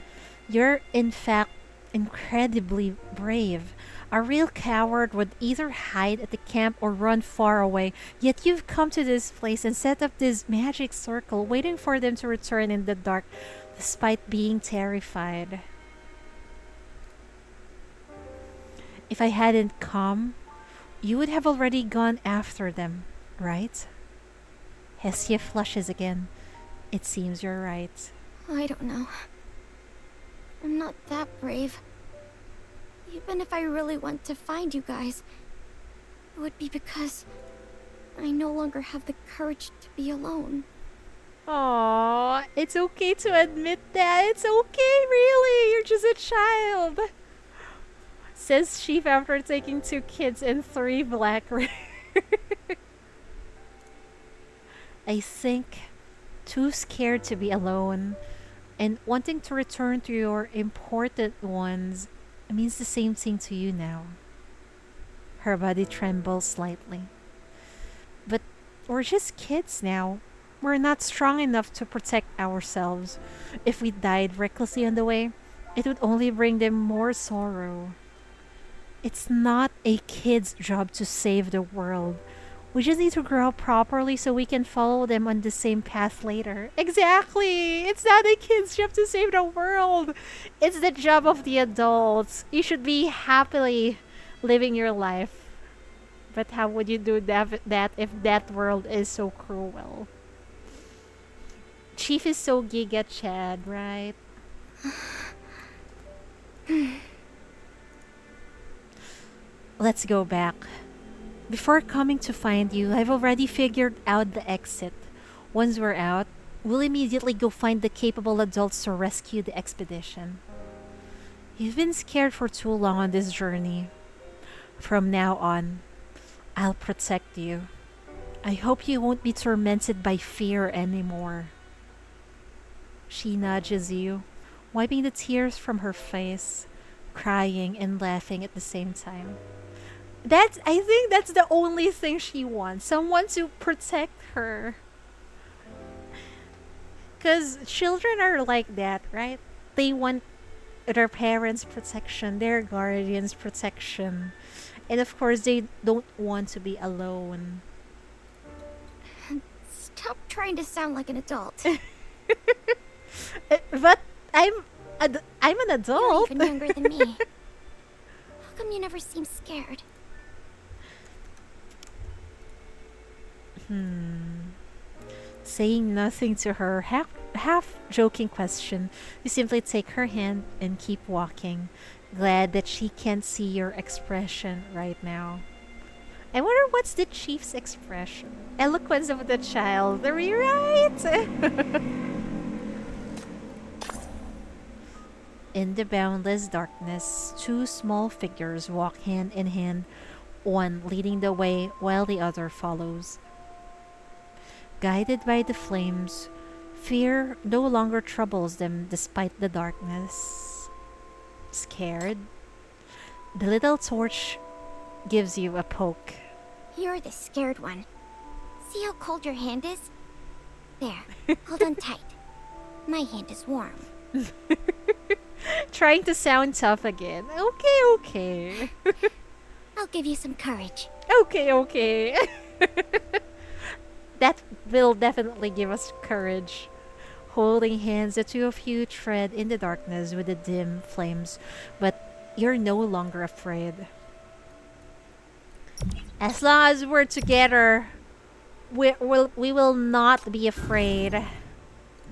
you're in fact incredibly brave. A real coward would either hide at the camp or run far away. Yet you've come to this place and set up this magic circle, waiting for them to return in the dark, despite being terrified. If I hadn't come, you would have already gone after them, right? Hestia flushes again. It seems you're right. I don't know. I'm not that brave. Even if I really want to find you guys, it would be because I no longer have the courage to be alone. Aww, it's okay to admit that. It's okay, really. You're just a child. Says Chief after taking 2 kids and 3 black rares. I think too scared to be alone and wanting to return to your important ones means the same thing to you now. Her body trembles slightly. But we're just kids now. We're not strong enough to protect ourselves. If we died recklessly on the way, it would only bring them more sorrow. It's not a kid's job to save the world. We just need to grow up properly so we can follow them on the same path later. Exactly! It's not a kid's job to save the world. It's the job of the adults. You should be happily living your life. But how would you do that if that world is so cruel? Chief is so Giga Chad, right? Let's go back. Before coming to find you, I've already figured out the exit. Once we're out, we'll immediately go find the capable adults to rescue the expedition. You've been scared for too long on this journey. From now on, I'll protect you. I hope you won't be tormented by fear anymore. She nudges you, wiping the tears from her face, crying and laughing at the same time. I think that's the only thing she wants. Someone to protect her. Because children are like that, right? They want their parents' protection, their guardians' protection. And of course, they don't want to be alone. Stop trying to sound like an adult. But I'm an adult. You're even younger than me. How come you never seem scared? Saying nothing to her half joking question, you simply take her hand and keep walking, glad that she can't see your expression right now. I wonder what's the chief's expression? Eloquence of the child. Are we right? In the boundless darkness, 2 small figures walk hand in hand, one leading the way while the other follows. Guided by the flames, fear no longer troubles them despite the darkness. Scared? The little torch gives you a poke. You're the scared one. See how cold your hand is? There, hold on tight. My hand is warm. Trying to sound tough again. Okay. I'll give you some courage. Okay. That will definitely give us courage. Holding hands, the 2 of you tread in the darkness with the dim flames, but you're no longer afraid. As long as we're together, we will not be afraid.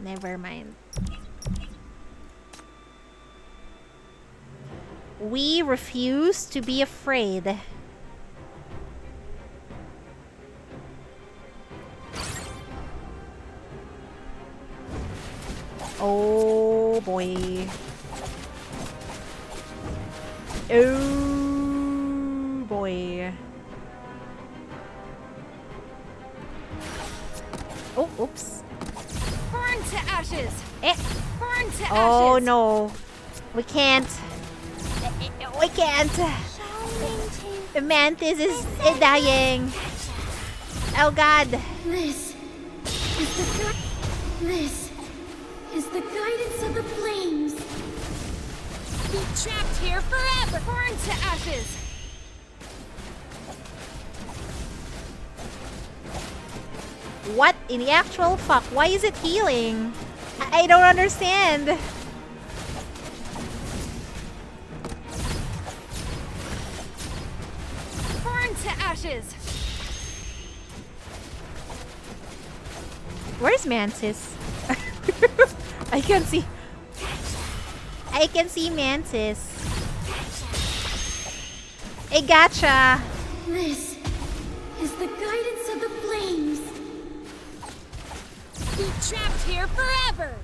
Never mind. We refuse to be afraid. Oh boy. Oh boy. Oh, oops. Burn to ashes! Eh. Burn to ashes! Oh no. We can't. We can't. The mantis is dying. Oh god. This is the guidance of the flames. Be trapped here forever! Burn to ashes! What in the actual fuck? Why is it healing? I don't understand. Burn to ashes! Where's Mantis? I can see. I can see Mantis. I gotcha. This is the guidance of the flames. Be trapped here forever!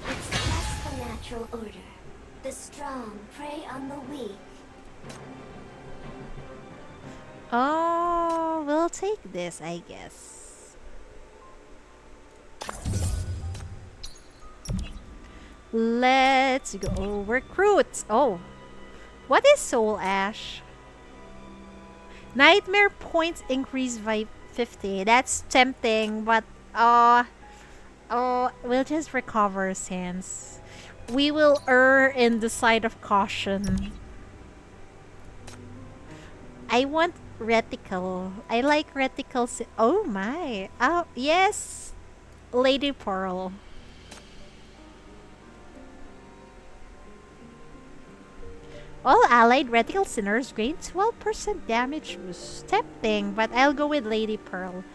It's just the natural order. The strong prey on the weak. Oh, we'll take this, I guess. Let's go recruit. Oh, what is Soul Ash? Nightmare points increase by 50. That's tempting, but we'll just recover since we will err in the side of caution. I want reticle. I like reticles. Oh my. Oh, yes. Lady Pearl. All allied reticle sinners gain 12% damage boost. Tempting, but I'll go with Lady Pearl.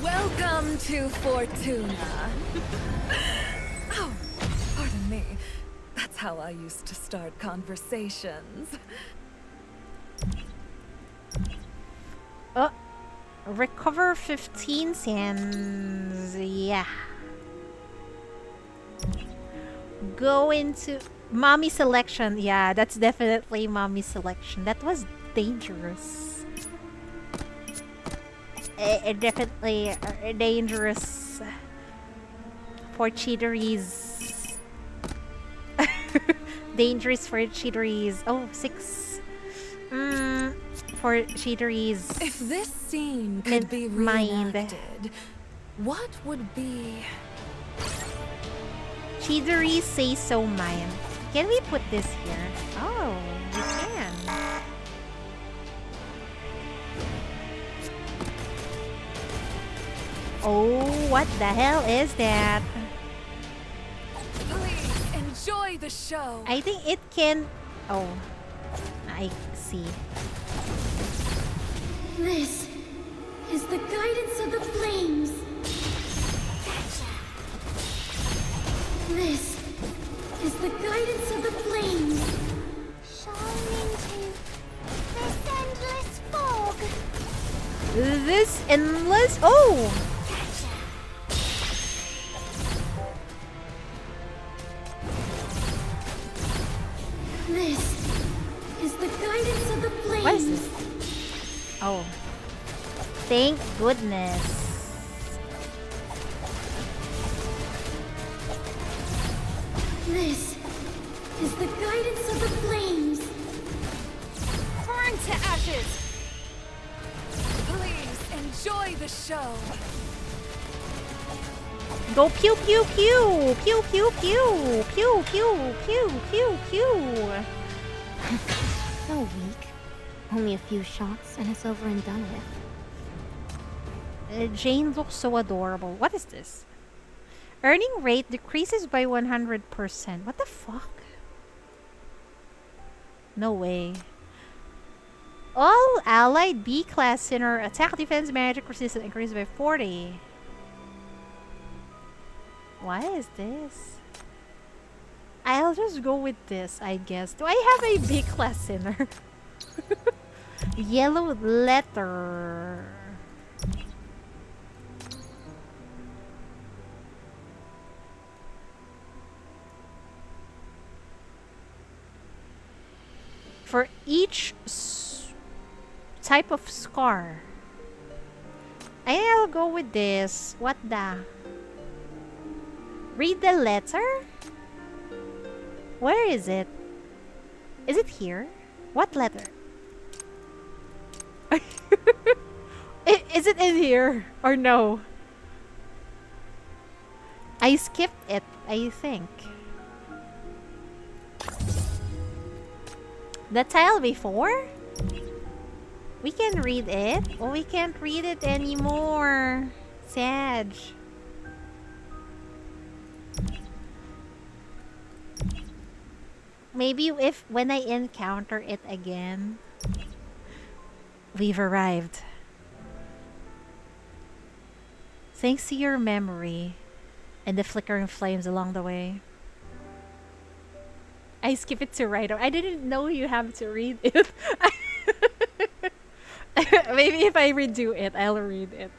Welcome to Fortuna. Oh, pardon me. That's how I used to start conversations. Oh, recover 15 sands. Yeah. Go into mommy selection. Yeah, that's definitely mommy selection. That was dangerous. Definitely dangerous for cheateries. Dangerous for cheateries. Oh, 6. For cheateries. If this scene could be reenacted, what would be... Cheateries say so mine. Can we put this here? Oh, we can. Oh, what the hell is that? Please enjoy the show. I think it can... Oh, I see. This is the guidance of the flames. This is the guidance of the flames. Shine into this endless fog. This endless... Oh! This is the guidance of the flames. What is this? Oh. Thank goodness. This is the guidance of the flames. Burn to ashes! Please enjoy the show. Go pew pew pew! Pew pew pew! Pew pew pew pew pew! So weak. Only a few shots and it's over and done with. Jane looks so adorable. What is this? Earning rate decreases by 100%. What the fuck? No way. All allied B-class sinner attack, defense, magic resistance increased by 40. What is this? I'll just go with this, I guess. Do I have a big listener? Yellow letter. For each type of scar. I'll go with this. What the? Read the letter? Where is it? Is it here? What letter? Is it in here? Or no? I skipped it, I think. The tile before? We can read it. Oh, we can't read it anymore. Sad. Maybe if when I encounter it again. We've arrived. Thanks to your memory and the flickering flames along the way. I skip it to right. I didn't know you have to read it. Maybe if I redo it, I'll read it.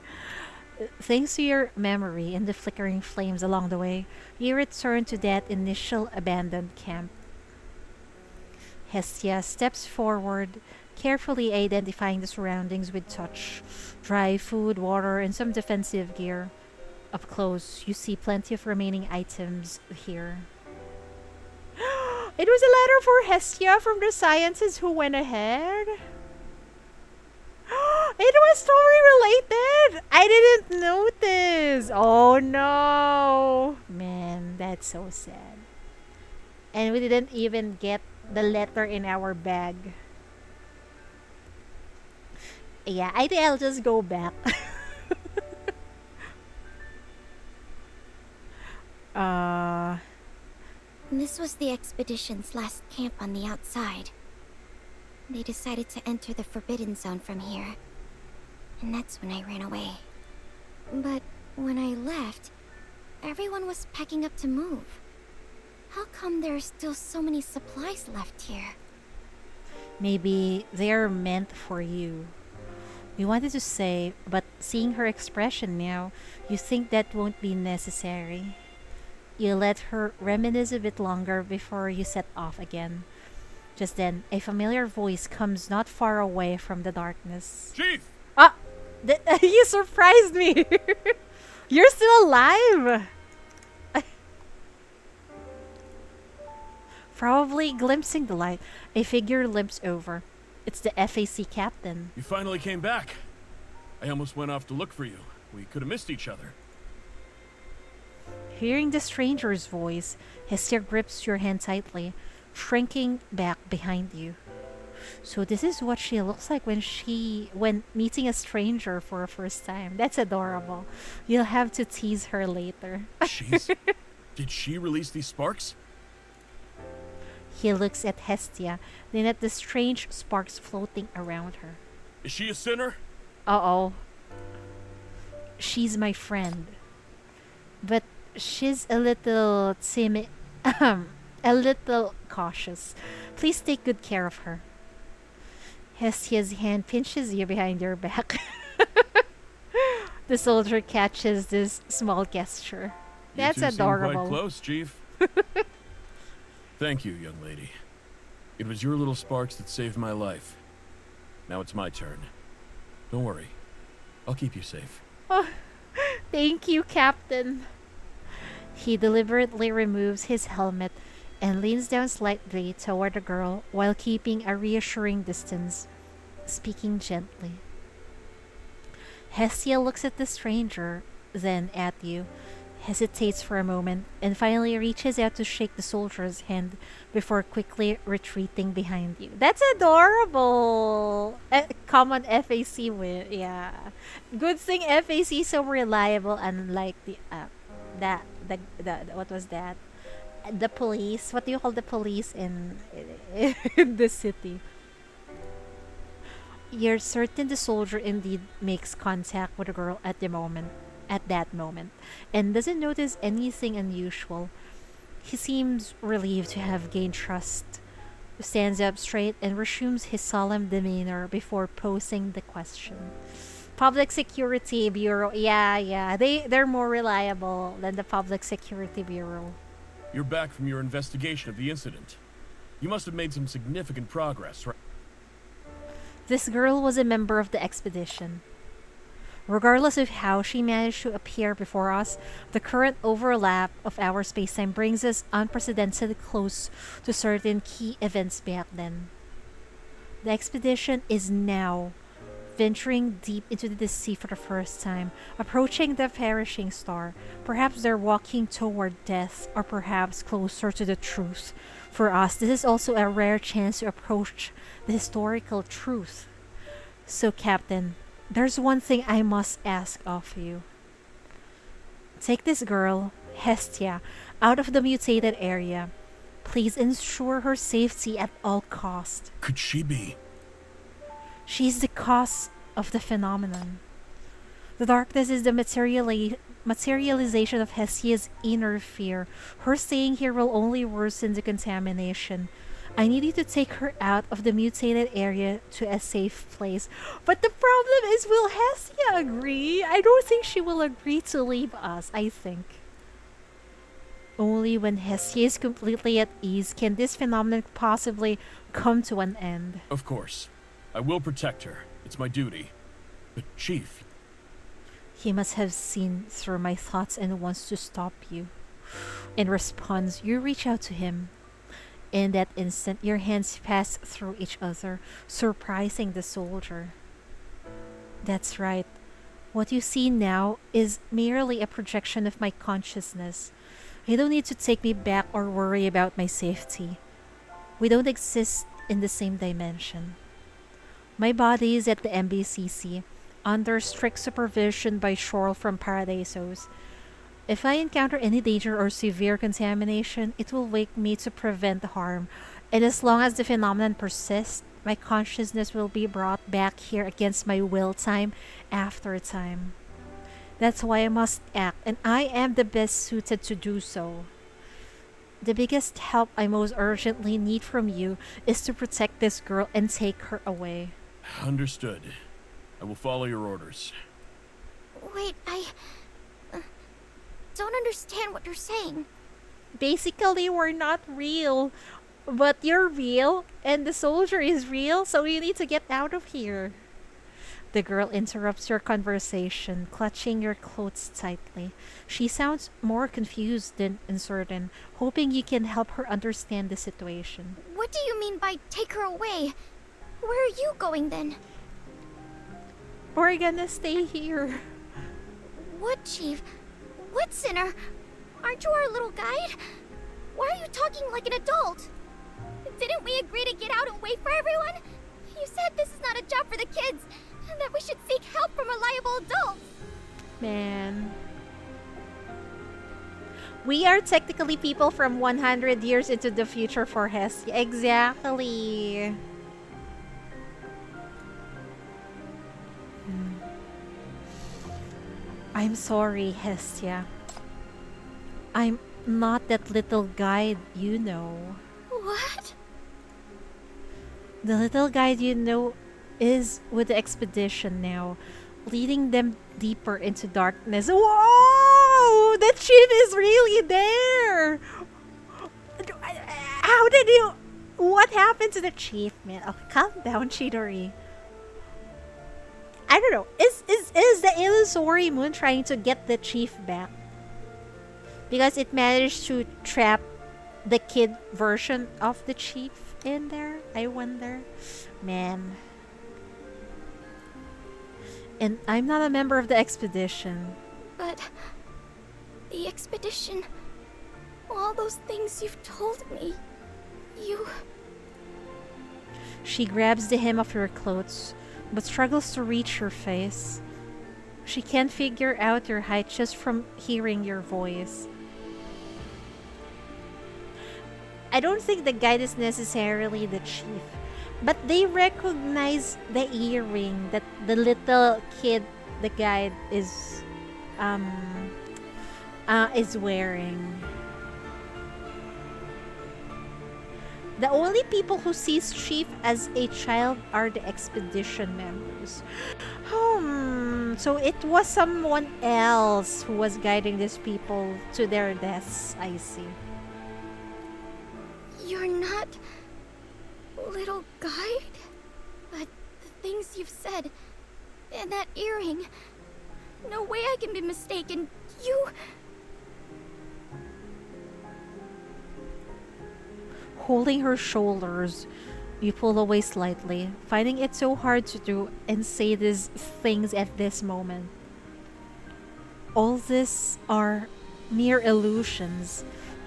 Thanks to your memory and the flickering flames along the way, you return to that initial abandoned camp. Hestia steps forward, carefully identifying the surroundings with touch. Dry food, water, and some defensive gear. Up close, you see plenty of remaining items here. It was a letter for Hestia from the scientists who went ahead. It was story related. I didn't notice. Oh no. Man, that's so sad. And we didn't even get the letter in our bag. Yeah, I think I'll just go back. This was the expedition's last camp on the outside. They decided to enter the Forbidden Zone from here. And that's when I ran away. But when I left, everyone was packing up to move. How come there are still so many supplies left here? Maybe they're meant for you. We wanted to say, but seeing her expression now, you think that won't be necessary. You let her reminisce a bit longer before you set off again. Just then, a familiar voice comes not far away from the darkness. Chief! Ah! You surprised me! You're still alive! Probably glimpsing the light, a figure limps over. It's the FAC captain. You finally came back. I almost went off to look for you. We could have missed each other. Hearing the stranger's voice, Hestia grips your hand tightly, shrinking back behind you. So this is what she looks like when meeting a stranger for a first time. That's adorable. You'll have to tease her later. Did she release these sparks? He looks at Hestia, then at the strange sparks floating around her. Is she a sinner? Uh-oh. She's my friend. But she's a little timid, a little cautious. Please take good care of her. Hestia's hand pinches you behind your back. The soldier catches this small gesture. That's you two adorable. Seem quite close, Chief. Thank you, young lady. It was your little sparks that saved my life. Now it's my turn. Don't worry. I'll keep you safe. Oh, thank you, Captain. He deliberately removes his helmet and leans down slightly toward the girl while keeping a reassuring distance, speaking gently. Hestia looks at the stranger, then at you, hesitates for a moment, and finally reaches out to shake the soldier's hand before quickly retreating behind you. That's adorable! Common FAC with, yeah. Good thing FAC is so reliable, unlike the, what was that? The police. What do you call the police in the city? You're certain the soldier indeed makes contact with the girl at that moment, and doesn't notice anything unusual. He seems relieved to have gained trust, stands up straight and resumes his solemn demeanor before posing the question. Public Security Bureau. Yeah. They're more reliable than the Public Security Bureau. You're back from your investigation of the incident. You must have made some significant progress, right? This girl was a member of the expedition. Regardless of how she managed to appear before us, the current overlap of our spacetime brings us unprecedented close to certain key events back then. The expedition is now venturing deep into the sea for the first time, approaching the perishing star. Perhaps they're walking toward death, or perhaps closer to the truth. For us, this is also a rare chance to approach the historical truth. So, Captain, there's one thing I must ask of you. Take this girl, Hestia, out of the mutated area. Please ensure her safety at all cost. Could she be? She's the cause of the phenomenon. The darkness is the materialization of Hestia's inner fear. Her staying here will only worsen the contamination. I need you to take her out of the mutated area to a safe place. But the problem is, will Hestia agree? I don't think she will agree to leave us, I think. Only when Hestia is completely at ease can this phenomenon possibly come to an end. Of course. I will protect her. It's my duty. But Chief... He must have seen through my thoughts and wants to stop you. In response, you reach out to him. In that instant, your hands pass through each other, surprising the soldier. That's right. What you see now is merely a projection of my consciousness. You don't need to take me back or worry about my safety. We don't exist in the same dimension. My body is at the MBCC, under strict supervision by Shorl from Paradisos. If I encounter any danger or severe contamination, it will wake me to prevent harm. And as long as the phenomenon persists, my consciousness will be brought back here against my will time after time. That's why I must act, and I am the best suited to do so. The biggest help I most urgently need from you is to protect this girl and take her away. Understood. I will follow your orders. Wait, I don't understand what you're saying. Basically, we're not real, but you're real, and the soldier is real, so you need to get out of here. The girl interrupts your conversation, clutching your clothes tightly. She sounds more confused than uncertain, hoping you can help her understand the situation. What do you mean by take her away? Where are you going then? We're gonna stay here. What, Chief? What, Sinner? Aren't you our little guide? Why are you talking like an adult? Didn't we agree to get out and wait for everyone? You said this is not a job for the kids, and that we should seek help from reliable adults. Man. We are technically people from 100 years into the future for Hestia. Exactly. I'm sorry, Hestia. I'm not that little guide you know. What? The little guide you know is with the expedition now, leading them deeper into darkness. Whoa! The chief is really there! How did you... What happened to the chief, man? Oh, calm down, Chidori. I don't know. Is the illusory moon trying to get the chief back? Because it managed to trap the kid version of the chief in there? I wonder. Man. And I'm not a member of the expedition. But... the expedition... all those things you've told me... you... She grabs the hem of your clothes, but struggles to reach your face. She can't figure out your height just from hearing your voice. I don't think the guide is necessarily the chief, but they recognize the earring that the little kid, the guide, is wearing. The only people who sees Chief as a child are the expedition members. So it was someone else who was guiding these people to their deaths, I see. You're not... little guide? But the things you've said... and that earring... no way I can be mistaken. You... Holding her shoulders, you pull away slightly, finding it so hard to do and say these things at this moment. All this are mere illusions.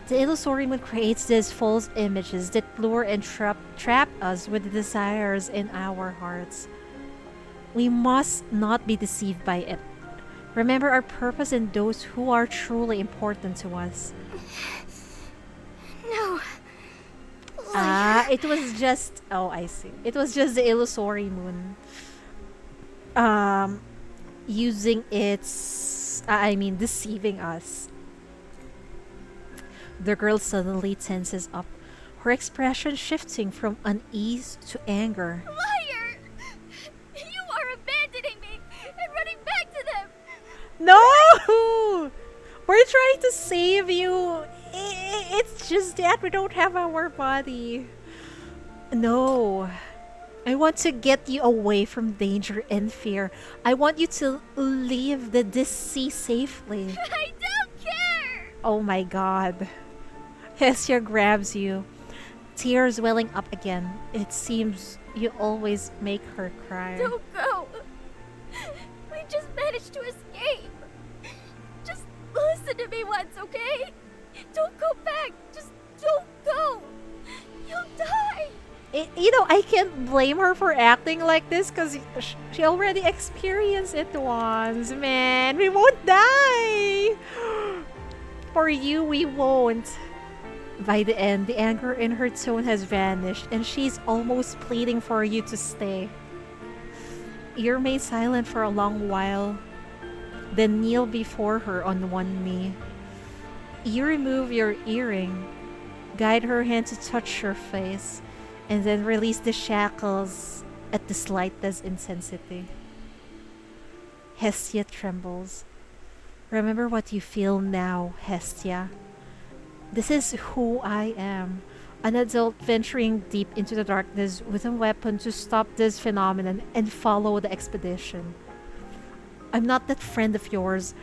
The illusory moon creates these false images that lure and trap us with the desires in our hearts. We must not be deceived by it. Remember our purpose and those who are truly important to us. No. It was just... oh, I see. It was just the illusory moon. Using its... deceiving us. The girl suddenly tenses up, her expression shifting from unease to anger. Liar! You are abandoning me and running back to them! No! We're trying to save you. It's just that we don't have our body. No. I want to get you away from danger and fear. I want you to leave this sea safely. I don't care! Oh my god. Hestia grabs you, tears welling up again. It seems you always make her cry. Don't go. We just managed to escape. Just listen to me once, okay? Don't go back. Just don't go. You'll die. I can't blame her for acting like this because she already experienced it once, man. We won't die. For you, we won't. By the end, the anger in her tone has vanished and she's almost pleading for you to stay. You remain silent for a long while, then kneel before her on one knee. You remove your earring, guide her hand to touch her face, and then release the shackles at the slightest intensity. Hestia trembles. Remember what you feel now, Hestia. This is who I am, an adult venturing deep into the darkness with a weapon to stop this phenomenon and follow the expedition. I'm not that friend of yours,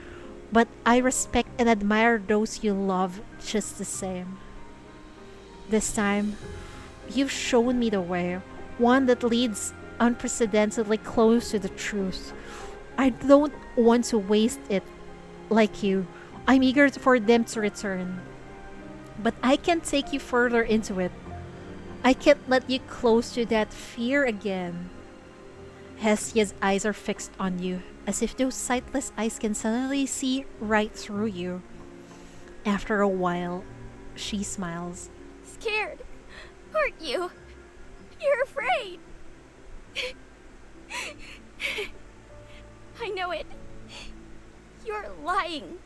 but I respect and admire those you love just the same. This time, you've shown me the way, one that leads unprecedentedly close to the truth. I don't want to waste it like you. I'm eager for them to return. But I can't take you further into it. I can't let you close to that fear again. Hestia's eyes are fixed on you, as if those sightless eyes can suddenly see right through you. After a while, she smiles. Scared, aren't you? You're afraid. I know it. You're lying.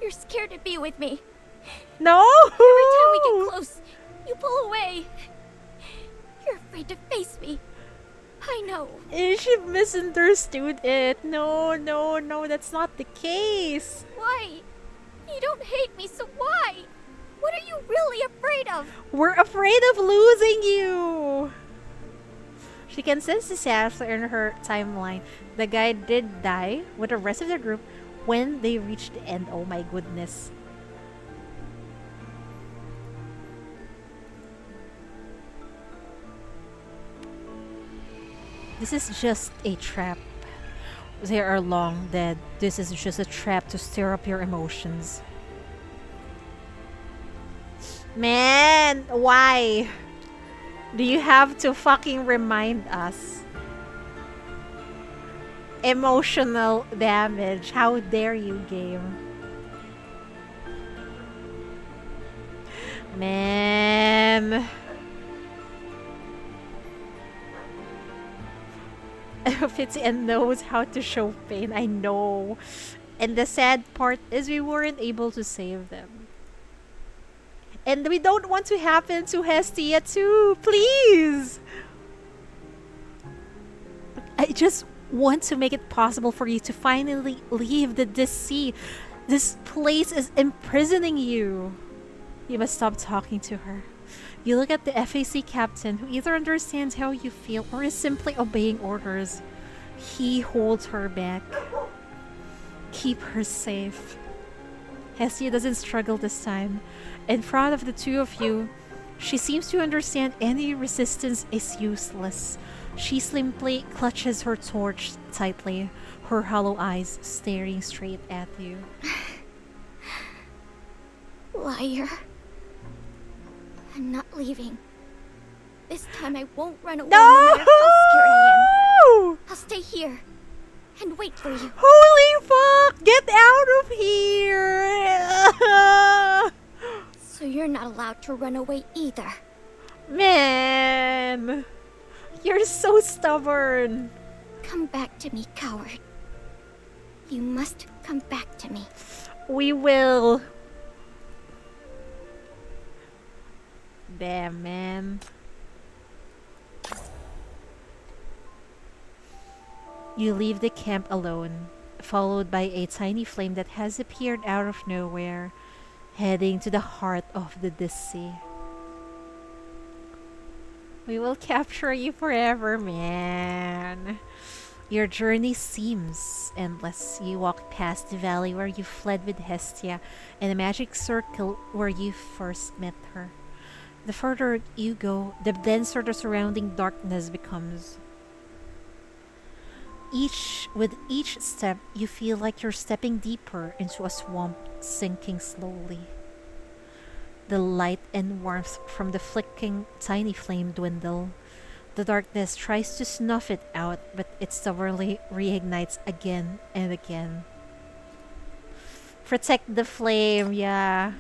You're scared to be with me. No! Every time we get close, you pull away. You're afraid to face me. I know. She misunderstood it. No, that's not the case. Why? You don't hate me, so why? What are you really afraid of? We're afraid of losing you. She can sense disaster in her timeline. The guy did die with the rest of the group when they reached the end. Oh my goodness. This is just a trap. They are long dead. This is just a trap to stir up your emotions. Man, why? Do you have to fucking remind us? Emotional damage. How dare you, game? Man. Fitzy and knows how to show pain. I know. And the sad part is we weren't able to save them. And we don't want to happen to Hestia too. Please. I just want to make it possible for you to finally leave this sea. This place is imprisoning you. You must stop talking to her. You look at the FAC captain, who either understands how you feel or is simply obeying orders. He holds her back. Keep her safe. Hestia doesn't struggle this time. In front of the two of you, she seems to understand any resistance is useless. She simply clutches her torch tightly, her hollow eyes staring straight at you. Liar. I'm not leaving. This time I won't run away, no matter how scared I am. I'll stay here and wait for you. Holy fuck! Get out of here! So you're not allowed to run away either. Man! You're so stubborn. Come back to me, coward. You must come back to me. We will. Damn, man. You leave the camp alone, followed by a tiny flame that has appeared out of nowhere, heading to the heart of the sea. We will capture you forever, man. Your journey seems endless. You walk past the valley where you fled with Hestia and the magic circle where you first met her. The further you go, the denser the surrounding darkness becomes. With each step, you feel like you're stepping deeper into a swamp, sinking slowly. The light and warmth from the flickering tiny flame dwindle. The darkness tries to snuff it out, but it stubbornly reignites again and again. Protect the flame, yeah.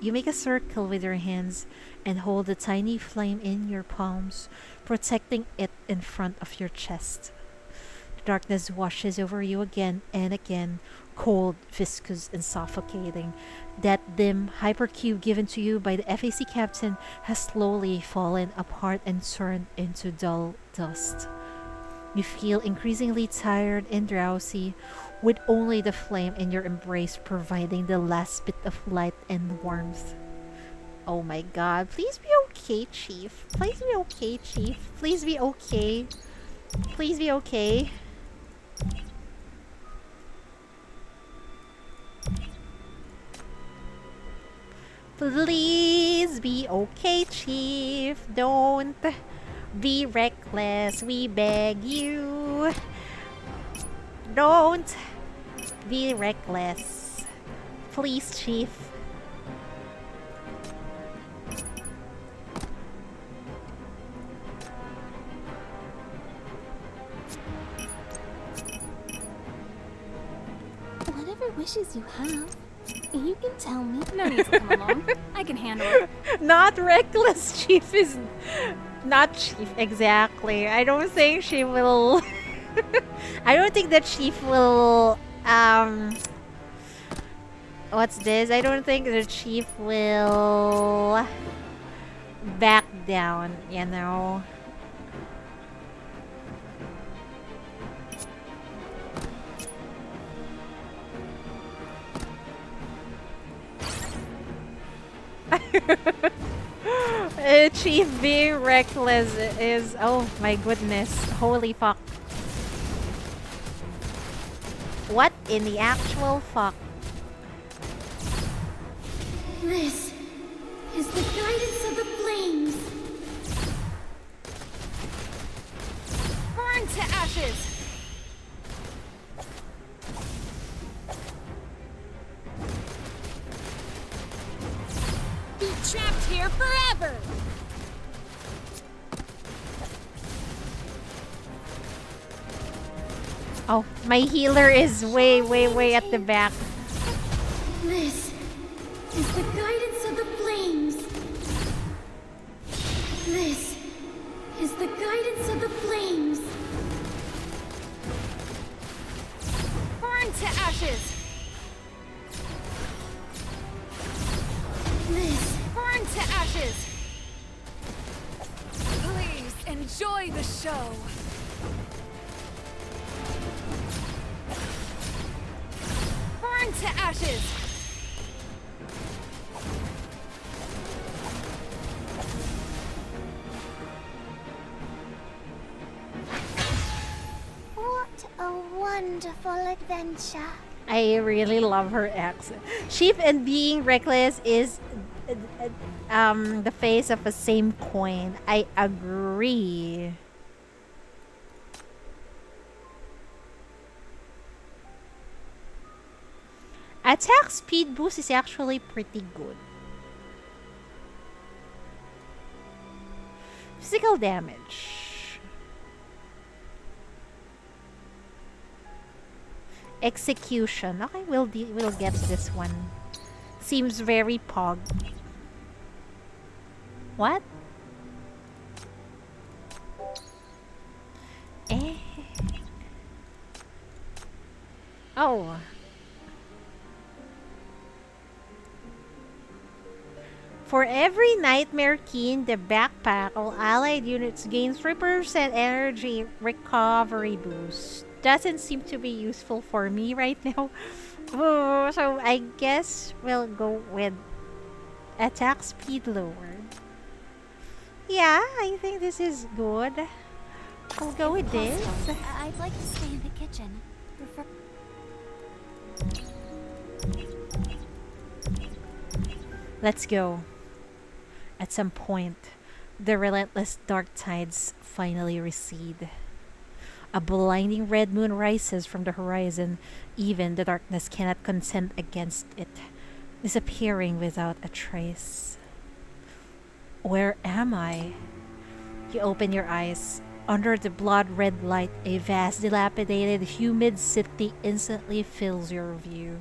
You make a circle with your hands and hold the tiny flame in your palms, protecting it in front of your chest. The darkness washes over you again and again, cold, viscous, and suffocating. That dim hypercube given to you by the FAC captain has slowly fallen apart and turned into dull dust. You feel increasingly tired and drowsy, with only the flame in your embrace providing the last bit of light and warmth. Oh my god, please be okay, Chief. Please be okay, Chief. Please be okay. Please be okay. Please be okay, Chief. Don't be reckless. We beg you. Don't be reckless. Please, Chief. Whatever wishes you have, you can tell me. No need to come along. I can handle it. Not reckless, Chief is... Not Chief, exactly. I don't think she will... I don't think that Chief will... What's this? I don't think the Chief will... back down, you know? Chief being reckless is... Oh my goodness. Holy fuck. What in the actual fuck? This is the guidance of the flames. Burn to ashes! Be trapped here forever! Oh, my healer is way at the back. This is the guidance of the flames. This is the guidance of the flames. Burn to ashes! This Burn to show. Burn to ashes! What a wonderful adventure. I really love her accent. Sheep and being reckless is the face of the same coin. I agree. Attack speed boost is actually pretty good. Physical damage. Execution. Okay, we'll get this one. Seems very pog. What? Eh. Oh. For every nightmare key in the backpack, all allied units gain 3% energy recovery boost. Doesn't seem to be useful for me right now. Oh, so I guess we'll go with attack speed lowered. Yeah, I think this is good. We'll go with this. I'd like to stay in the kitchen. Let's go. At some point, the relentless dark tides finally recede. A blinding red moon rises from the horizon. Even the darkness cannot contend against it, disappearing without a trace. Where am I? You open your eyes. Under the blood-red light, a vast, dilapidated, humid city instantly fills your view.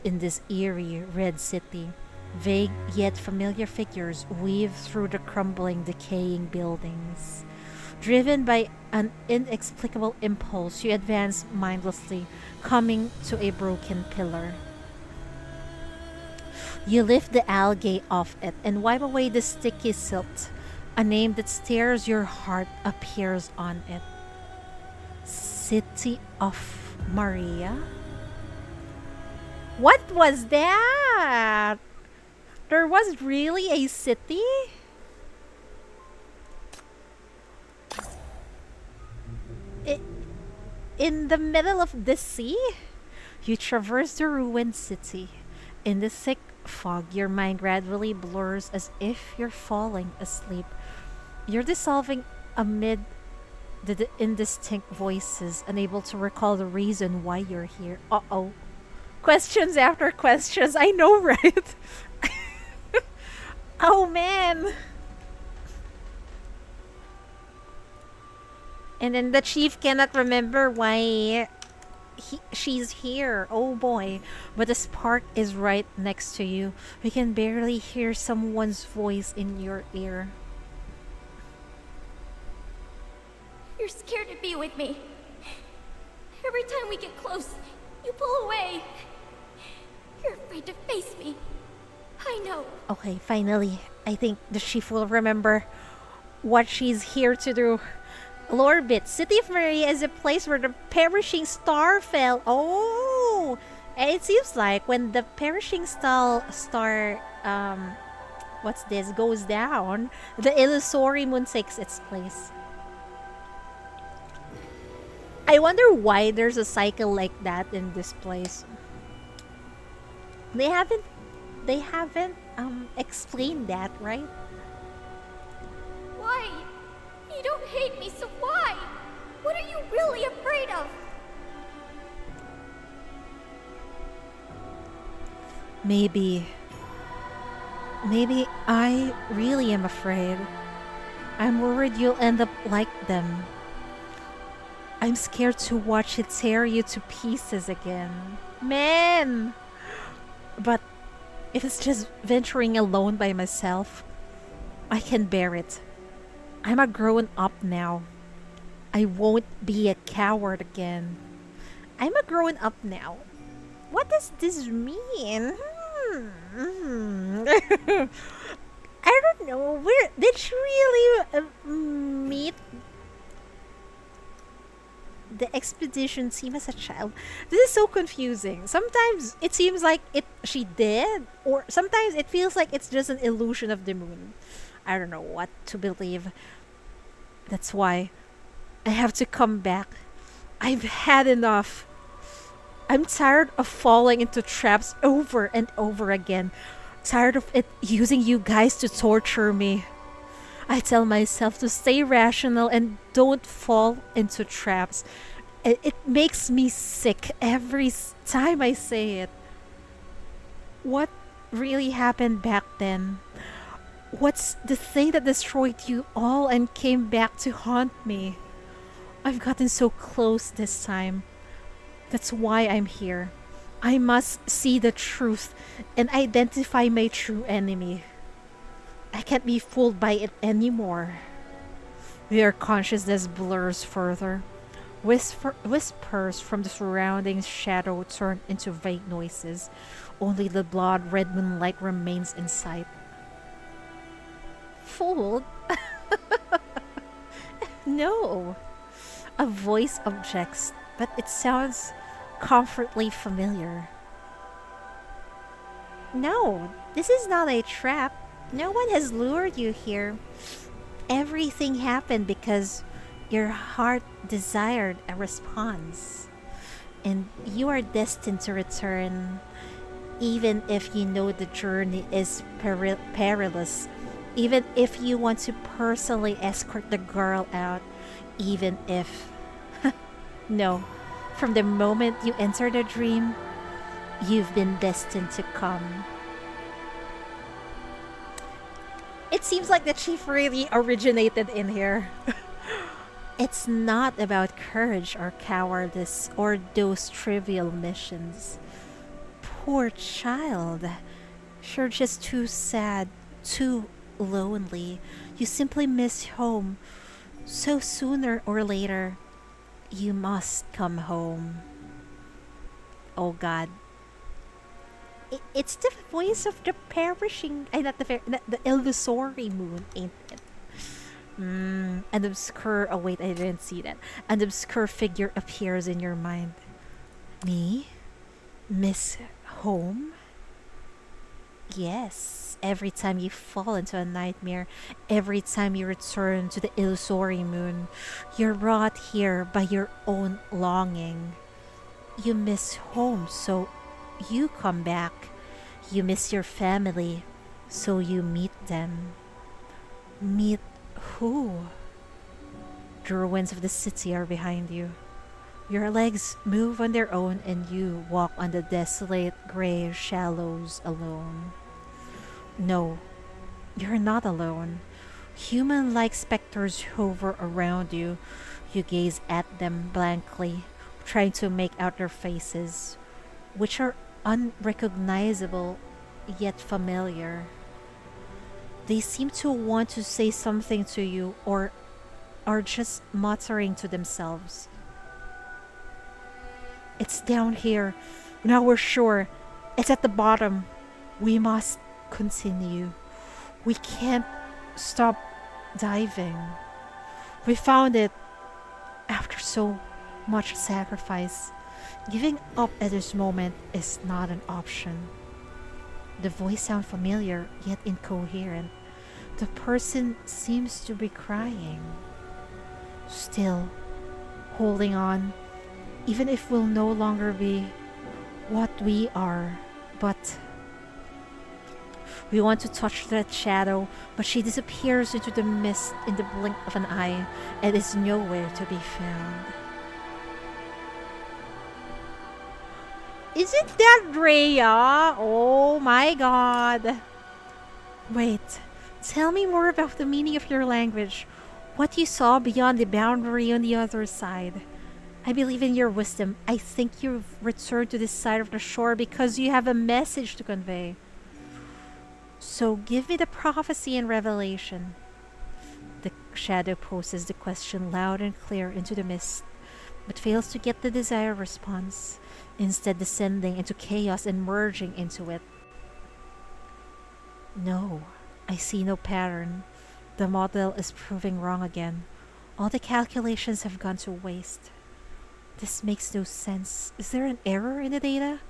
In this eerie, red city, vague yet familiar figures weave through the crumbling, decaying buildings. Driven by an inexplicable impulse, you advance mindlessly, coming to a broken pillar. You lift the algae off it and wipe away the sticky silt. A name that stares your heart appears on it. City of Maria? What was that? There was really a city? In the middle of the sea? You traverse the ruined city. In the thick fog, your mind gradually blurs as if you're falling asleep. You're dissolving amid the indistinct voices, unable to recall the reason why you're here. Uh-oh. Questions after questions. I know, right? Oh, man. And then the chief cannot remember why she's here. Oh boy. But the spark is right next to you. You can barely hear someone's voice in your ear. You're scared to be with me. Every time we get close, you pull away. You're afraid to face me. I know. Okay, finally. I think the chief will remember what she's here to do. Lore bit. City of Maria is a place where the perishing star fell. Oh! And it seems like when the perishing star what's this, goes down, the illusory moon takes its place. I wonder why there's a cycle like that in this place. They haven't explained that, right? Why? You don't hate me, so why? What are you really afraid of? Maybe I really am afraid. I'm worried you'll end up like them. I'm scared to watch it tear you to pieces again. Man! But if it's just venturing alone by myself, I can bear it. I'm a grown up now. I won't be a coward again. I'm a grown up now. What does this mean? I don't know. Where did she really meet the expedition team as a child? This is so confusing. Sometimes it seems like she did, or sometimes it feels like it's just an illusion of the moon. I don't know what to believe. That's why I have to come back. I've had enough. I'm tired of falling into traps over and over again. Tired of it using you guys to torture me. I tell myself to stay rational and don't fall into traps. It makes me sick every time I say it. What really happened back then? What's the thing that destroyed you all and came back to haunt me? I've gotten so close this time. That's why I'm here. I must see the truth and identify my true enemy. I can't be fooled by it anymore. Their consciousness blurs further. Whispers from the surrounding shadow turn into vague noises. Only the blood red moonlight remains in sight. Fooled? No. A voice objects, but it sounds comfortably familiar. No, this is not a trap. No one has lured you here. Everything happened because your heart desired a response. And you are destined to return, even if you know the journey is perilous. Even if you want to personally escort the girl out. Even if... No. From the moment you enter the dream, you've been destined to come. It seems like the chief really originated in here. It's not about courage or cowardice or those trivial missions. Poor child. You're just too sad, too lonely. You simply miss home. So sooner or later, you must come home. Oh God. It's the voice of the perishing, the illusory moon, ain't it? An obscure, oh wait, I didn't see that. An obscure figure appears in your mind. Me? Miss home? Yes, every time you fall into a nightmare, every time you return to the illusory moon, you're brought here by your own longing. You miss home, so you come back. You miss your family, so you meet them. Meet who? The ruins of the city are behind you. Your legs move on their own and you walk on the desolate gray shallows alone. No, you're not alone. Human-like specters hover around you. You gaze at them blankly, trying to make out their faces, which are unrecognizable yet familiar. They seem to want to say something to you or are just muttering to themselves. It's down here. Now we're sure. It's at the bottom. We must continue. We can't stop diving. We found it after so much sacrifice. Giving up at this moment is not an option. The voice sounds familiar yet incoherent. The person seems to be crying. Still holding on, even if we'll no longer be what we are, but we want to touch that shadow, but she disappears into the mist in the blink of an eye and is nowhere to be found. Isn't that Rhea? Oh my god. Wait, tell me more about the meaning of your language. What you saw beyond the boundary on the other side. I believe in your wisdom. I think you've returned to this side of the shore because you have a message to convey. So give me the prophecy and revelation. The shadow poses the question loud and clear into the mist, but fails to get the desired response, instead descending into chaos and merging into it. No, I see no pattern. The model is proving wrong again. All the calculations have gone to waste. This makes no sense. Is there an error in the data?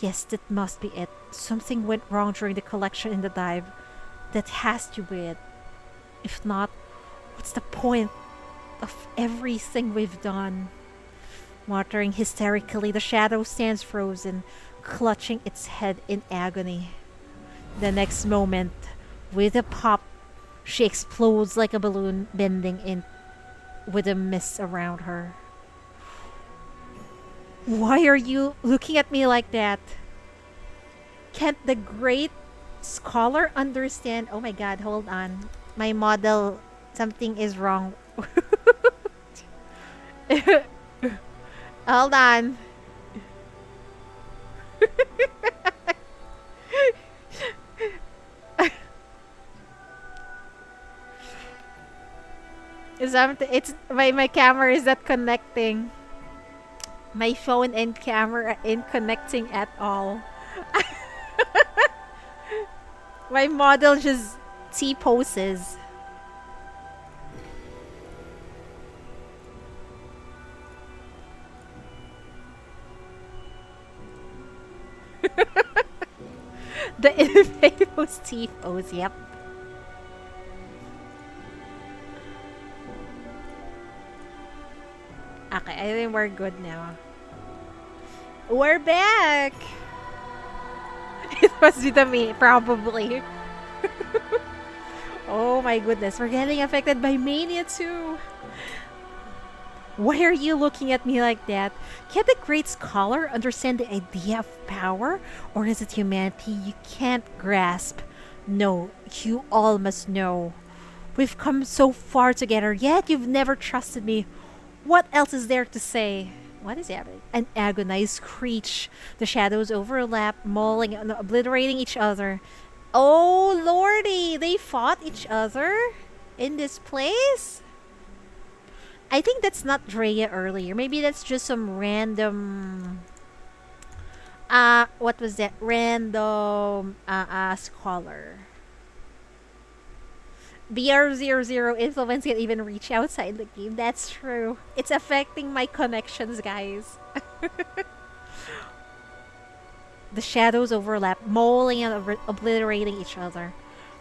Yes, that must be it. Something went wrong during the collection in the dive. That has to be it. If not, what's the point of everything we've done? Muttering hysterically, the shadow stands frozen, clutching its head in agony. The next moment, with a pop, she explodes like a balloon, bending in with a mist around her. Why are you looking at me like that? Can't the great scholar understand? Oh my god, hold on. My model, something is wrong. Hold on. It's my camera is not connecting. My phone and camera ain't connecting at all. My model just T-poses. The infamous T-pose, yep. Okay, I think we're good now. We're back! It must be the me, probably. Oh my goodness, we're getting affected by mania too. Why are you looking at me like that? Can't the great scholar understand the idea of power? Or is it humanity you can't grasp? No, you all must know. We've come so far together, yet you've never trusted me. What else is there to say? What is happening? An agonized screech. The shadows overlap, mauling and obliterating each other. Oh lordy, they fought each other in this place? I think that's not Drea earlier. Maybe that's just some random... what was that? Random scholar. BR00 influence can even reach outside the game. That's true. It's affecting my connections, guys. The shadows overlap, mauling and obliterating each other.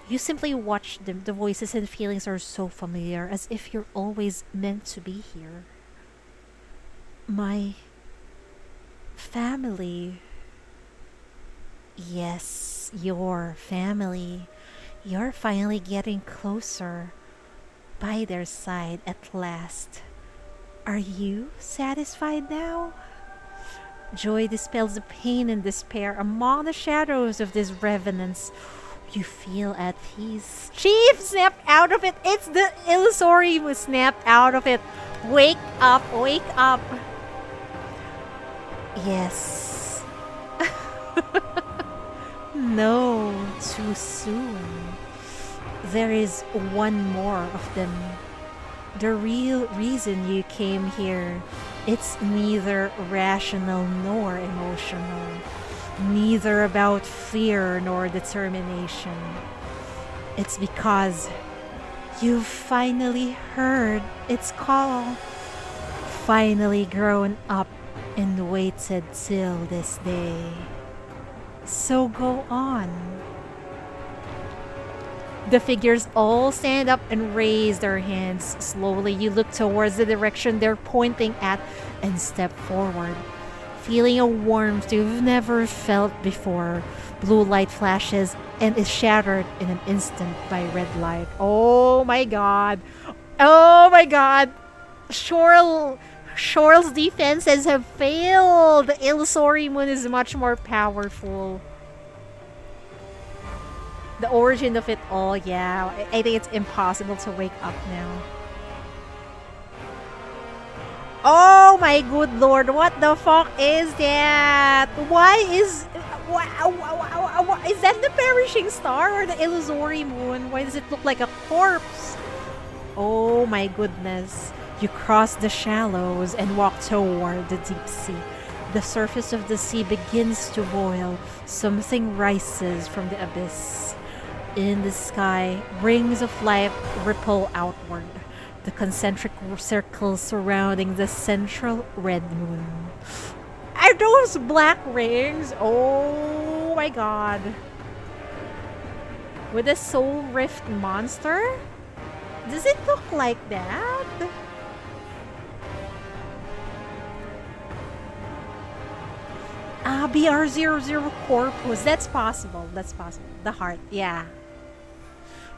You simply watch them. The voices and feelings are so familiar, as if you're always meant to be here. My family. Yes, your family. You're finally getting closer, by their side at last. Are you satisfied now? Joy dispels the pain and despair among the shadows of these revenants. You feel at peace. Chief, snap out of it! It's the illusory who snapped out of it. Wake up, wake up. Yes. No, too soon. There is one more of them. The real reason you came here, it's neither rational nor emotional. Neither about fear nor determination. It's because you've finally heard its call. Finally grown up and waited till this day. So go on. The figures all stand up and raise their hands. Slowly, you look towards the direction they're pointing at and step forward. Feeling a warmth you've never felt before. Blue light flashes and is shattered in an instant by red light. Oh my god. Oh my god. Shorel's defenses have failed. The illusory moon is much more powerful. The origin of it all, yeah. I think it's impossible to wake up now. Oh my good lord, what the fuck is that? Why is... Is that the perishing star or the illusory moon? Why does it look like a corpse? Oh my goodness. You cross the shallows and walk toward the deep sea. The surface of the sea begins to boil. Something rises from the abyss. In the sky, rings of light ripple outward, the concentric circles surrounding the central red moon. Are those black rings? Oh my god. With a soul rift monster? Does it look like that? Ah, BR00 Corpus. That's possible. That's possible. The heart. Yeah.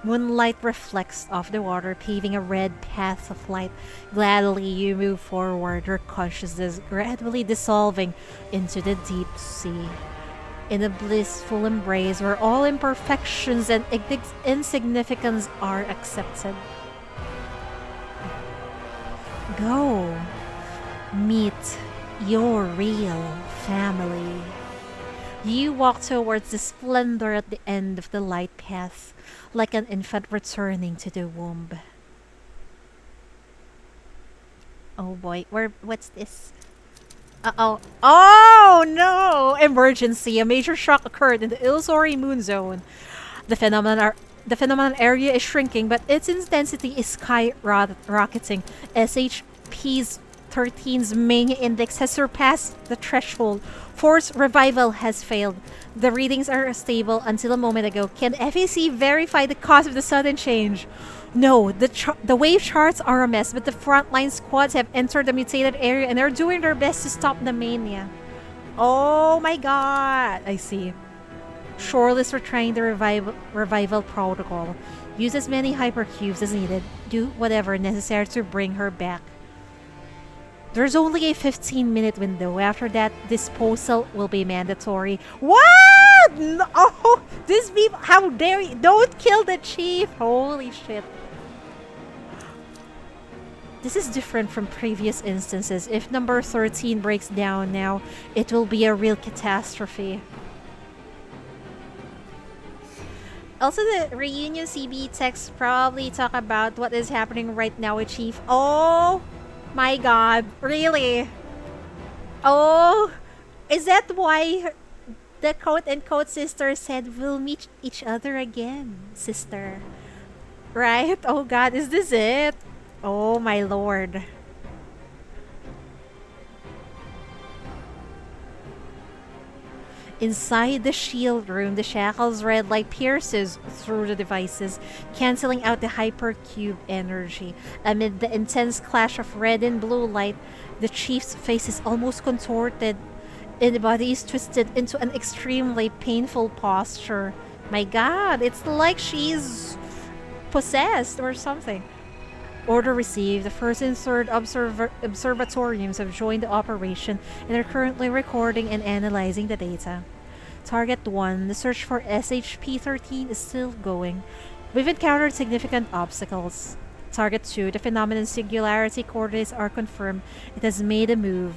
Moonlight reflects off the water, paving a red path of light. Gladly you move forward, your consciousness gradually dissolving into the deep sea. In a blissful embrace where all imperfections and insignificance are accepted. Go. Meet your real family. You walk towards the splendor at the end of the light path, like an infant returning to the womb. Oh boy, what's this? Uh-oh. Oh no! Emergency! A major shock occurred in the illusory moon zone. The phenomenon area is shrinking, but its intensity is skyrocketing. SHP's 13's mania index has surpassed the threshold. Force revival has failed. The readings are stable until a moment ago. Can FAC verify the cause of the sudden change? No, the wave charts are a mess, but the frontline squads have entered the mutated area and are doing their best to stop the mania. Oh my god! I see. Shoreless are trying the revival protocol. Use as many hypercubes as needed. Do whatever necessary to bring her back. There's only a 15-minute window. After that, disposal will be mandatory. What? No! Oh, this people, how dare you? Don't kill the chief! Holy shit. This is different from previous instances. If number 13 breaks down now, it will be a real catastrophe. Also, the reunion CB text probably talk about what is happening right now with Chief. Oh my god, really? Oh, is that why the quote-unquote sister said we'll meet each other again, sister? Right? Oh god, is this it? Oh my lord. Inside the shield room, the shackle's red light pierces through the devices, canceling out the hypercube energy. Amid the intense clash of red and blue light, the chief's face is almost contorted, and the body is twisted into an extremely painful posture. My god, it's like she's possessed or something. Order received. The first and third observatoriums have joined the operation and are currently recording and analyzing the data. Target 1. The search for SHP-13 is still going. We've encountered significant obstacles. Target 2. The phenomenon singularity coordinates are confirmed. It has made a move.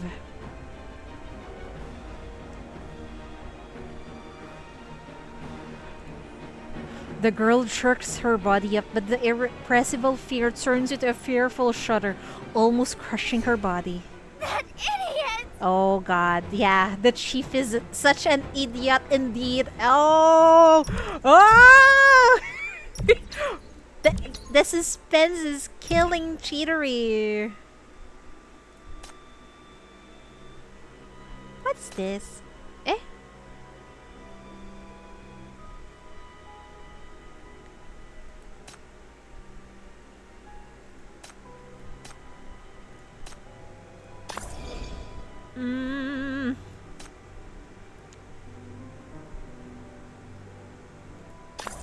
The girl jerks her body up, but the irrepressible fear turns into a fearful shudder, almost crushing her body. That idiot! Oh god, yeah, the chief is such an idiot indeed. Oh! Oh! the suspense is killing cheatery. What's this? Eh?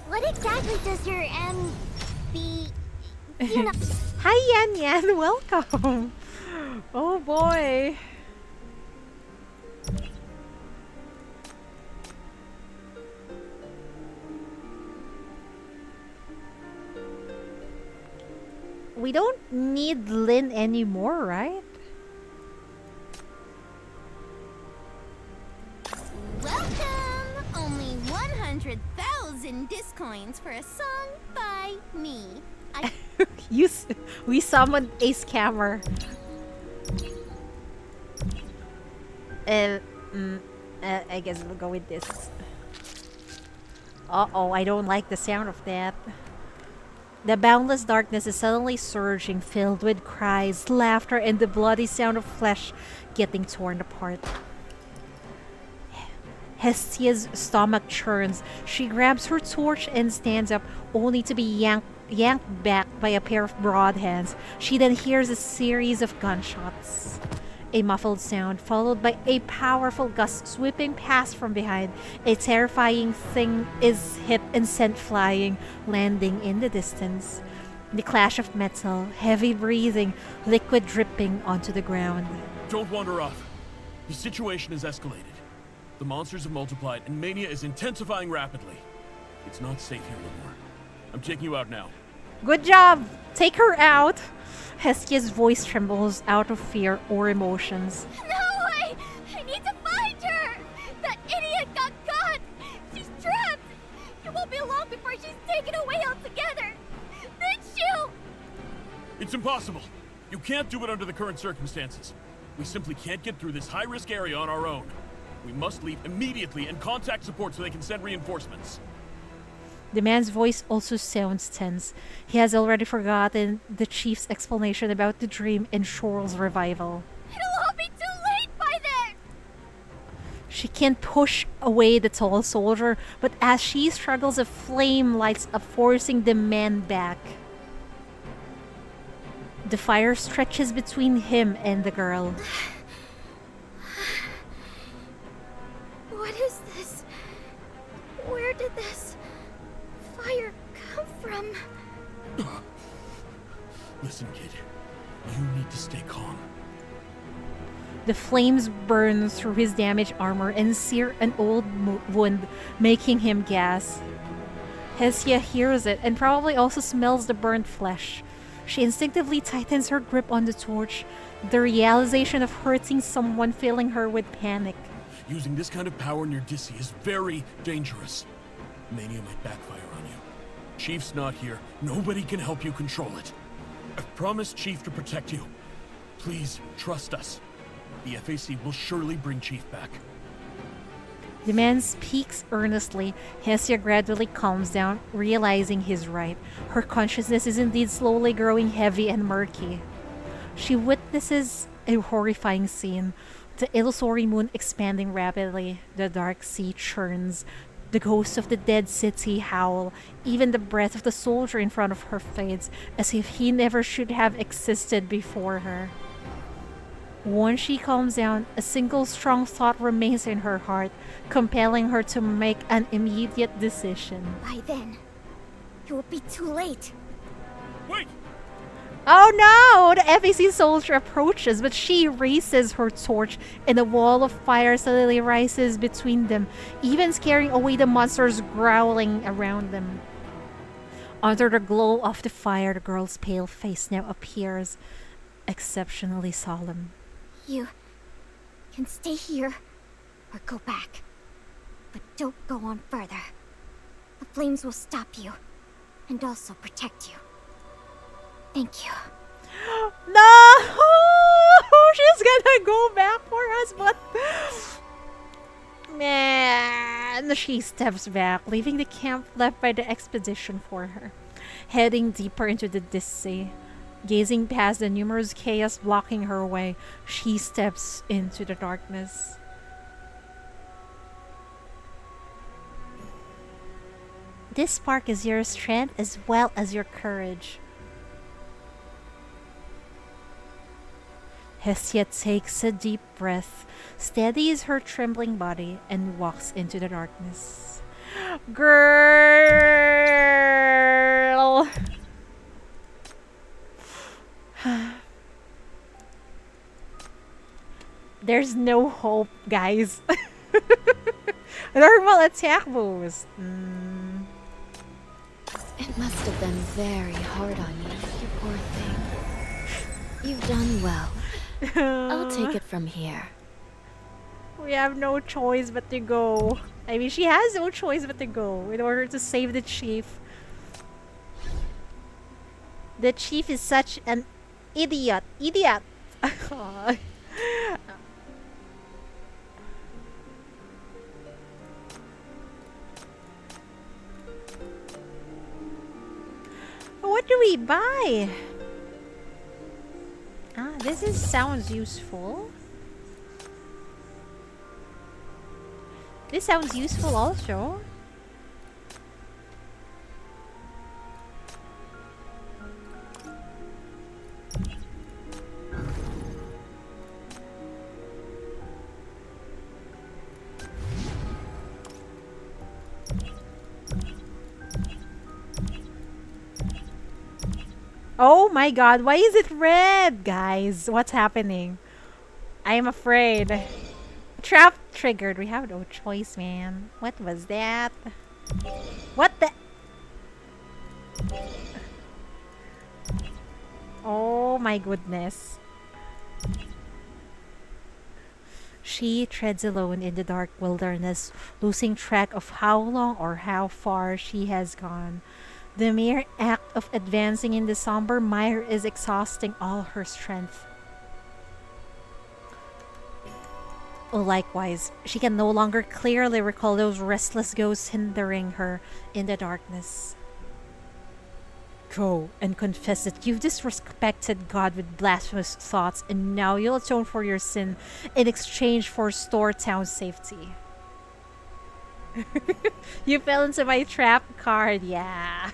What exactly does your MB... You know... Hi Yan Yan, welcome! Oh boy! We don't need Lin anymore, right? Welcome! Only 100,000 discoins for a song by me. We summoned a scammer. I guess we'll go with this. Uh-oh, I don't like the sound of that. The boundless darkness is suddenly surging, filled with cries, laughter, and the bloody sound of flesh getting torn apart. Hestia's stomach churns. She grabs her torch and stands up, only to be yanked back by a pair of broad hands. She then hears a series of gunshots. A muffled sound, followed by a powerful gust sweeping past from behind. A terrifying thing is hit and sent flying, landing in the distance. The clash of metal, heavy breathing, liquid dripping onto the ground. Don't wander off. The situation has escalated. The monsters have multiplied, and mania is intensifying rapidly. It's not safe here anymore. I'm taking you out now. Good job! Take her out! Hestia's voice trembles out of fear or emotions. No way! I need to find her! That idiot got caught! She's trapped! It won't be long before she's taken away altogether! Then she'll... It's impossible. You can't do it under the current circumstances. We simply can't get through this high-risk area on our own. We must leave immediately and contact support so they can send reinforcements. The man's voice also sounds tense. He has already forgotten the chief's explanation about the dream and Shorl's revival. It'll all be too late by then! She can't push away the tall soldier, but as she struggles, a flame lights up, forcing the man back. The fire stretches between him and the girl. What is this? Where did this fire come from? Listen, kid. You need to stay calm. The flames burn through his damaged armor and sear an old wound, making him gasp. Hestia hears it and probably also smells the burnt flesh. She instinctively tightens her grip on the torch, the realization of hurting someone filling her with panic. Using this kind of power near Dissy is very dangerous. Mania might backfire on you. Chief's not here. Nobody can help you control it. I've promised Chief to protect you. Please trust us. The FAC will surely bring Chief back. The man speaks earnestly. Hestia gradually calms down, realizing he's right. Her consciousness is indeed slowly growing heavy and murky. She witnesses a horrifying scene. The illusory moon expanding rapidly. The dark sea churns. The ghosts of the dead city howl. Even the breath of the soldier in front of her fades, as if he never should have existed before her. Once she calms down, a single strong thought remains in her heart, compelling her to make an immediate decision. By then, it will be too late. Wait! Oh no! The FAC soldier approaches, but she raises her torch, and a wall of fire suddenly rises between them, even scaring away the monsters growling around them. Under the glow of the fire, the girl's pale face now appears exceptionally solemn. You can stay here or go back, but don't go on further. The flames will stop you and also protect you. Thank you. No! She's gonna go back for us, but... Man, she steps back, leaving the camp left by the expedition for her, heading deeper into the sea. Gazing past the numerous chaos blocking her way, she steps into the darkness. This spark is your strength as well as your courage. Hestia takes a deep breath, steadies her trembling body, and walks into the darkness. Girl! There's no hope, guys. Normal attack boost. It must have been very hard on you, you poor thing. You've done well. I'll take it from here. We have no choice but to go. I mean, she has no choice but to go in order to save the chief. The chief is such an idiot. Idiot! Okay, bye. Ah, sounds useful. This sounds useful also. Oh my god, why is it red, guys? What's happening? I am afraid. Trap triggered. We have no choice, man. What was that? What the? Oh my goodness. She treads alone in the dark wilderness, losing track of how long or how far she has gone. The mere act of advancing in the somber mire is exhausting all her strength. Likewise, she can no longer clearly recall those restless ghosts hindering her in the darkness. Go and confess that you've disrespected God with blasphemous thoughts, and now you'll atone for your sin in exchange for Store Town's safety. You fell into my trap card, yeah.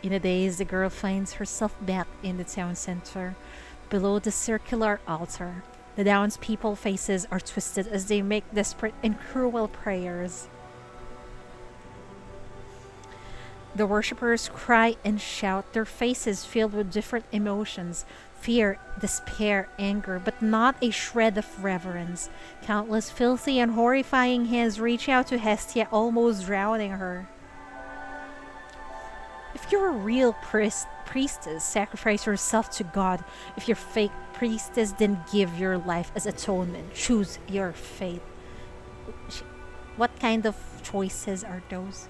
In a daze, the girl finds herself back in the town center, below the circular altar. The townspeople faces are twisted as they make desperate and cruel prayers. The worshippers cry and shout, their faces filled with different emotions: fear, despair, anger, but not a shred of reverence. Countless filthy and horrifying hands reach out to Hestia, almost drowning her. If you're a real priestess, sacrifice yourself to God. If you're fake priestess, then give your life as atonement. Choose your fate. What kind of choices are those?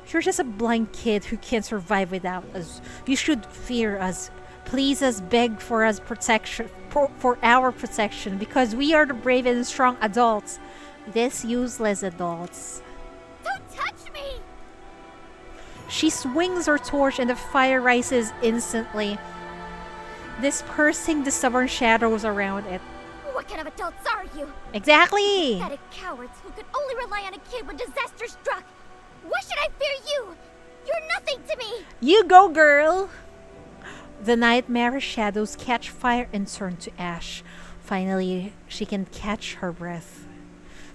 You're just a blind kid who can't survive without us. You should fear us. Please us, beg for us protection, for our protection, because we are the brave and strong adults. These useless adults. Don't touch me! She swings her torch and the fire rises instantly, dispersing the stubborn shadows around it. What kind of adults are you? Exactly! Pathetic cowards who could only rely on a kid when disaster struck. Why should I fear you? You're nothing to me! You go, girl! The nightmare shadows catch fire and turn to ash. Finally, she can catch her breath.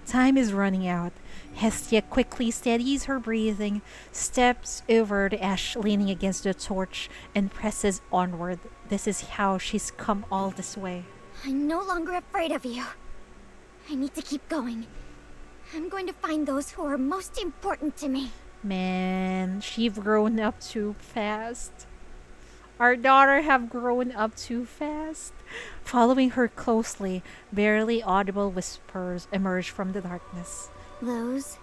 Time is running out. Hestia quickly steadies her breathing, steps over the ash leaning against the torch, and presses onward. This is how she's come all this way. I'm no longer afraid of you. I need to keep going. I'm going to find those who are most important to me. Man, she's grown up too fast. Our daughter have grown up too fast. Following her closely, barely audible whispers emerge from the darkness. Those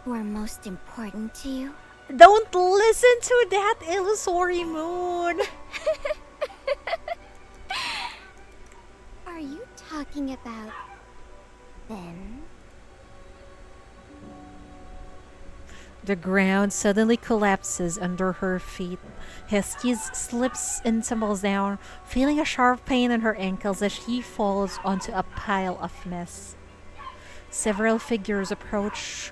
who are most important to you? Don't listen to that illusory moon! Are you talking about them? The ground suddenly collapses under her feet. Hestia slips and tumbles down, feeling a sharp pain in her ankles as she falls onto a pile of mess. Several figures approach.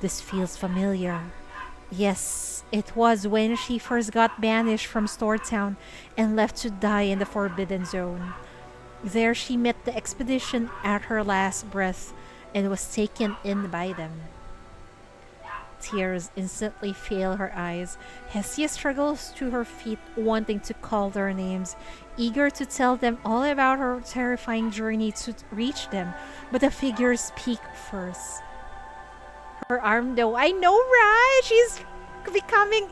This feels familiar. Yes, it was when she first got banished from Store Town and left to die in the Forbidden Zone. There she met the expedition at her last breath and was taken in by them. Tears instantly fill her eyes. Hestia struggles to her feet, wanting to call their names, eager to tell them all about her terrifying journey to reach them, but the figures speak first. Her arm though, I know, right? She's becoming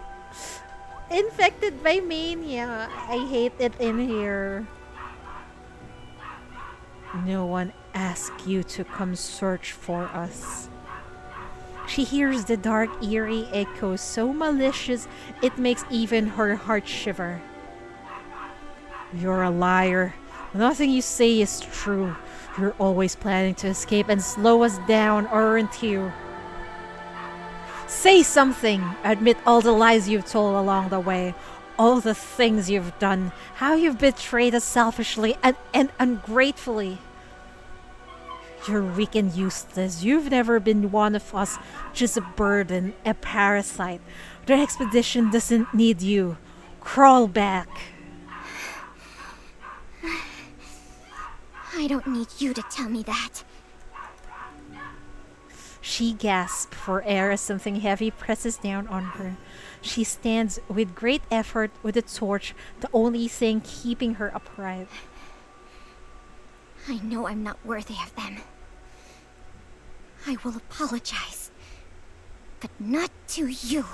infected by mania. I hate it in here. No one asked you to come search for us. She hears the dark, eerie echo so malicious it makes even her heart shiver. You're a liar. Nothing you say is true. You're always planning to escape and slow us down, aren't you? Say something! Admit all the lies you've told along the way. all the things you've done, how you've betrayed us selfishly and ungratefully. You're weak and useless. You've never been one of us, just a burden, a parasite. The expedition doesn't need you. Crawl back. I don't need you to tell me that. She gasps for air as something heavy presses down on her. She stands with great effort with a torch, the only thing keeping her upright. I know I'm not worthy of them. I will apologize. But not to you.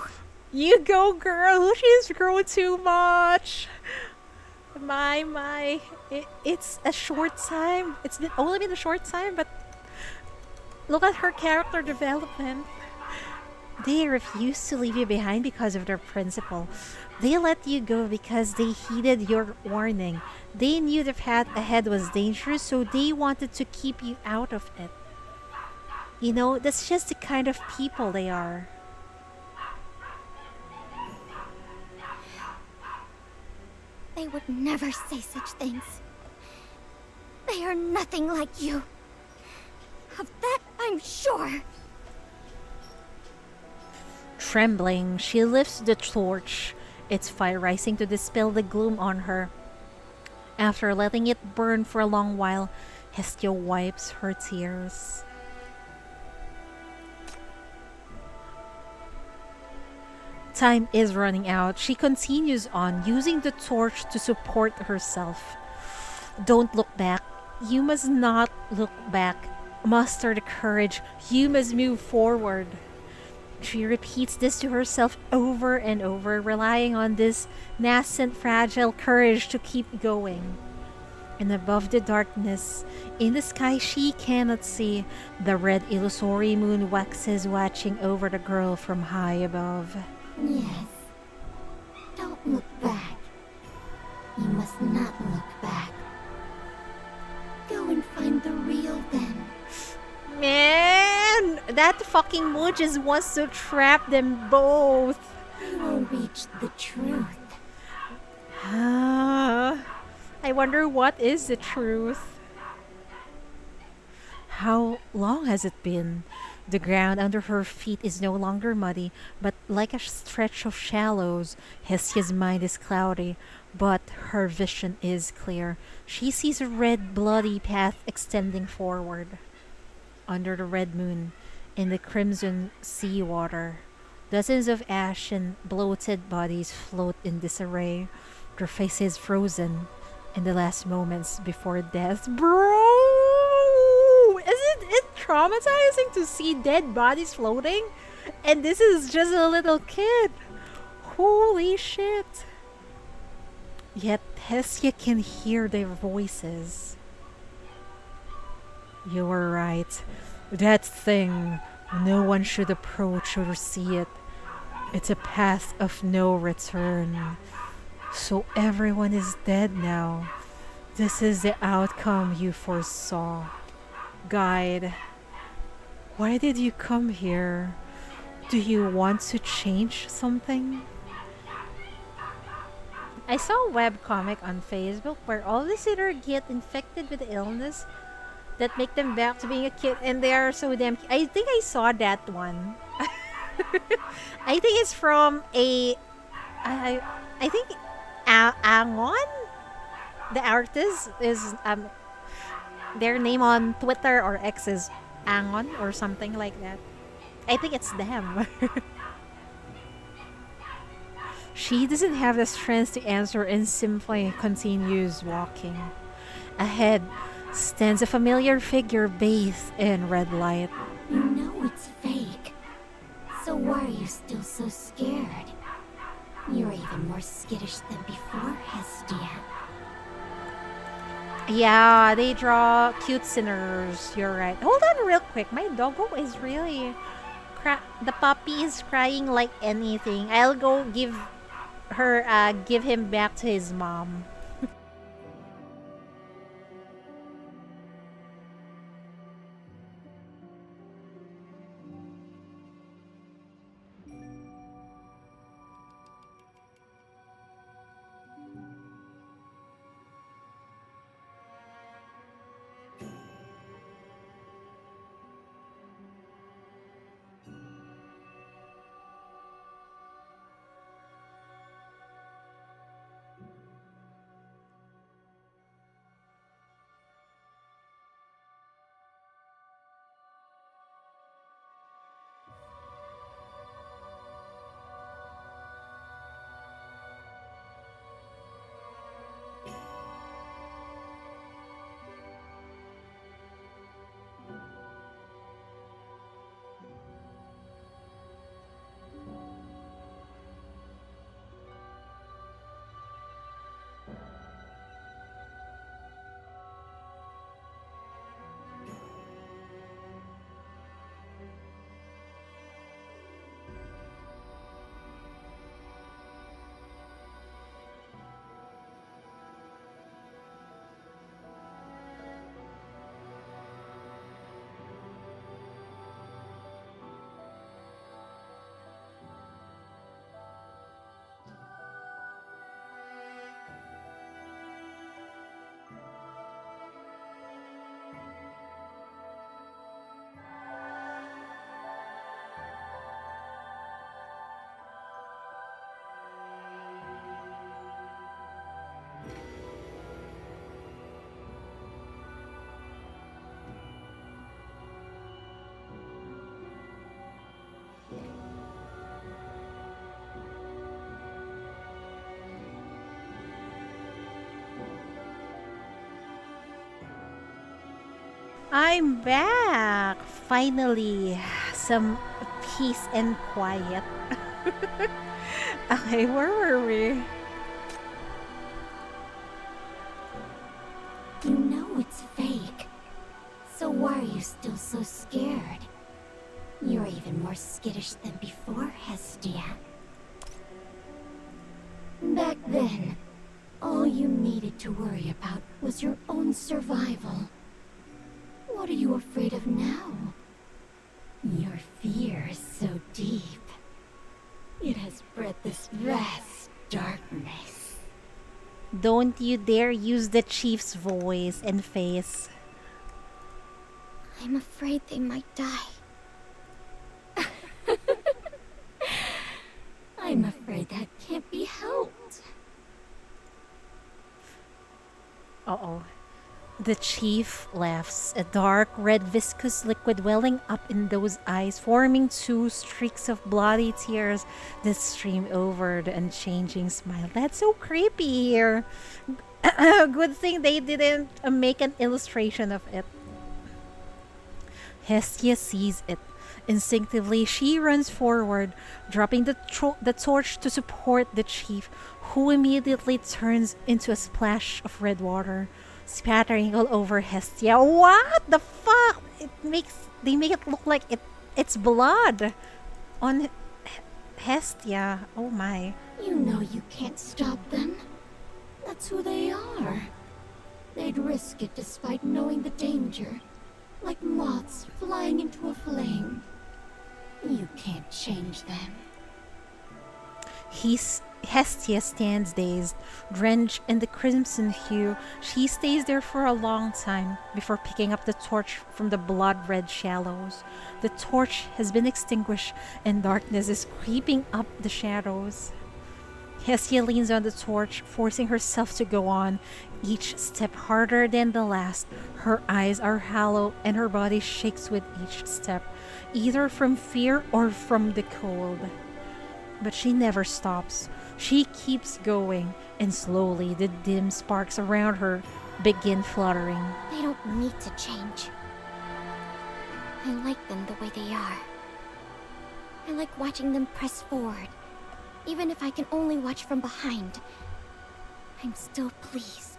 You go, girl. She's grown too much. My. It's a short time. It's only been a short time, but look at her character development. They refuse to leave you behind because of their principle. They let you go because they heeded your warning. They knew the path ahead was dangerous, so they wanted to keep you out of it. You know, that's just the kind of people they are. They would never say such things. They are nothing like you. Of that, I'm sure. Trembling, she lifts the torch, its fire rising to dispel the gloom on her. After letting it burn for a long while, Hestia wipes her tears. Time is running out. She continues on, using the torch to support herself. Don't look back. You must not look back. Muster the courage. You must move forward. She repeats this to herself over and over, relying on this nascent, fragile courage to keep going. And above the darkness, in the sky she cannot see, the red illusory moon waxes, watching over the girl from high above. Yes. Don't look back. You must not look back. Go and find the real them. Man, that fucking moon just wants to trap them both. You will reach the truth. I wonder what is the truth. How long has it been? The ground under her feet is no longer muddy, but like a stretch of shallows. Hestia's mind is cloudy, but her vision is clear. She sees a red, bloody path extending forward. Under the red moon, in the crimson sea water, dozens of ashen, bloated bodies float in disarray, their faces frozen in the last moments before death. Bro! Isn't it traumatizing to see dead bodies floating? And this is just a little kid. Holy shit. Yet Hestia can hear their voices. You were right. That thing, no one should approach or see it. It's a path of no return. So everyone is dead now. This is the outcome you foresaw. Guide, why did you come here? Do you want to change something? I saw a webcomic on Facebook where all the sinners get infected with the illness that make them back to being a kid, and they are so damn cute. I think I saw that one. I think it's from I think Angon, the artist is their name on Twitter or X is Angon or something like that. I think it's them. She doesn't have the strength to answer and simply continues walking. Ahead stands a familiar figure bathed in red light. You know it's fake. So why are you still so scared? You're even more skittish than before, Hestia. Yeah, they draw cute sinners. You're right. Hold on real quick. My doggo is really... the puppy is crying like anything. I'll go give him back to his mom. I'm back! Finally, some peace and quiet. Okay, where were we? You know it's fake. So why are you still so scared? You're even more skittish than before, Hestia. Back then, all you needed to worry about was your own survival. What are you afraid of now? Your fear is so deep. It has bred this vast darkness. Don't you dare use the chief's voice and face. I'm afraid they might die. I'm afraid that can't be helped. Uh-oh. The chief laughs, a dark red viscous liquid welling up in those eyes, forming two streaks of bloody tears that stream over the unchanging smile. That's so creepy here. Good thing they didn't make an illustration of it. Hestia sees it. Instinctively, she runs forward, dropping the torch to support the chief, who immediately turns into a splash of red water, spattering all over Hestia. What the fuck? They make it look like it's blood on Hestia. Oh my. You know you can't stop them. That's who they are. They'd risk it despite knowing the danger. Like moths flying into a flame. You can't change them. Hestia stands dazed, drenched in the crimson hue. She stays there for a long time before picking up the torch from the blood-red shallows. The torch has been extinguished and darkness is creeping up the shadows. Hestia leans on the torch, forcing herself to go on, each step harder than the last. Her eyes are hollow and her body shakes with each step, either from fear or from the cold. But she never stops. She keeps going, and slowly the dim sparks around her begin fluttering. They don't need to change. I like them the way they are. I like watching them press forward. Even if I can only watch from behind, I'm still pleased.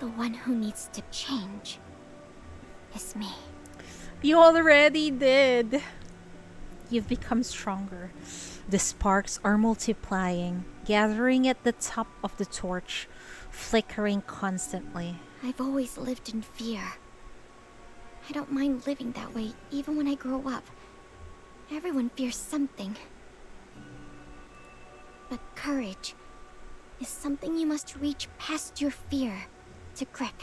The one who needs to change is me. You already did. You've become stronger. The sparks are multiplying, gathering at the top of the torch, flickering constantly. I've always lived in fear. I don't mind living that way even when I grow up. Everyone fears something. But courage is something you must reach past your fear to grip.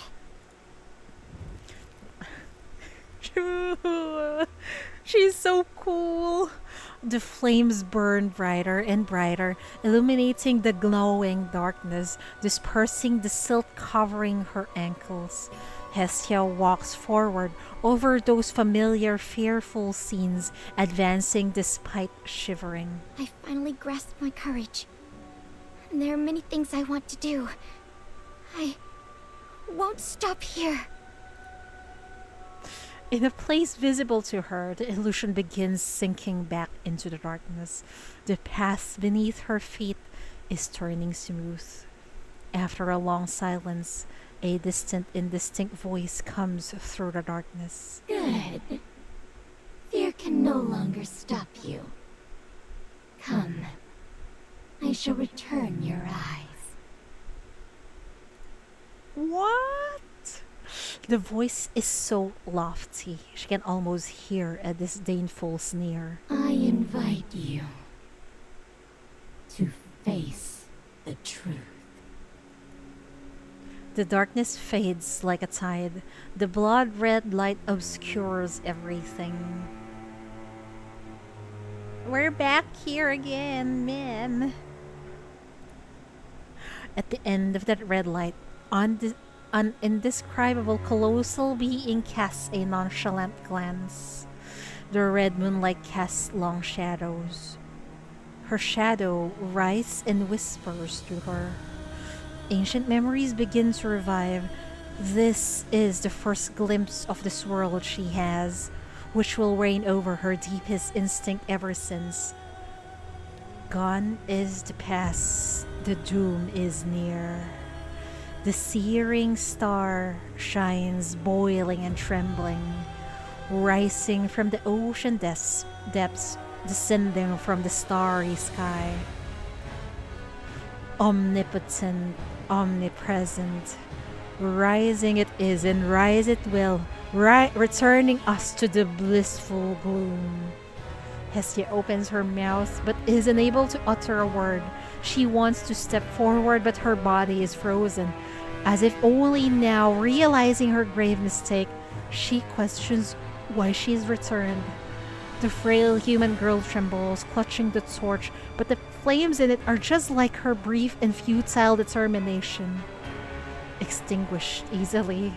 She's so cool. The flames burn brighter and brighter, illuminating the glowing darkness, dispersing the silk covering her ankles. Hestia walks forward over those familiar, fearful scenes, advancing despite shivering. I finally grasped my courage. And there are many things I want to do. I won't stop here. In a place visible to her, the illusion begins sinking back into the darkness. The path beneath her feet is turning smooth. After a long silence, a distant, indistinct voice comes through the darkness. Good. Fear can no longer stop you. Come. I shall return your eyes. What? The voice is so lofty, she can almost hear a disdainful sneer. I invite you to face the truth. The darkness fades like a tide. The blood-red light obscures everything. We're back here again, man. At the end of that red light, an indescribable colossal being casts a nonchalant glance. The red moonlight casts long shadows. Her shadow writhes and whispers to her. Ancient memories begin to revive. This is the first glimpse of this world she has, which will reign over her deepest instinct ever since. Gone is the past, the doom is near. The searing star shines boiling and trembling, rising from the ocean depths, descending from the starry sky. Omnipotent, omnipresent, rising it is and rise it will, returning us to the blissful gloom. Hestia opens her mouth but is unable to utter a word. She wants to step forward but her body is frozen. As if only now, realizing her grave mistake, she questions why she's returned. The frail human girl trembles, clutching the torch, but the flames in it are just like her brief and futile determination. Extinguished easily.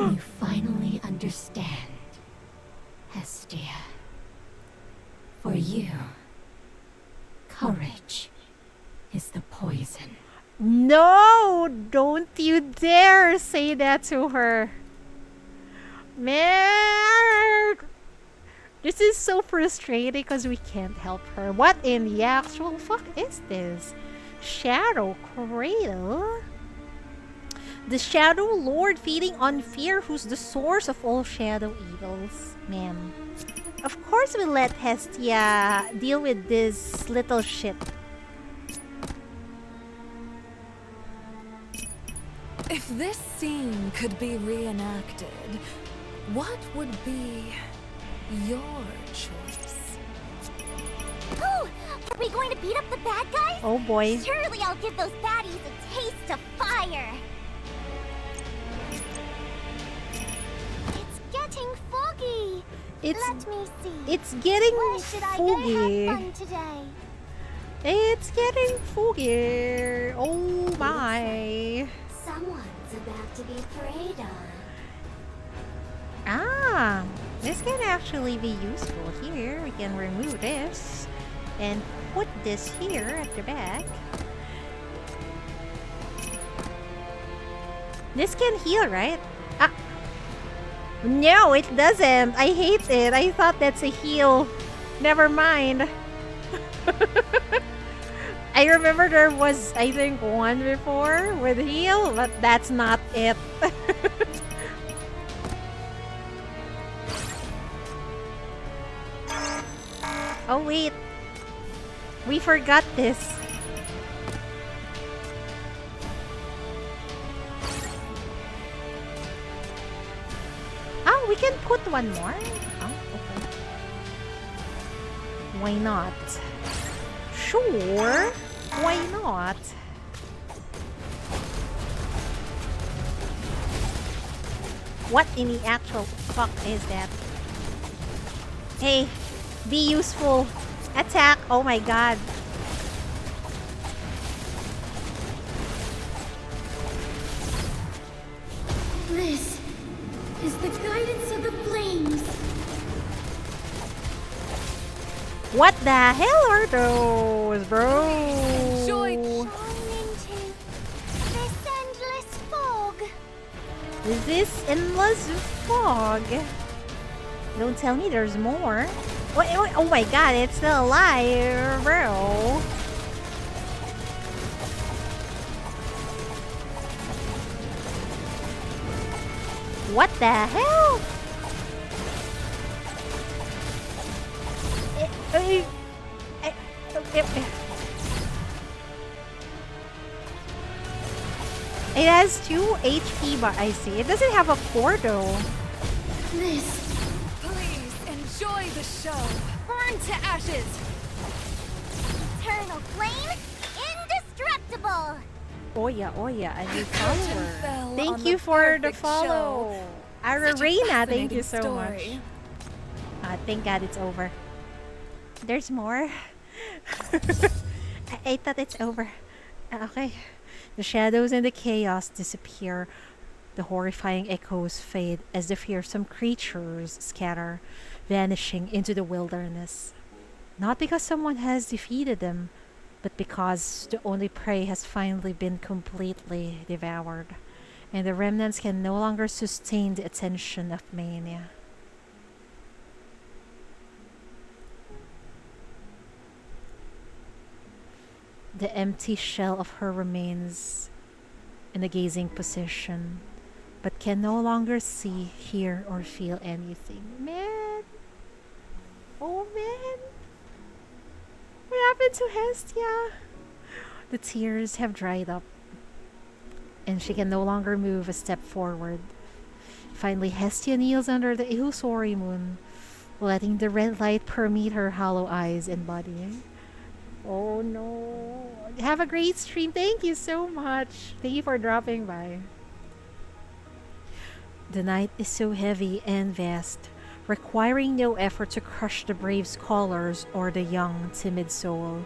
You finally understand, Hestia. For you, courage is the poison. No! Don't you dare say that to her. Man! This is so frustrating because we can't help her. What in the actual fuck is this? Shadow Cradle? The Shadow Lord feeding on fear, who's the source of all shadow evils. Man. Of course we let Hestia deal with this little shit. If this scene could be reenacted, what would be your choice? Oh, are we going to beat up the bad guys? Oh boy. Surely I'll give those baddies a taste of fire. It's getting foggy. Let me see. It's getting Where should I foggy. go have fun today? It's getting foggy. Oh my. Someone's about to be preyed on. Ah, this can actually be useful here. We can remove this and put this here at the back. This can heal, right? Ah. No, it doesn't. I hate it. I thought that's a heal. Never mind. I remember there was, I think, one before with heal, but that's not it. Oh wait, we forgot this. Oh, we can put one more. Oh, okay. Why not? Sure. Why not? What in the actual fuck is that? Hey, be useful. Attack. Oh my god. This is the guidance of the flames. What the hell are those, bro? Enjoy. Falling into this endless fog. This endless fog. Don't tell me there's more. Oh my god, it's still alive, bro. What the hell? It has 2 HP, but I see. It doesn't have a core though. This. Please enjoy the show. Burn to ashes. Eternal flame, indestructible. Oh yeah, a new follower. fell Thank on you the for the perfect follow. show. Arena, thank you so much. Story. Thank God it's over. There's more. I thought it's over. Okay. The shadows and the chaos disappear. The horrifying echoes fade as the fearsome creatures scatter, vanishing into the wilderness. Not because someone has defeated them, but because the only prey has finally been completely devoured. and the remnants can no longer sustain the attention of Mania. The empty shell of her remains in a gazing position, but can no longer see, hear, or feel anything. Man! Oh man! What happened to Hestia? The tears have dried up, and she can no longer move a step forward. Finally, Hestia kneels under the illusory moon, letting the red light permeate her hollow eyes and body. Oh no. Have a great stream. Thank you so much. Thank you for dropping by. The night is so heavy and vast, requiring no effort to crush the brave scholars or the young, timid soul.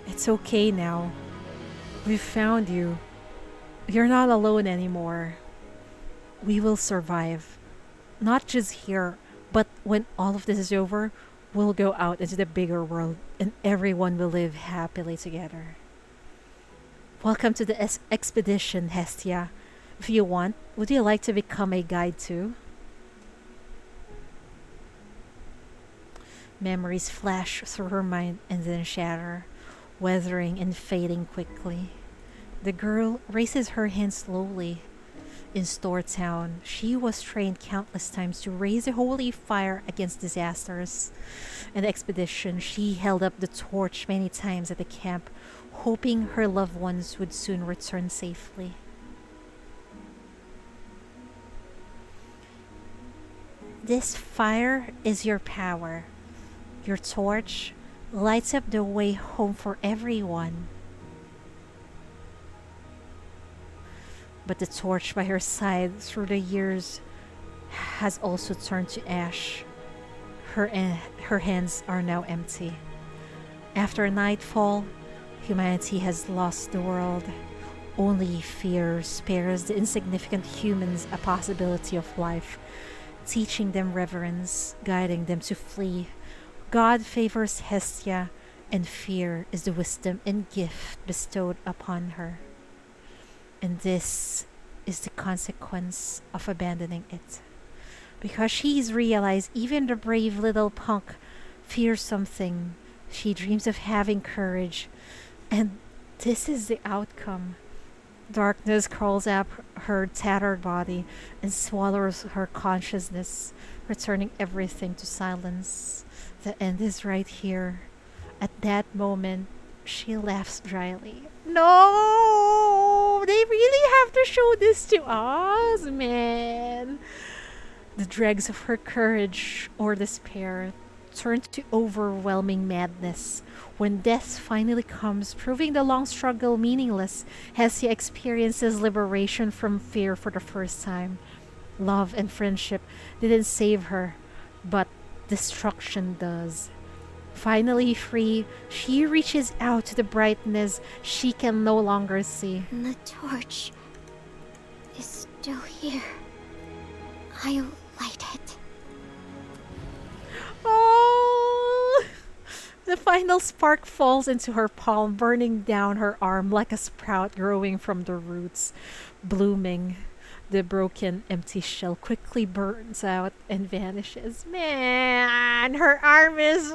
It's okay now. We've found you. You're not alone anymore. We will survive. Not just here, but when all of this is over, we'll go out into the bigger world and everyone will live happily together. Welcome to the expedition, Hestia. If you want, would you like to become a guide too? Memories flash through her mind and then shatter, weathering and fading quickly. The girl raises her hand slowly. In Store Town, she was trained countless times to raise a holy fire against disasters. In the expedition, she held up the torch many times at the camp, hoping her loved ones would soon return safely. This fire is your power. Your torch lights up the way home for everyone. But the torch by her side through the years has also turned to ash. Her hands are now empty. After nightfall, humanity has lost the world. Only fear spares the insignificant humans a possibility of life, teaching them reverence, guiding them to flee. God favors Hestia, and fear is the wisdom and gift bestowed upon her. And this is the consequence of abandoning it. Because she's realized even the brave little punk fears something. She dreams of having courage. And this is the outcome. Darkness crawls up her tattered body and swallows her consciousness, returning everything to silence. The end is right here. At that moment, she laughs dryly. No! They really have to show this to us, man. The dregs of her courage or despair turn to overwhelming madness. When death finally comes, proving the long struggle meaningless, Hestia experiences liberation from fear for the first time. Love and friendship didn't save her, but destruction does. Finally free, she reaches out to the brightness she can no longer see. The torch is still here. I'll light it. Oh! The final spark falls into her palm, burning down her arm like a sprout growing from the roots. Blooming, the broken, empty shell quickly burns out and vanishes. Man, her arm is...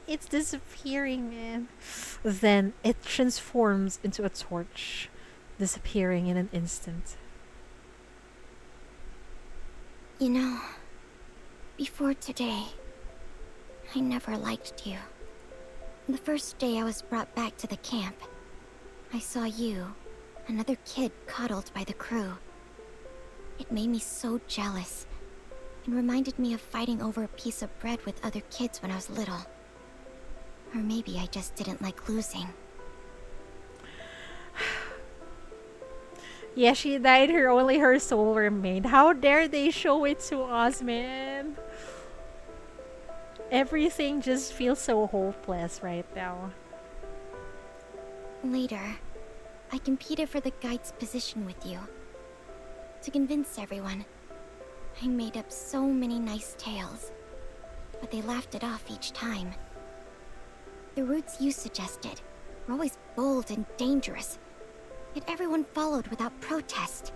it's disappearing, man. Then it transforms into a torch, disappearing in an instant. You know, before today, I never liked you. The first day I was brought back to the camp, I saw you, another kid coddled by the crew. It made me so jealous. It reminded me of fighting over a piece of bread with other kids when I was little. Or maybe I just didn't like losing. Yeah, she died, only her soul remained. How dare they show it to us, man? Everything just feels so hopeless right now. Later, I competed for the guide's position with you. To convince everyone, I made up so many nice tales. but they laughed it off each time. The routes you suggested were always bold and dangerous, yet everyone followed without protest.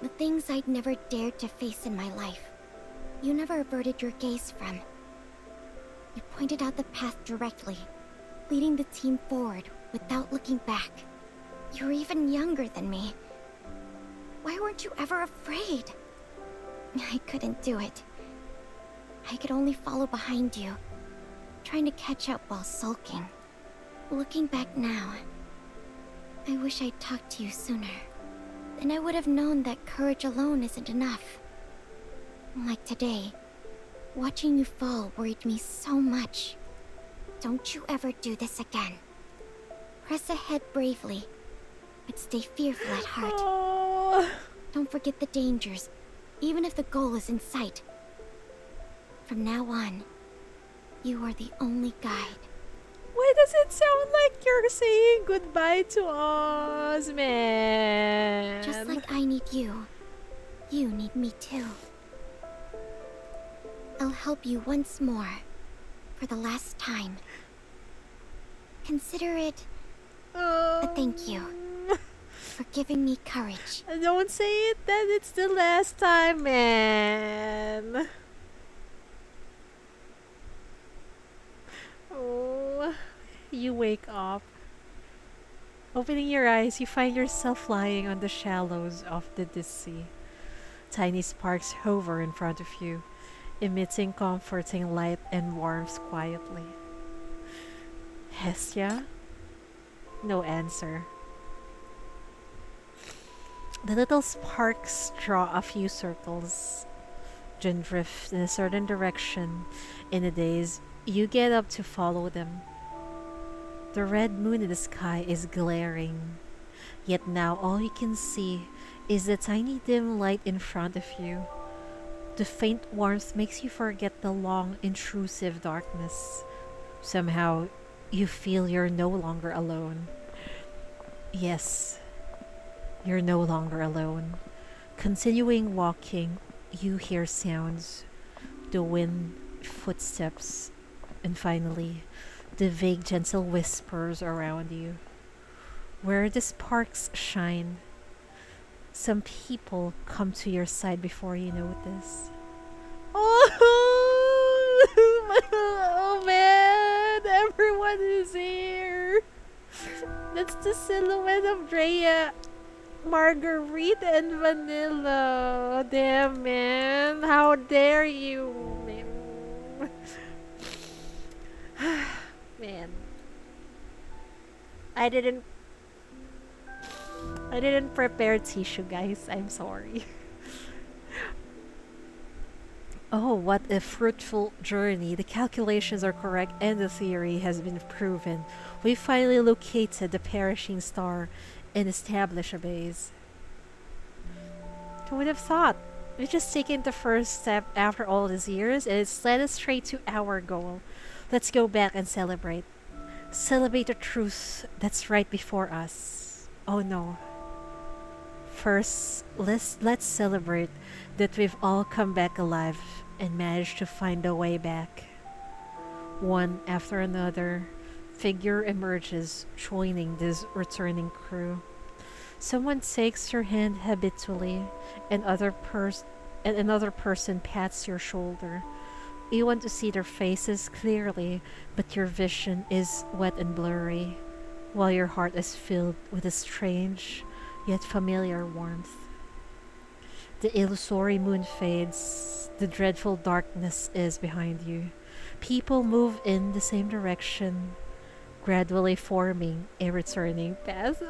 The things I'd never dared to face in my life, you never averted your gaze from. You pointed out the path directly, leading the team forward without looking back. You were even younger than me. Why weren't you ever afraid? I couldn't do it. I could only follow behind you, trying to catch up while sulking. Looking back now, I wish I'd talked to you sooner. Then I would have known that courage alone isn't enough. Like today, watching you fall worried me so much. Don't you ever do this again. Press ahead bravely, but stay fearful at heart. Oh. Don't forget the dangers, even if the goal is in sight. From now on, you are the only guide. Why does it sound like you're saying goodbye to us, man? Just like I need you, you need me too. I'll help you once more, for the last time. Consider it a thank you for giving me courage. Don't say it that it's the last time, man. Oh, you wake up. Opening your eyes, you find yourself lying on the shallows of the sea. Tiny sparks hover in front of you, emitting comforting light and warmth quietly. Hestia? No answer. The little sparks draw a few circles, then drift in a certain direction. In a daze, you get up to follow them. The red moon in the sky is glaring, yet now all you can see is the tiny dim light in front of you. The faint warmth makes you forget the long, intrusive darkness. Somehow, you feel you're no longer alone. Yes, you're no longer alone. Continuing walking, you hear sounds. The wind, footsteps, and finally, the vague gentle whispers around you. Where the sparks shine, some people come to your side before you notice. Oh man, everyone is here. That's the silhouette of Drea, Marguerite, and Vanilla. Damn, man. How dare you, man. Man. I didn't prepare tissue, guys. I'm sorry. Oh, what a fruitful journey. The calculations are correct and the theory has been proven. We finally located the perishing star and established a base. Who would have thought? We've just taken the first step after all these years and it's led us straight to our goal. Let's go back and celebrate. Celebrate the truth that's right before us. Oh no. First, let's celebrate that we've all come back alive and managed to find a way back. One after another, figure emerges, joining this returning crew. Someone takes your hand habitually, and another person pats your shoulder. You want to see their faces clearly, but your vision is wet and blurry, while your heart is filled with a strange, yet familiar warmth. The illusory moon fades, the dreadful darkness is behind you. People move in the same direction, gradually forming a returning path.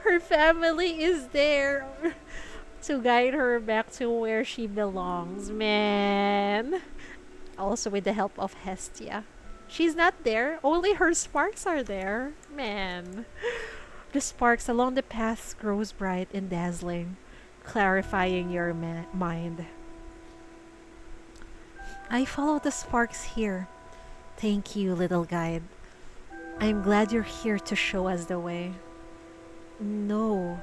Her family is there to guide her back to where she belongs, man. Also with the help of Hestia. She's not there, only her sparks are there, man. The sparks along the path grows bright and dazzling, clarifying your mind. I follow the sparks here. Thank you, little guide. I'm glad you're here to show us the way. No,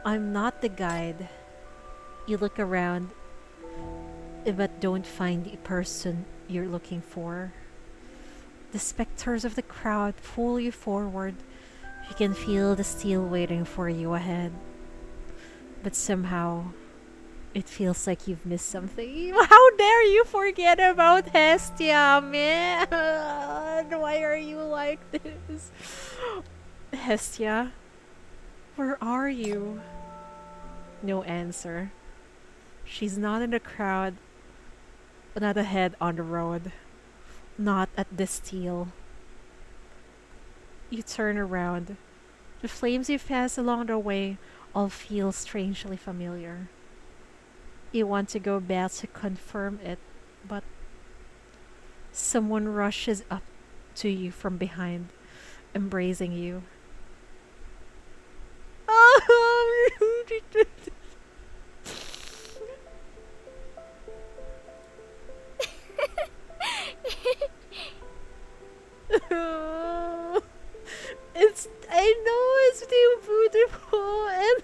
I'm not the guide. You look around. but don't find the person you're looking for. The specters of the crowd pull you forward. You can feel the steel waiting for you ahead. But somehow, it feels like you've missed something. How dare you forget about Hestia, man? Why are you like this? Hestia, where are you? No answer. She's not in the crowd, not ahead on the road, not at the steel. You turn around. The flames you pass along the way all feel strangely familiar. You want to go back to confirm it, but someone rushes up to you from behind, embracing you. I know it's too beautiful, and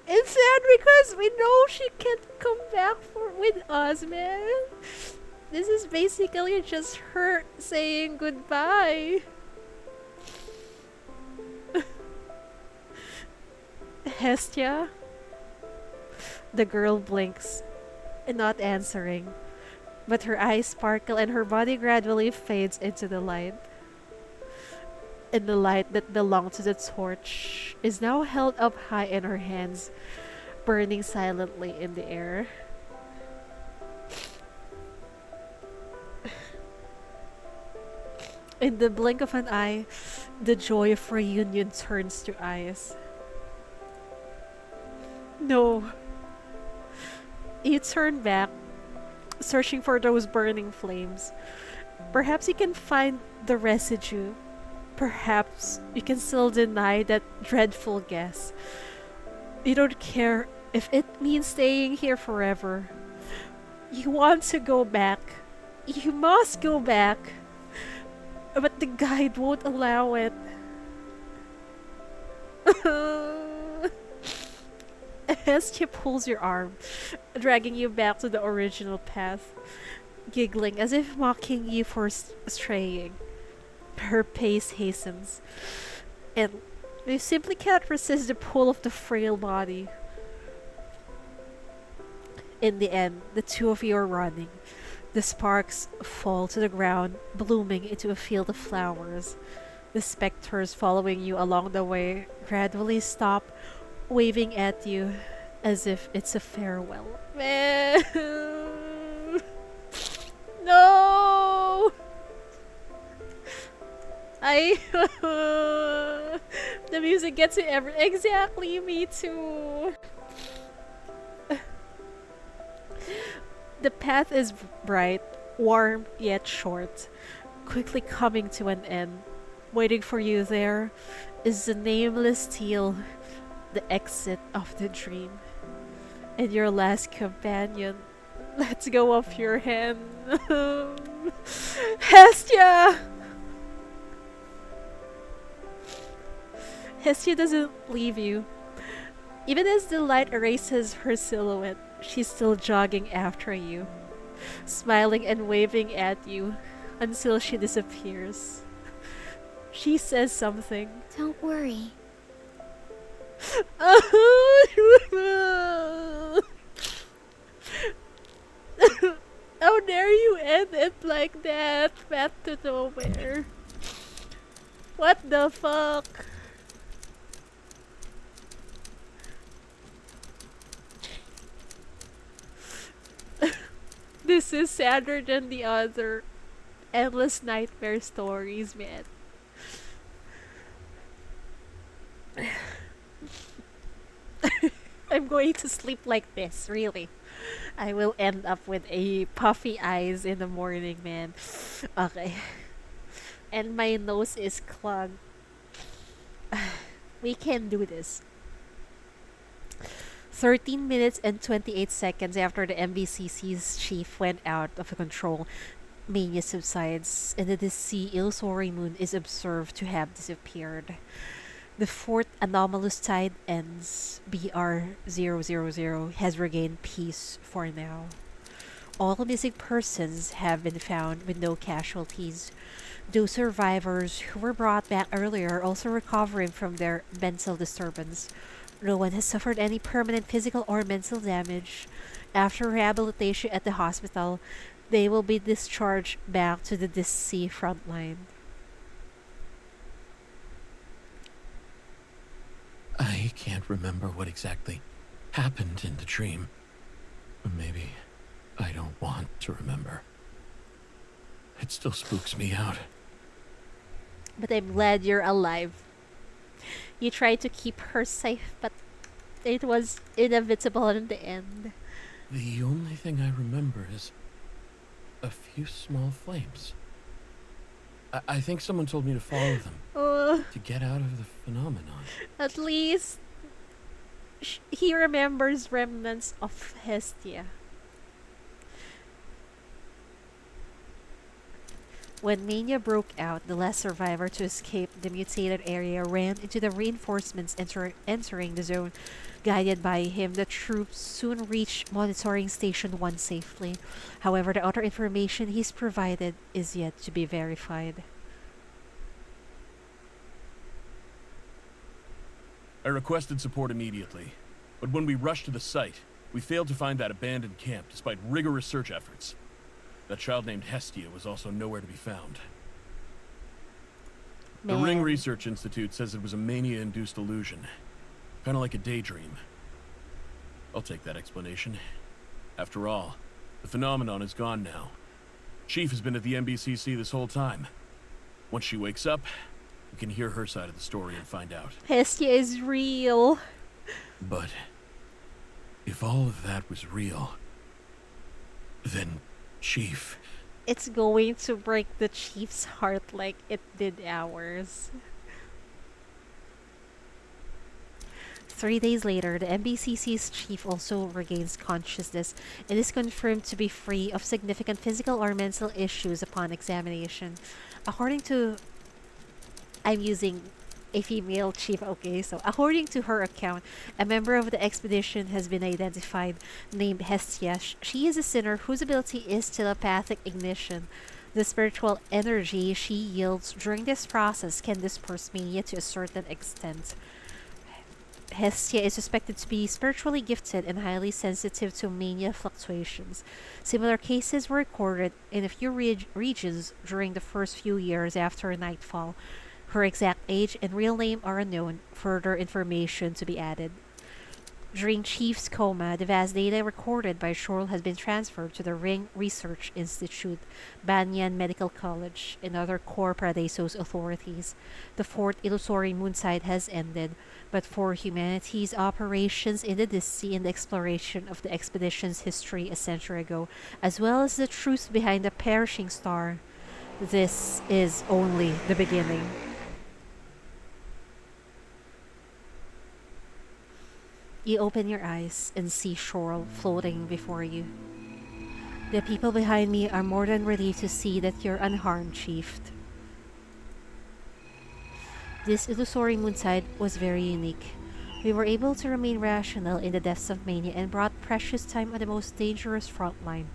it's sad because we know she can't come back with us, man. This is basically just her saying goodbye. Hestia? The girl blinks, not answering, but her eyes sparkle and her body gradually fades into the light. And the light that belonged to the torch is now held up high in her hands, burning silently in the air. In the blink of an eye, the joy of reunion turns to ice. No. You turn back, searching for those burning flames. Perhaps you can find the residue. Perhaps you can still deny that dreadful guess. You don't care if it means staying here forever. You want to go back. You must go back. But the guide won't allow it. Hestia pulls your arm, dragging you back to the original path, giggling as if mocking you for straying. Her pace hastens, and you simply can't resist the pull of the frail body. In the end, the two of you are running. The sparks fall to the ground, blooming into a field of flowers. The specters following you along the way gradually stop, waving at you as if it's a farewell. Man. No! The music gets you exactly, me too. The path is bright, warm yet short, quickly coming to an end. Waiting for you there is the nameless steel, the exit of the dream. And your last companion lets go of your hand. Hestia! Hestia doesn't leave you. Even as the light erases her silhouette, she's still jogging after you, smiling and waving at you until she disappears. She says something. Don't worry. How dare you end it like that? Path to nowhere. What the fuck? This is sadder than the other endless nightmare stories, man. I'm going to sleep like this, really. I will end up with a puffy eyes in the morning, man. Okay. And my nose is clogged. We can do this. 13 minutes and 28 seconds after the MBCC's chief went out of control, mania subsides, and the deceased illusory moon is observed to have disappeared. The fourth anomalous tide ends. BR000 has regained peace for now. all missing persons have been found with no casualties. Those survivors who were brought back earlier are also recovering from their mental disturbance. No one has suffered any permanent physical or mental damage. After rehabilitation at the hospital, they will be discharged back to the DC frontline. I can't remember what exactly happened in the dream. Maybe I don't want to remember. It still spooks me out. But I'm glad you're alive. You tried to keep her safe, but it was inevitable in the end. The only thing I remember is a few small flames. I think someone told me to follow them to get out of the phenomenon. At least he remembers remnants of Hestia. When mania broke out, the last survivor to escape the mutated area ran into the reinforcements entering the zone. Guided by him, the troops soon reached Monitoring Station 1 safely. However, the other information he's provided is yet to be verified. I requested support immediately, but when we rushed to the site, we failed to find that abandoned camp despite rigorous search efforts. That child named Hestia was also nowhere to be found. The Ring Research Institute says it was a mania-induced illusion. Kind of like a daydream. I'll take that explanation. After all, the phenomenon is gone now. Chief has been at the MBCC this whole time. Once she wakes up, we can hear her side of the story and find out. Hestia is real. But if all of that was real, then Chief... It's going to break the Chief's heart like it did ours. 3 days later, the MBCC's chief also regains consciousness and is confirmed to be free of significant physical or mental issues upon examination. According to... I'm using a female chief, okay, so according to her account, a member of the expedition has been identified named Hestia. She is a sinner whose ability is telepathic ignition. The spiritual energy she yields during this process can disperse mania to a certain extent. Hestia is suspected to be spiritually gifted and highly sensitive to mania fluctuations. Similar cases were recorded in a few regions during the first few years after Nightfall. Her exact age and real name are unknown, further information to be added. During Chief's coma, the vast data recorded by Shorl has been transferred to the Ring Research Institute, Banyan Medical College, and other core Paradiso's authorities. The fourth illusory moonside has ended, but for humanity's operations in the Disc and the exploration of the expedition's history a century ago, as well as the truth behind the perishing star, this is only the beginning. You open your eyes and see Shorl floating before you. The people behind me are more than relieved to see that you're unharmed, Chief. This illusory moontide was very unique. We were able to remain rational in the depths of mania and brought precious time on the most dangerous front line.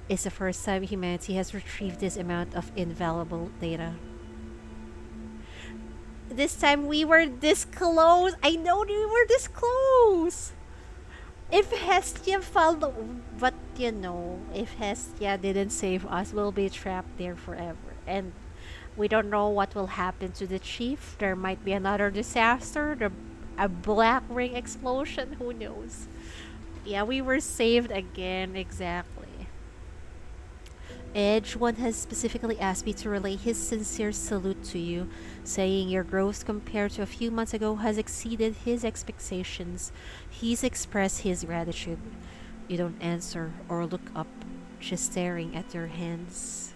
It's the first time humanity has retrieved this amount of invaluable data. This time we were this close. I know we were this close. If Hestia followed, but you know, if Hestia didn't save us, we'll be trapped there forever. And we don't know what will happen to the chief. There might be another disaster, a black ring explosion, who knows. Yeah, we were saved again, exactly. Edge One has specifically asked me to relay his sincere salute to you, saying your growth compared to a few months ago has exceeded his expectations. He's expressed his gratitude. You don't answer or look up, just staring at your hands.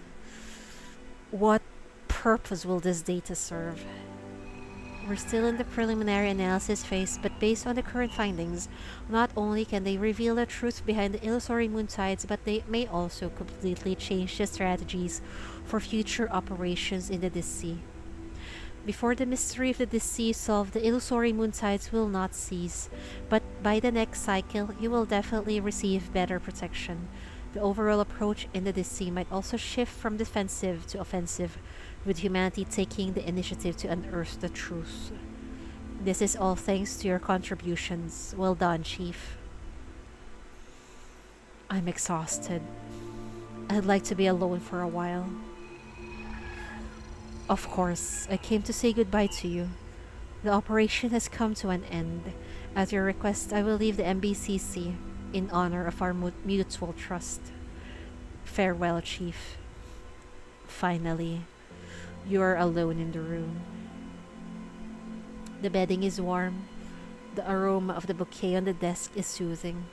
What purpose will this data serve? We're still in the preliminary analysis phase, but based on the current findings, not only can they reveal the truth behind the illusory moontides, but they may also completely change the strategies for future operations in the Sea. Before the mystery of the Sea is solved, the illusory moontides will not cease, but by the next cycle, you will definitely receive better protection. The overall approach in the DC might also shift from defensive to offensive, with humanity taking the initiative to unearth the truth. This is all thanks to your contributions. Well done, Chief. I'm exhausted. I'd like to be alone for a while. Of course, I came to say goodbye to you. The operation has come to an end. At your request, I will leave the MBCC in honor of our mutual trust. Farewell, Chief. Finally, you are alone in the room. The bedding is warm. The aroma of the bouquet on the desk is soothing.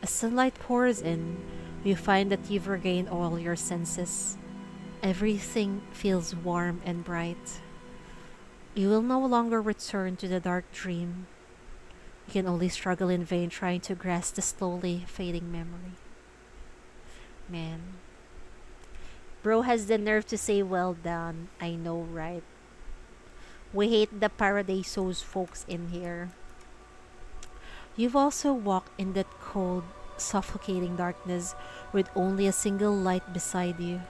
As sunlight pours in, you find that you've regained all your senses. Everything feels warm and bright. You will no longer return to the dark dream. You can only struggle in vain trying to grasp the slowly fading memory. Man. Bro has the nerve to say well done. I know, right? We hate the Paradeisos folks in here. You've also walked in that cold, suffocating darkness with only a single light beside you.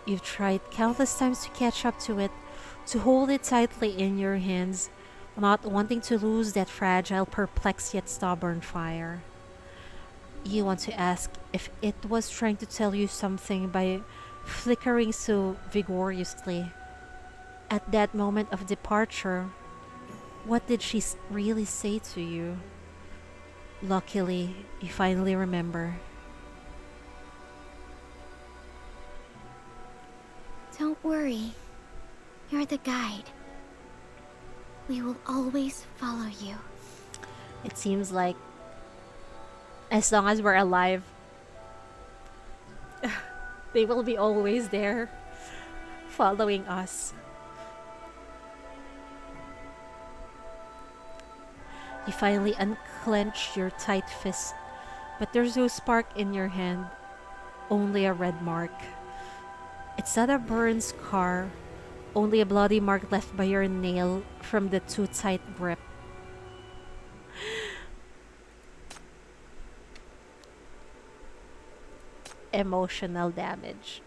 You've tried countless times to catch up to it, to hold it tightly in your hands, not wanting to lose that fragile, perplexed yet stubborn fire. You want to ask if it was trying to tell you something by flickering so vigorously. At that moment of departure, what did she really say to you? Luckily, you finally remember. Don't worry. You're the guide. We will always follow you. It seems like as long as we're alive, they will be always there, following us. You finally unclench your tight fist, but there's no spark in your hand, only a red mark. It's not a burn scar, only a bloody mark left by your nail from the too tight grip. Emotional damage.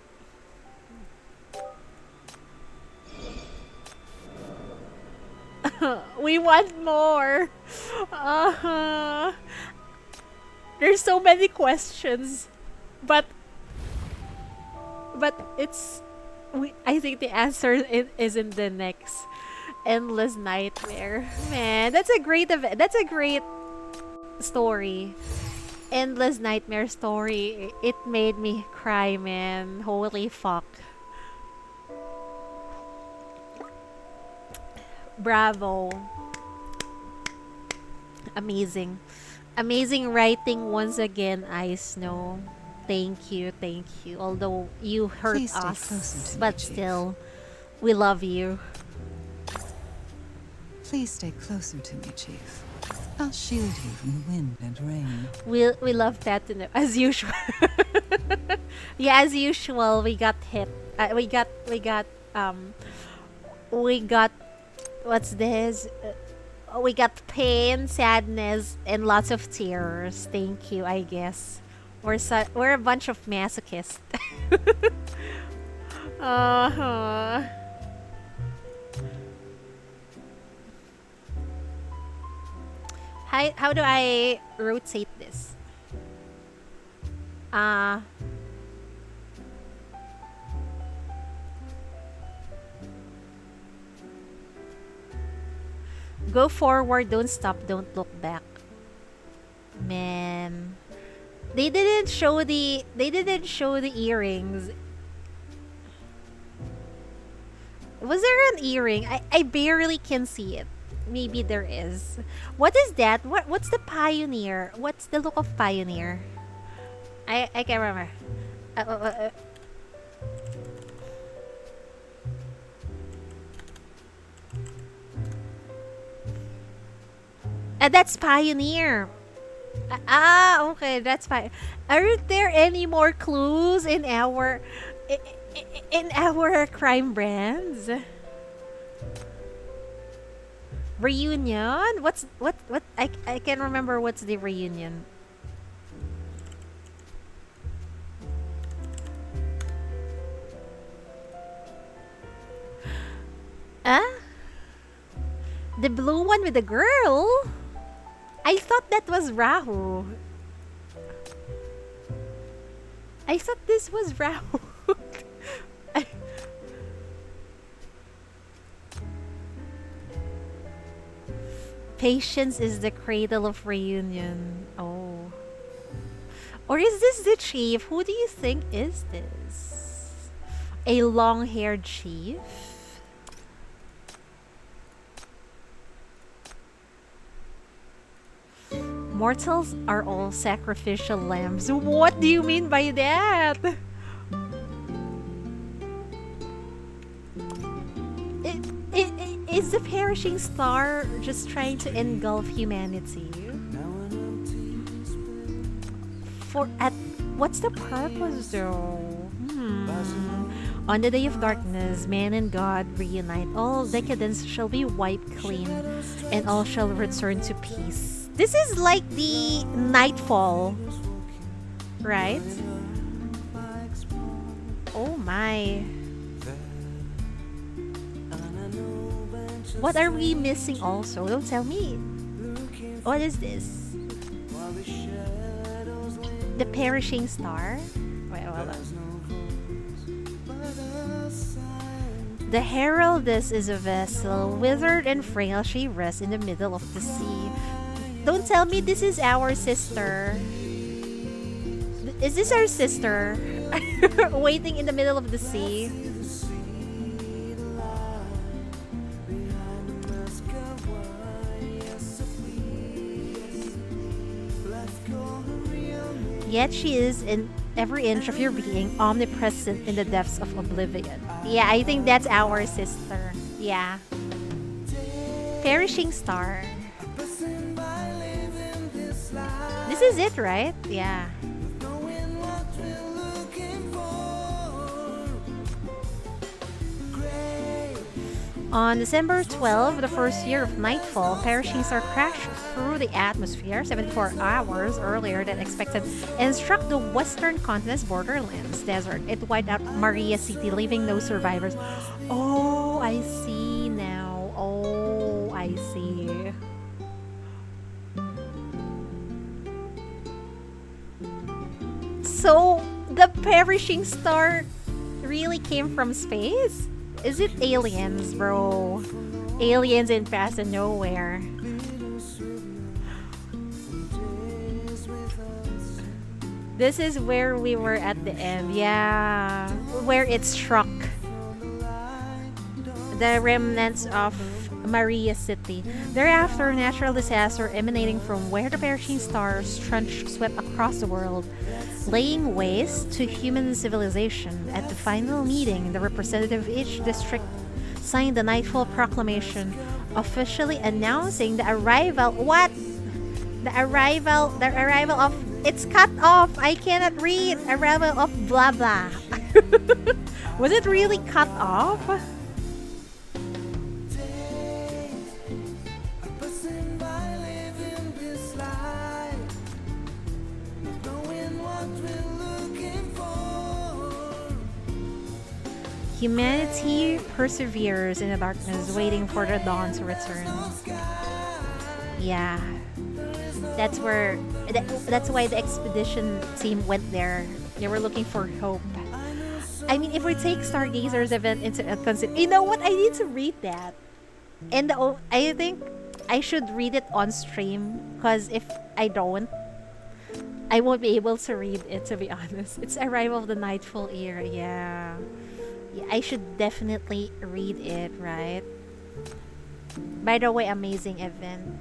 We want more. There's so many questions, but it's I think the answer is in the next Endless Nightmare. Man, that's a great that's a great story. Endless Nightmare story. It made me cry, man. Holy fuck. Bravo. Amazing. Amazing writing once again, AISNO. Thank you, thank you. Although you hurt Please stay us, closer to me, but Chief. still, we love you. Please stay closer to me, Chief. I'll shield you from the wind and rain. We love that to know, as usual. Yeah, as usual, we got hit. We got what's this? We got pain, sadness, and lots of tears. Thank you, I guess. We're a bunch of masochists. Uh-huh. How do I rotate this? Go forward, don't stop, don't look back. Man. They didn't show the earrings. Was there an earring? I barely can see it. Maybe there is. What is that? What's the pioneer? What's the look of pioneer? I can't remember. That's pioneer. Okay, that's fine. Aren't there any more clues in our crime brands? Reunion? What I can't remember what's the reunion. The blue one with the girl? I thought that was Rahu. I thought this was Rahu. Patience is the cradle of reunion. Oh. Or is this the chief? Who do you think is this? A long-haired chief? Mortals are all sacrificial lambs. What do you mean by that? Is the perishing star just trying to engulf humanity? What's the purpose though? On the day of darkness, man and God reunite. All decadence shall be wiped clean, and all shall return to peace. This is like the nightfall, right? Oh my. What are we missing also? Don't tell me. What is this? The perishing star? Wait, hold on. The heraldess is a vessel, withered and frail, she rests in the middle of the sea. Don't tell me this is our sister. Is this our sister? Waiting in the middle of the sea. Yet she is in every inch of your being, omnipresent in the depths of oblivion. Yeah, I think that's our sister. Yeah. Perishing star. This is it, right? Yeah. On December 12, the first year of nightfall, perishing star crashed through the atmosphere 74 hours earlier than expected and struck the western continent's borderlands desert. It wiped out Maria City, leaving no survivors. Oh, I see now. Oh, I see. So, the perishing star really came from space? Is it aliens, bro? Aliens in Fast and Nowhere. This is where we were at the end. Yeah. Where it struck. The remnants of Maria City. Thereafter, a natural disaster emanating from where the perishing stars swept across the world, laying waste to human civilization. At the final meeting, the representative of each district signed the Nightfall Proclamation, officially announcing the arrival. What? The arrival of. It's cut off. I cannot read. Arrival of blah blah. Was it really cut off? Humanity perseveres in the darkness, waiting for the dawn to return. Yeah. That's where... That's why the expedition team went there. They were looking for hope. I mean, if we take Stargazer's event into consideration... You know what? I need to read that. And I think I should read it on stream. Because if I don't, I won't be able to read it, to be honest. It's Arrival of the Nightfall Era. Yeah. I should definitely read it, right? By the way, amazing event.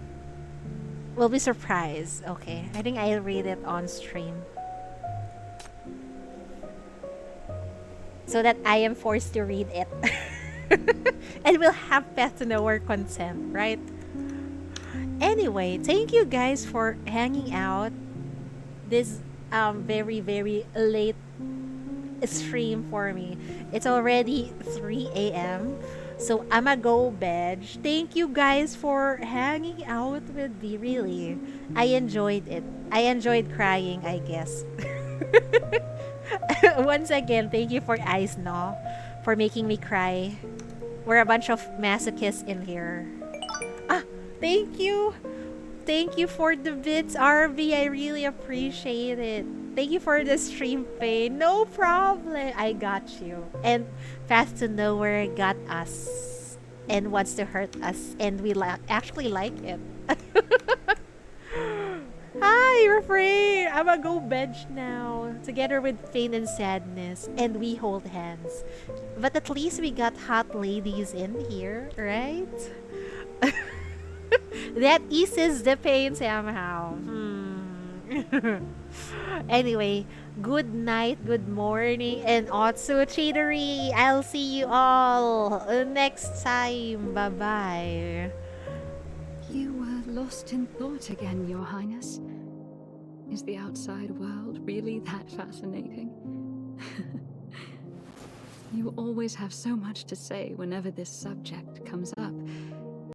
We'll be surprised. Okay, I think I'll read it on stream. So that I am forced to read it. And we'll have Path to Nowhere consent, right? Anyway, thank you guys for hanging out this very, very late stream for me. It's already 3 a.m. So I'ma go bed. Thank you guys for hanging out with me, really. I enjoyed it. I enjoyed crying, I guess. Once again, thank you for AISNO for making me cry. We're a bunch of masochists in here. Ah, Thank you. Thank you for the bits, RB. I really appreciate it. Thank you for the stream pay. No problem. I got you. And Fast to Nowhere got us and wants to hurt us, and we actually like it. Hi, refrain. I'm gonna go bench now. Together with pain and sadness, and we hold hands. But at least we got hot ladies in here, right? That eases the pain somehow. Anyway, good night, good morning, and also cheatery. I'll see you all next time. Bye-bye. You were lost in thought again, Your Highness. Is the outside world really that fascinating? You always have so much to say whenever this subject comes up.